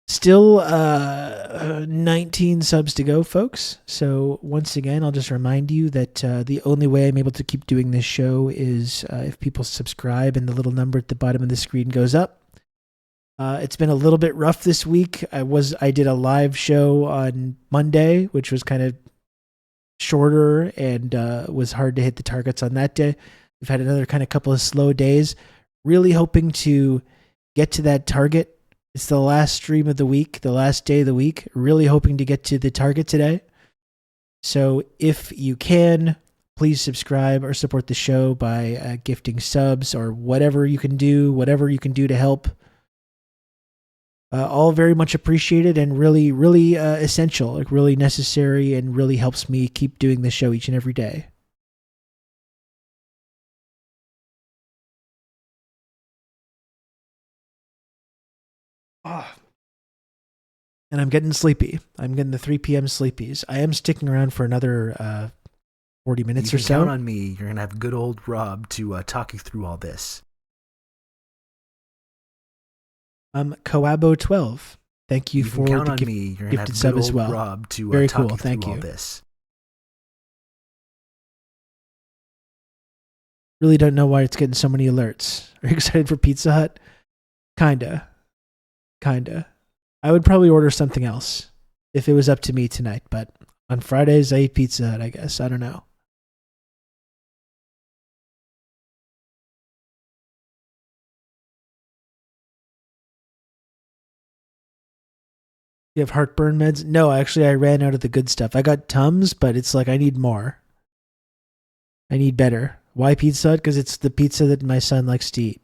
Still 19 subs to go, folks. So once again, I'll just remind you that the only way I'm able to keep doing this show is if people subscribe and the little number at the bottom of the screen goes up. It's been a little bit rough this week. I did a live show on Monday, which was kind of shorter and was hard to hit the targets on that day. We've had another kind of couple of slow days. Really hoping to get to that target. It's the last stream of the week, the last day of the week. Really hoping to get to the target today. So if you can, please subscribe or support the show by gifting subs or whatever you can do to help. All very much appreciated and really, really essential, like really necessary, and really helps me keep doing this show each and every day. And I'm getting sleepy. I'm getting the 3 p.m. sleepies. I am sticking around for another 40 minutes or so. You can count on me. You're going to have good old Rob to talk you through all this. Coabo12. Thank you for the gifted sub as well. Rob to very talk cool. you Thank through you. all this. Really don't know why it's getting so many alerts. Are you excited for Pizza Hut? Kinda. I would probably order something else if it was up to me tonight, but on Fridays I eat Pizza Hut, I guess. I don't know. You have heartburn meds? No, actually I ran out of the good stuff. I got Tums, but it's like I need more. I need better. Why Pizza Hut? Because it's the pizza that my son likes to eat.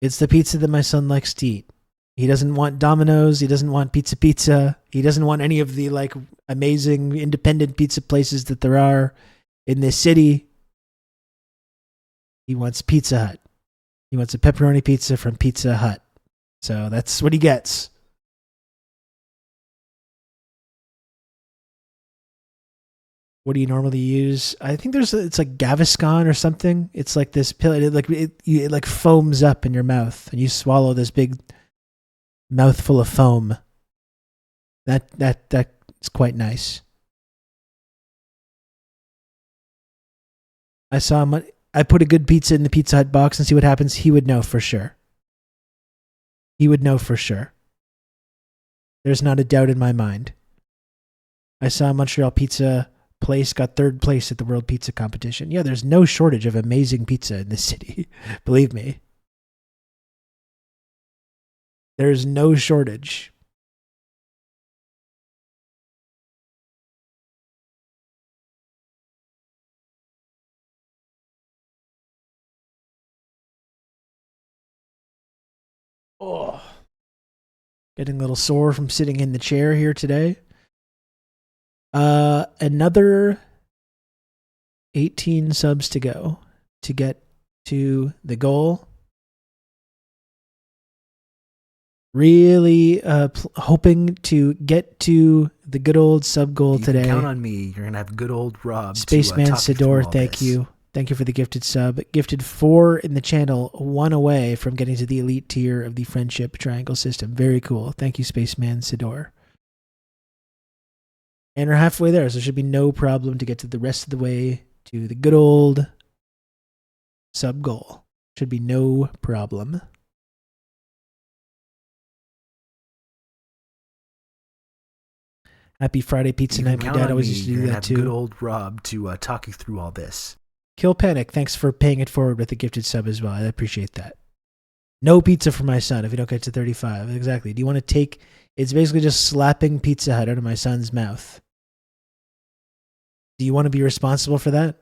It's the pizza that my son likes to eat. He doesn't want Domino's. He doesn't want Pizza. He doesn't want any of the like amazing independent pizza places that there are in this city. He wants Pizza Hut. He wants a pepperoni pizza from Pizza Hut. So that's what he gets. What do you normally use? I think it's like Gaviscon or something. It's like this pill. It like foams up in your mouth, and you swallow this big mouthful of foam. That's quite nice. I saw him. I put a good pizza in the Pizza Hut box and see what happens. He would know for sure. He would know for sure. There's not a doubt in my mind. I saw Montreal Pizza Place got 3rd place at the World Pizza Competition. Yeah, there's no shortage of amazing pizza in this city. Believe me. There's no shortage. Oh. Getting a little sore from sitting in the chair here today. Another 18 subs to go to get to the goal. Really hoping to get to the good old sub goal today. Count on me. You're gonna have good old Rob. Spaceman Sidor, thank you. Thank you for the gifted sub. Gifted 4 in the channel, 1 away from getting to the elite tier of the friendship triangle system. Very cool. Thank you, Spaceman Sidor. And we're halfway there, so there should be no problem to get to the rest of the way to the good old sub goal. Should be no problem. Happy Friday Pizza Night. My dad always used to do that too. Good old Rob to talk you through all this. Kill Panic, thanks for paying it forward with the gifted sub as well. I appreciate that. No pizza for my son if you don't get to 35. Exactly. Do you want to take... It's basically just slapping Pizza Hut out of my son's mouth. Do you want to be responsible for that?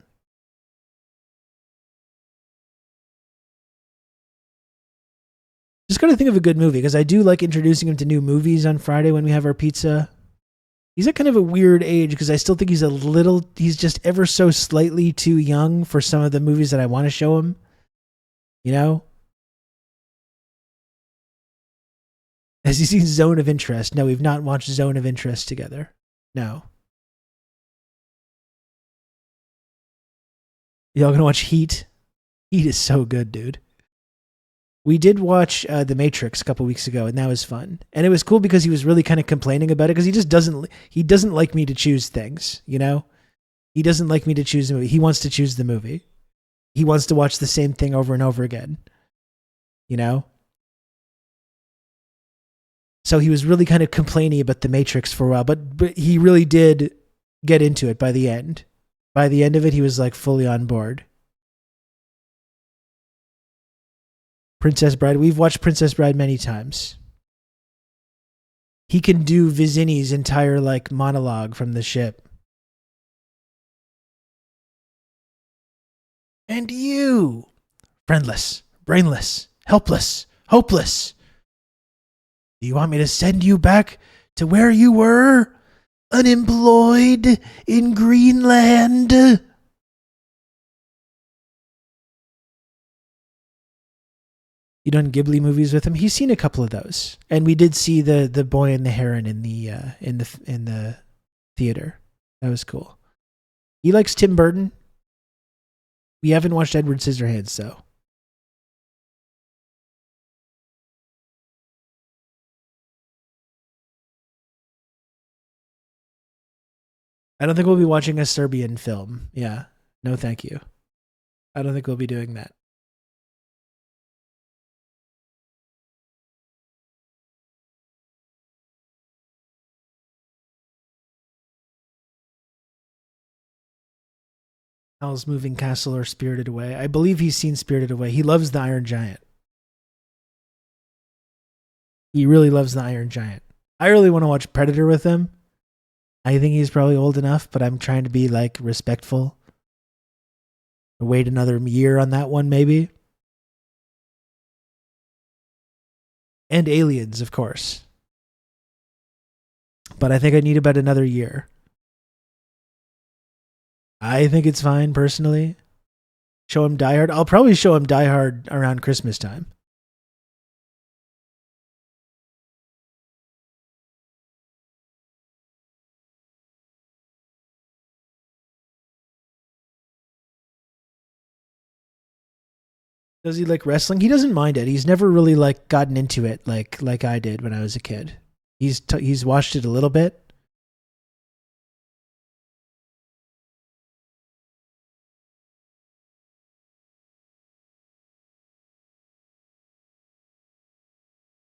Just got to think of a good movie, because I do like introducing him to new movies on Friday when we have our pizza. He's at kind of a weird age, because I still think he's just ever so slightly too young for some of the movies that I want to show him. You know? Has he seen Zone of Interest? No, we've not watched Zone of Interest together. No. Y'all gonna watch Heat? Heat is so good, dude. We did watch The Matrix a couple weeks ago, and that was fun. And it was cool because he was really kind of complaining about it, because he doesn't like me to choose things, you know? He doesn't like me to choose the movie. He wants to choose the movie. He wants to watch the same thing over and over again. You know? So he was really kind of complaining about The Matrix for a while, but he really did get into it by the end. By the end of it, he was like fully on board. Princess Bride. We've watched Princess Bride many times. He can do Vizini's entire like monologue from the ship. And you, friendless, brainless, helpless, hopeless. Do you want me to send you back to where you were? Unemployed in Greenland? You done Ghibli movies with him? He's seen a couple of those, and we did see the Boy and the Heron in the theater. That was cool. He likes Tim Burton. We haven't watched Edward Scissorhands though. I don't think we'll be watching a Serbian film. Yeah, no, thank you. I don't think we'll be doing that. Howl's Moving Castle or Spirited Away? I believe he's seen Spirited Away. He loves the Iron Giant. He really loves the Iron Giant. I really want to watch Predator with him. I think he's probably old enough, but I'm trying to be like respectful. Wait another year on that one, maybe. And Aliens, of course. But I think I need about another year. I think it's fine, personally. Show him Die Hard. I'll probably show him Die Hard around Christmas time. Does he like wrestling? He doesn't mind it. He's never really like gotten into it like I did when I was a kid. He's watched it a little bit.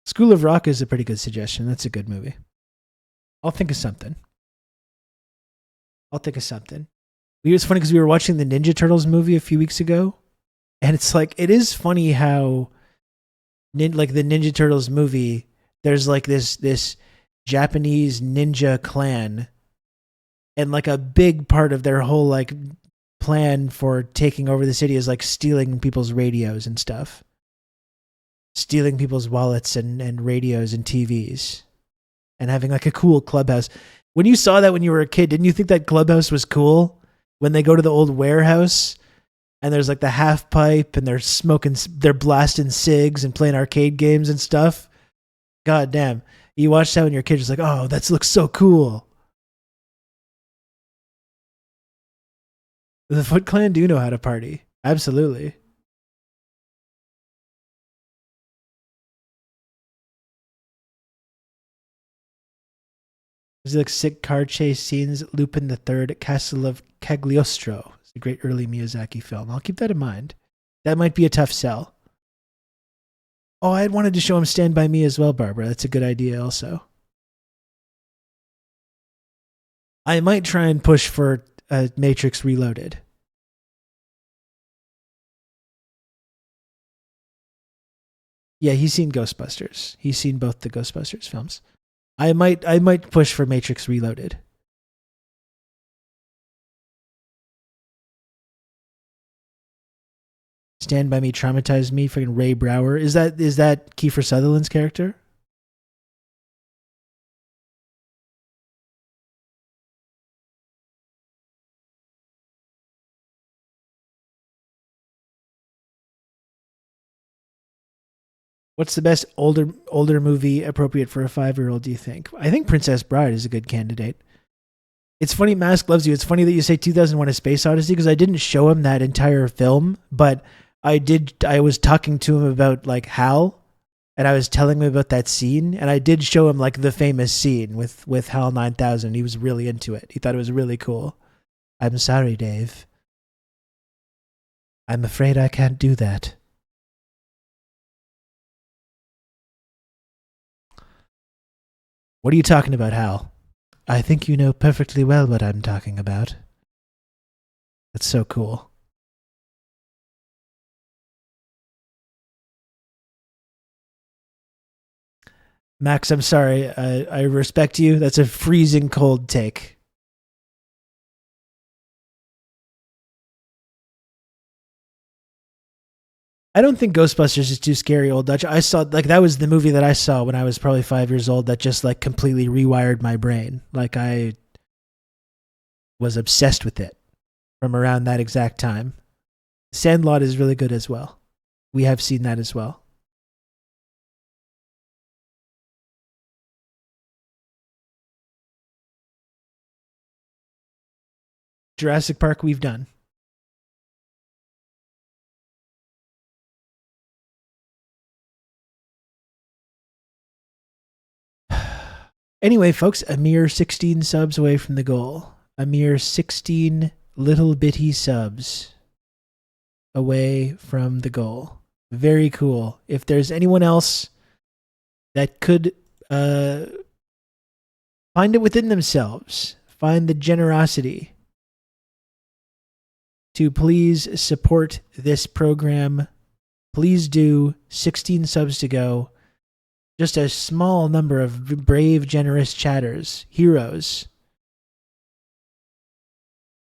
School of Rock is a pretty good suggestion. That's a good movie. I'll think of something. It was funny because we were watching the Ninja Turtles movie a few weeks ago, and it's like, it is funny how like the Ninja Turtles movie, there's like this Japanese ninja clan, and like a big part of their whole like plan for taking over the city is like stealing people's radios and stuff. Stealing people's wallets and radios and TVs, and having like a cool clubhouse. When you saw that when you were a kid, didn't you think that clubhouse was cool? When they go to the old warehouse and there's like the half pipe and they're blasting cigs and playing arcade games and stuff. God damn. You watch that when you're a kid, just like, oh, that looks so cool. The Foot Clan do know how to party. Absolutely. There's like sick car chase scenes. Lupin the Third, Castle of Cagliostro. It's a great early Miyazaki film. I'll keep that in mind. That might be a tough sell. Oh, I had wanted to show him Stand By Me as well, Barbara. That's a good idea also. I might try and push for Matrix Reloaded. Yeah, he's seen Ghostbusters. He's seen both the Ghostbusters films. I might push for Matrix Reloaded. Stand By Me traumatized me. Freaking Ray Brower. Is that Kiefer Sutherland's character? What's the best older movie appropriate for a 5-year-old, do you think? I think Princess Bride is a good candidate. It's funny, Mask Loves You. It's funny that you say 2001: A Space Odyssey, because I didn't show him that entire film, but I was talking to him about like HAL, and I was telling him about that scene, and I did show him like the famous scene with HAL 9000. He was really into it. He thought it was really cool. I'm sorry, Dave. I'm afraid I can't do that. What are you talking about, Hal? I think you know perfectly well what I'm talking about. That's so cool. Max, I'm sorry. I respect you. That's a freezing cold take. I don't think Ghostbusters is too scary, Old Dutch. I saw, like, that was the movie that I saw when I was probably 5 years old that just, like, completely rewired my brain. Like, I was obsessed with it from around that exact time. Sandlot is really good as well. We have seen that as well. Jurassic Park, we've done. Anyway, folks, a mere 16 subs away from the goal. A mere 16 little bitty subs away from the goal. Very cool. If there's anyone else that could find it within themselves, find the generosity to please support this program, please do. 16 subs to go. Just a small number of brave, generous chatters, heroes,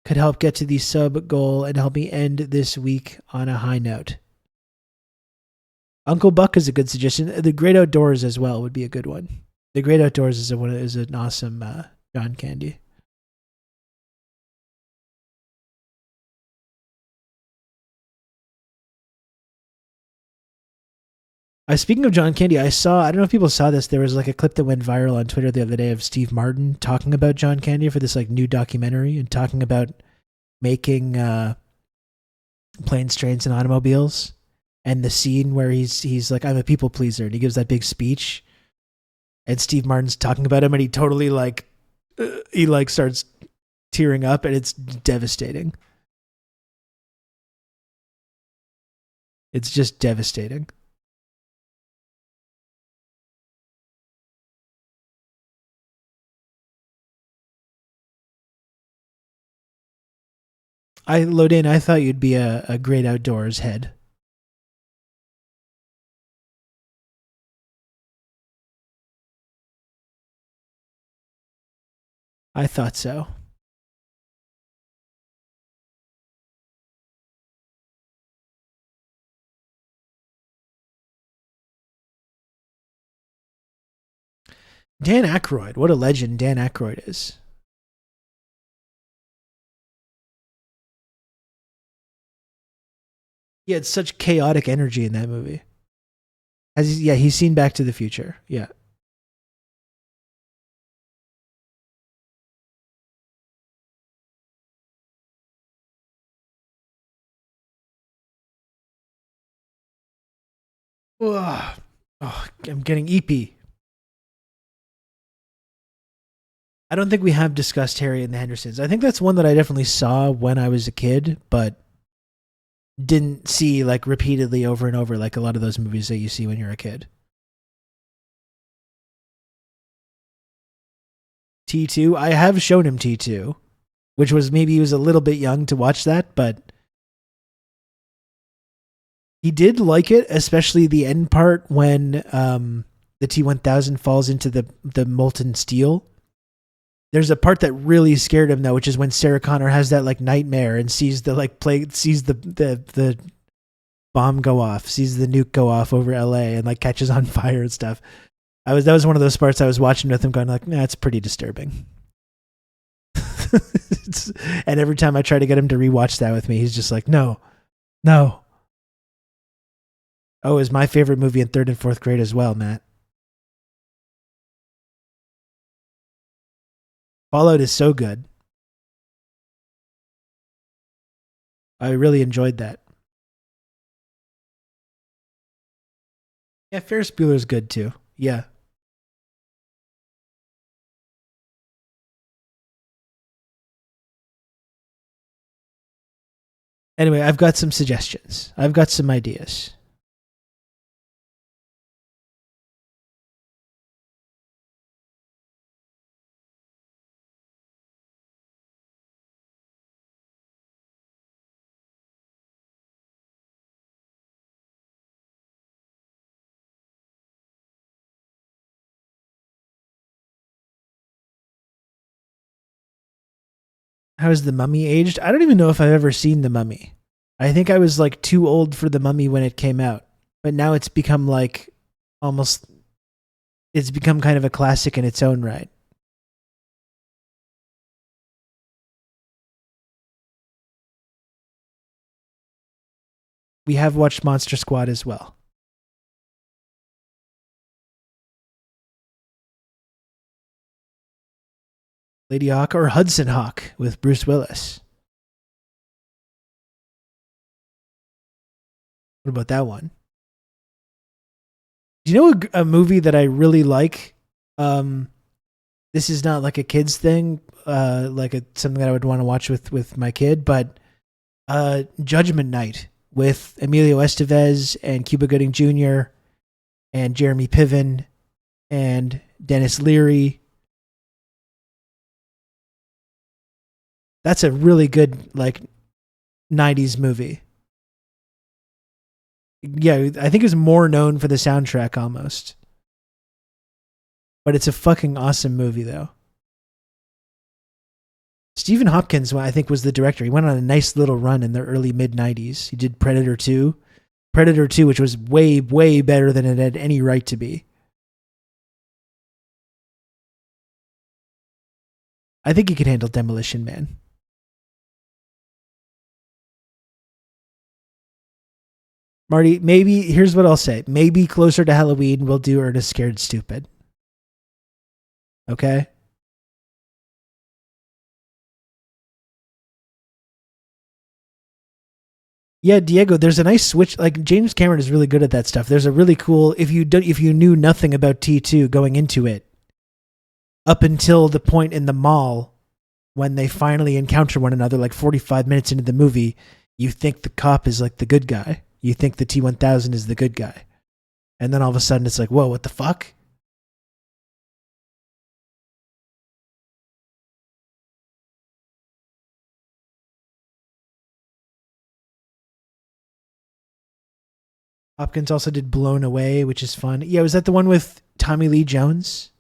could help get to the sub goal and help me end this week on a high note. Uncle Buck is a good suggestion. The Great Outdoors as well would be a good one. The Great Outdoors is an awesome John Candy. Speaking of John Candy, I don't know if people saw this, there was like a clip that went viral on Twitter the other day of Steve Martin talking about John Candy for this like new documentary and talking about making planes, trains, and automobiles. and the scene where he's like, I'm a people pleaser, and he gives that big speech, and Steve Martin's talking about him, and he totally like he like starts tearing up, and it's devastating. It's just devastating. Lodin, I thought you'd be a great outdoors head. I thought so. Dan Aykroyd, what a legend Dan Aykroyd is. He had such chaotic energy in that movie. He's seen Back to the Future. Yeah. Ugh. Oh, I'm getting eepy. I don't think we have discussed Harry and the Hendersons. I think that's one that I definitely saw when I was a kid, but didn't see like repeatedly over and over like a lot of those movies that you see when you're a kid. T2, I have shown him T2, which was maybe he was a little bit young to watch that, but he did like it, especially the end part when the T-1000 falls into the molten steel. There's a part that really scared him though, which is when Sarah Connor has that like nightmare and sees the like sees the bomb go off, sees the nuke go off over LA and like catches on fire and stuff. That was one of those parts I was watching with him going like, nah, it's pretty disturbing. And every time I try to get him to rewatch that with me, he's just like, no. Oh, it was my favorite movie in 3rd and 4th grade as well, Matt. Fallout is so good. I really enjoyed that. Yeah, Ferris Bueller's good too. Yeah. Anyway, I've got some suggestions. I've got some ideas. How's The Mummy aged? I don't even know if I've ever seen The Mummy. I think I was like too old for The Mummy when it came out. But now it's become like almost, it's become kind of a classic in its own right. We have watched Monster Squad as well. Lady Hawk or Hudson Hawk with Bruce Willis. What about that one? Do you know a movie that I really like? This is not like a kid's thing, something that I would want to watch with my kid, but Judgment Night with Emilio Estevez and Cuba Gooding Jr. and Jeremy Piven and Dennis Leary. That's a really good like 90s movie. Yeah, I think it's more known for the soundtrack almost. But it's a fucking awesome movie though. Stephen Hopkins, I think, was the director. He went on a nice little run in the early mid-90s. He did Predator 2. Predator 2, which was way, way better than it had any right to be. I think he could handle Demolition Man. Marty, maybe, here's what I'll say. Maybe closer to Halloween, we'll do Ernest Scared Stupid. Okay? Yeah, Diego, there's a nice switch. Like James Cameron is really good at that stuff. There's a really cool if you knew nothing about T2 going into it, up until the point in the mall when they finally encounter one another, like 45 minutes into the movie, you think the cop is like the good guy. You think the T-1000 is the good guy, and then all of a sudden it's like, whoa, what the fuck? Hopkins also did Blown Away, which is fun. Yeah, was that the one with Tommy Lee Jones?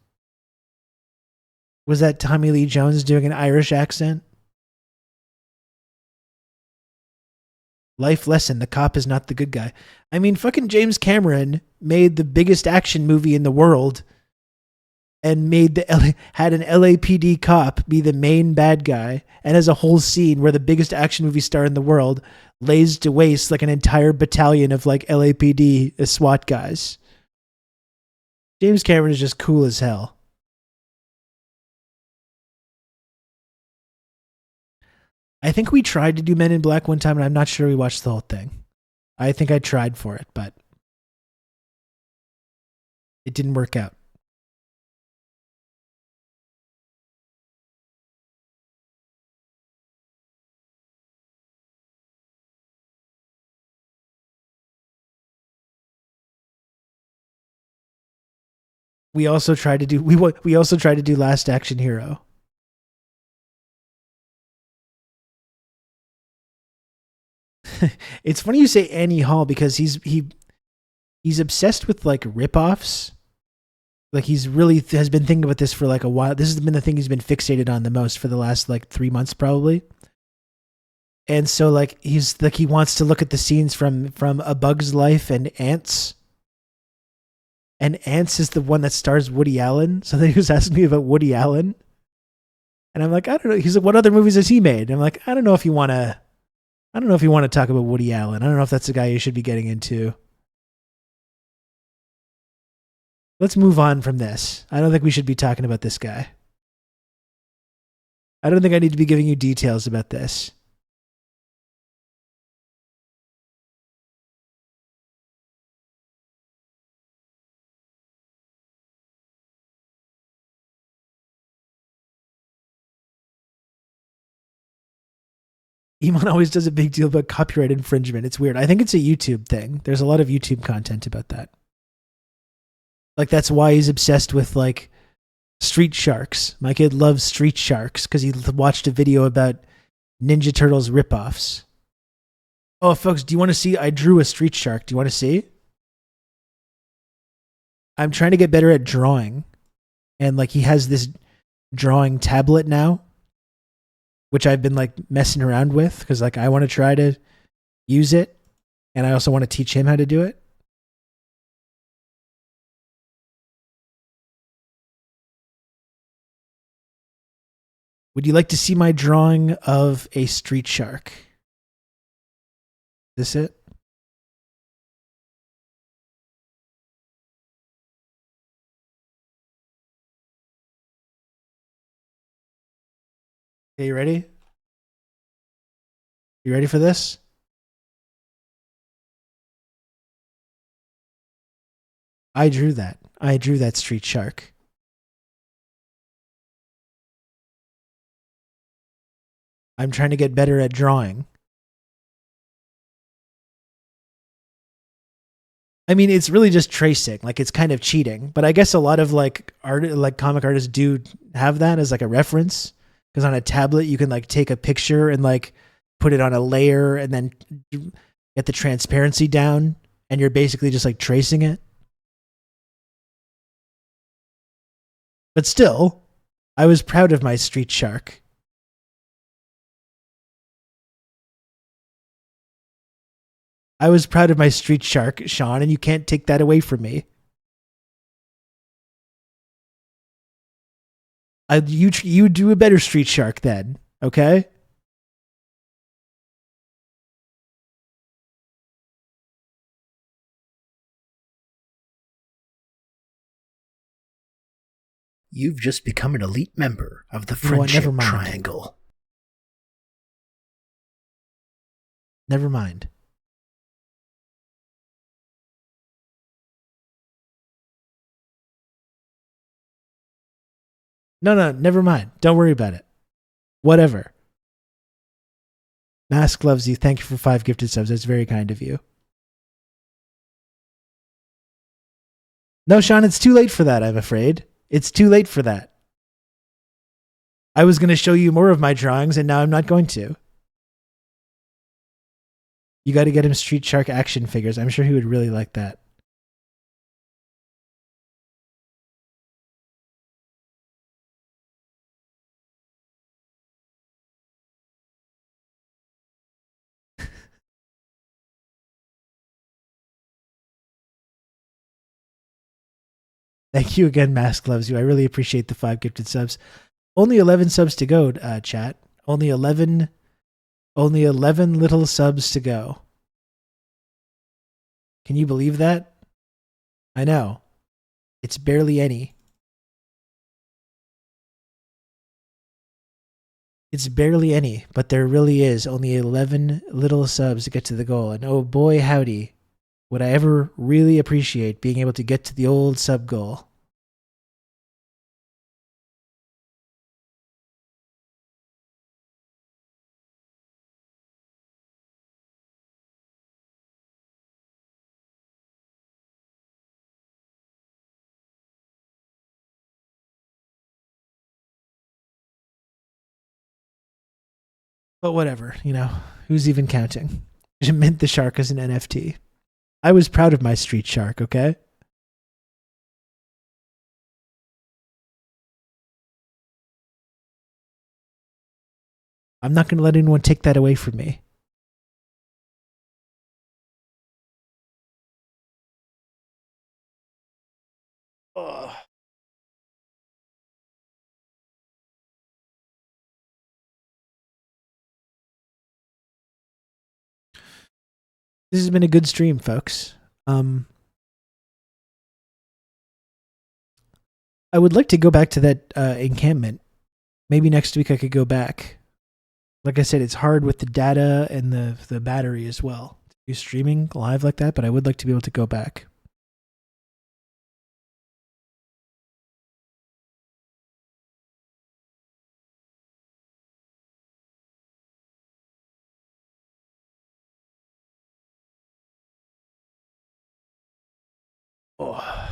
Was that Tommy Lee Jones doing an Irish accent? Life lesson, the cop is not the good guy. I mean, fucking James Cameron made the biggest action movie in the world and had an LAPD cop be the main bad guy and has a whole scene where the biggest action movie star in the world lays to waste like an entire battalion of like LAPD SWAT guys. James Cameron is just cool as hell. I think we tried to do Men in Black one time, and I'm not sure we watched the whole thing. I think I tried for it, but it didn't work out. We also tried to do Last Action Hero. It's funny you say Annie Hall because he's obsessed with like ripoffs. Like he's really has been thinking about this for like a while. This has been the thing he's been fixated on the most for the last like 3 months probably. And so like he's like he wants to look at the scenes from A Bug's Life and Ants. And Ants is the one that stars Woody Allen. So then he was asking me about Woody Allen. And I'm like, I don't know. He's like, what other movies has he made? And I'm like, I don't know if you want to talk about Woody Allen. I don't know if that's the guy you should be getting into. Let's move on from this. I don't think we should be talking about this guy. I don't think I need to be giving you details about this. Iman always does a big deal about copyright infringement. It's weird. I think it's a YouTube thing. There's a lot of YouTube content about that. Like that's why he's obsessed with like Street Sharks. My kid loves Street Sharks because he watched a video about Ninja Turtles ripoffs. Oh, folks, do you want to see? I drew a Street Shark. Do you want to see? I'm trying to get better at drawing. And like he has this drawing tablet now, which I've been like messing around with because like I want to try to use it. And I also want to teach him how to do it. Would you like to see my drawing of a street shark? Is this it? Okay, you ready? You ready for this? I drew that. I drew that street shark. I'm trying to get better at drawing. I mean, it's really just tracing. Like, it's kind of cheating. But I guess a lot of like comic artists do have that as like a reference. Because on a tablet, you can like take a picture and like put it on a layer and then get the transparency down. And you're basically just like tracing it. But still, I was proud of my street shark. I was proud of my street shark, Sean, and you can't take that away from me. You do a better street shark then, okay? You've just become an elite member of the Friendship Triangle. Never mind. No, never mind. Don't worry about it. Whatever. Mask loves you. Thank you for 5 gifted subs. That's very kind of you. No, Sean, it's too late for that, I'm afraid. It's too late for that. I was going to show you more of my drawings, and now I'm not going to. You got to get him Street Shark action figures. I'm sure he would really like that. Thank you again, Mask loves you. I really appreciate the 5 gifted subs. Only 11 subs to go, chat. Only 11 little subs to go. Can you believe that? I know. It's barely any. It's barely any, but there really is only 11 little subs to get to the goal. And oh boy, howdy, would I ever really appreciate being able to get to the old sub goal. But whatever, who's even counting? Mint the shark as an NFT. I was proud of my street shark, okay? I'm not going to let anyone take that away from me. Ugh. This has been a good stream, folks. I would like to go back to that encampment. Maybe next week I could go back. Like I said, it's hard with the data and the battery as well. To do streaming live like that, but I would like to be able to go back. Oh.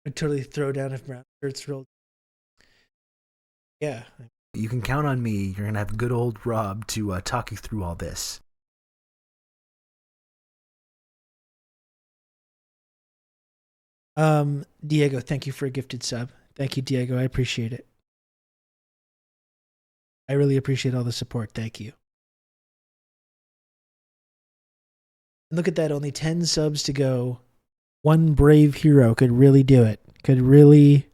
I'd totally throw down if brown shirts rolled. Yeah. You can count on me. You're going to have good old Rob to talk you through all this. Diego, thank you for a gifted sub. Thank you, Diego. I appreciate it. I really appreciate all the support. Thank you. Look at that. Only 10 subs to go. One brave hero could really do it. Could really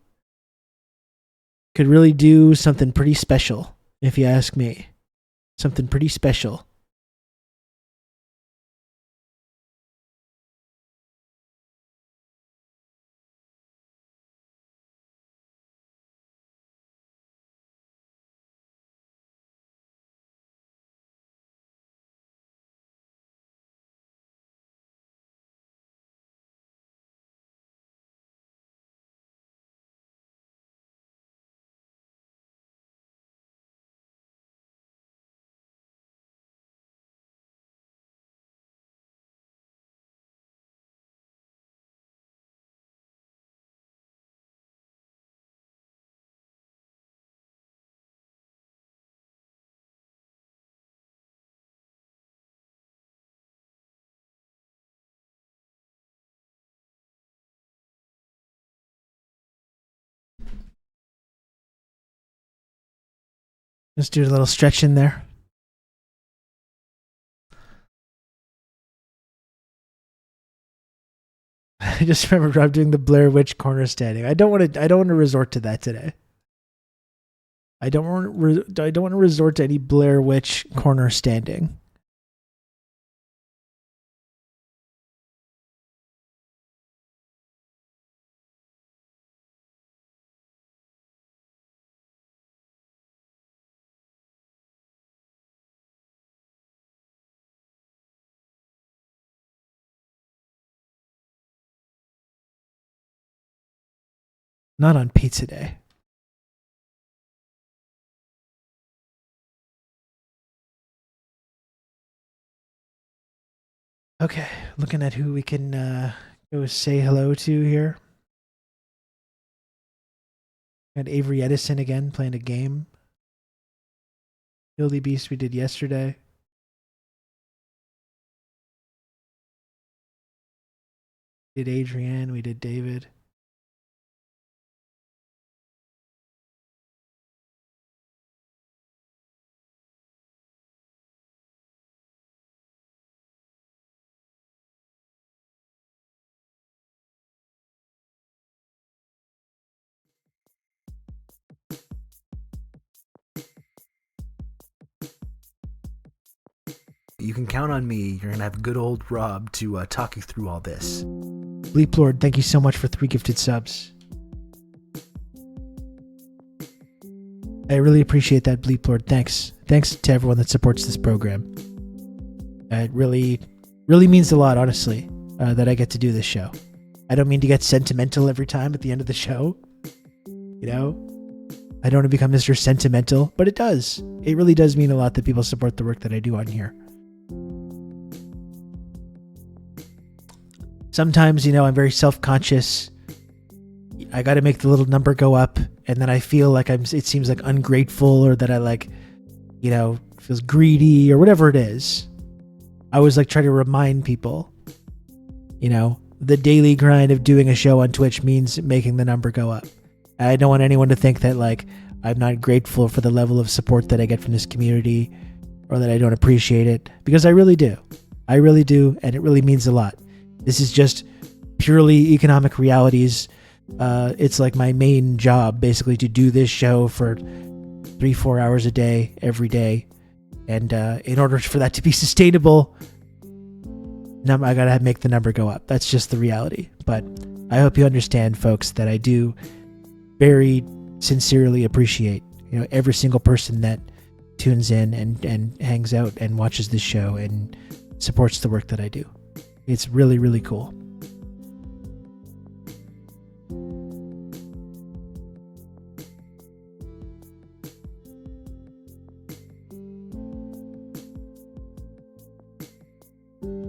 do something pretty special, if you ask me. Something pretty special. Let's do a little stretch in there. I just remember Rob doing the Blair Witch corner standing. I don't want to resort to that today. I don't want to resort to any Blair Witch corner standing. Not on pizza day. Okay, looking at who we can go say hello to here. Got Avery Edison again playing a game. Hildy Beast we did yesterday. We did Adrienne, we did David. You can count on me. You're going to have good old Rob to talk you through all this. Bleep Lord, thank you so much for 3 gifted subs. I really appreciate that, Bleep Lord. Thanks. Thanks to everyone that supports this program. It really means a lot, honestly, that I get to do this show. I don't mean to get sentimental every time at the end of the show. You know? I don't want to become Mr. Sentimental, but it does. It really does mean a lot that people support the work that I do on here. Sometimes, you know, I'm very self-conscious. I got to make the little number go up, and then I feel like it seems like ungrateful, or that I like, you know, feels greedy or whatever it is. I always like try to remind people, you know, the daily grind of doing a show on Twitch means making the number go up. I don't want anyone to think that like I'm not grateful for the level of support that I get from this community, or that I don't appreciate it, because I really do. I really do, and it really means a lot. This is just purely economic realities. It's like my main job, basically, to do this show for 3-4 hours a day, every day. And in order for that to be sustainable, I gotta make the number go up. That's just the reality. But I hope you understand, folks, that I do very sincerely appreciate, you know, every single person that tunes in and hangs out and watches this show and supports the work that I do. It's really, really cool.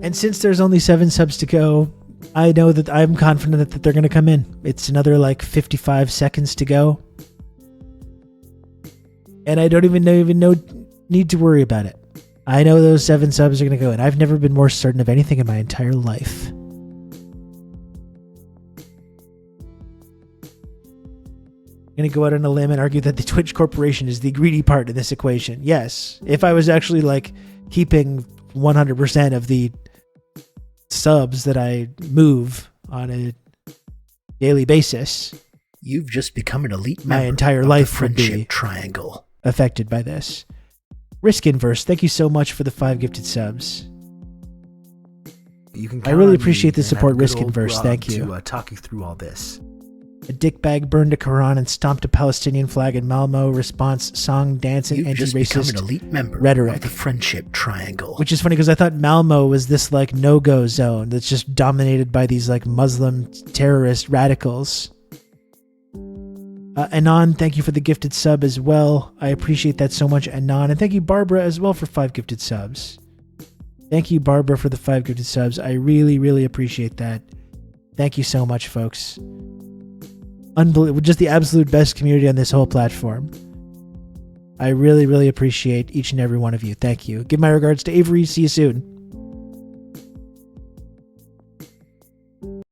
And since there's only 7 subs to go, I know that I'm confident that they're going to come in. It's another like 55 seconds to go. And I don't even need to worry about it. I know those 7 subs are going to go in. I've never been more certain of anything in my entire life. I'm going to go out on a limb and argue that the Twitch Corporation is the greedy part in this equation. Yes. If I was actually like keeping 100% of the subs that I move on a daily basis, you've just become an elite member. My entire of life the friendship would be triangle affected by this. Risk Inverse, thank you so much for the 5 gifted subs. You can I really count on appreciate me the support, and have Risk good old Inverse. Rob Thank you. To talk you through all this. A dickbag burned a Quran and stomped a Palestinian flag in Malmo. Response: song, dance, and You've just become anti-racist an elite member rhetoric. of the friendship triangle. Which is funny because I thought Malmo was this like no-go zone that's just dominated by these like Muslim terrorist radicals. Anon, thank you for the gifted sub as well. I appreciate that so much, Anon. And thank you, Barbara, as well for 5 gifted subs. Thank you, Barbara, for the 5 gifted subs. I really, really appreciate that. Thank you so much, folks. Unbelievable. Just the absolute best community on this whole platform. I really, really appreciate each and every one of you. Thank you. Give my regards to Avery. See you soon.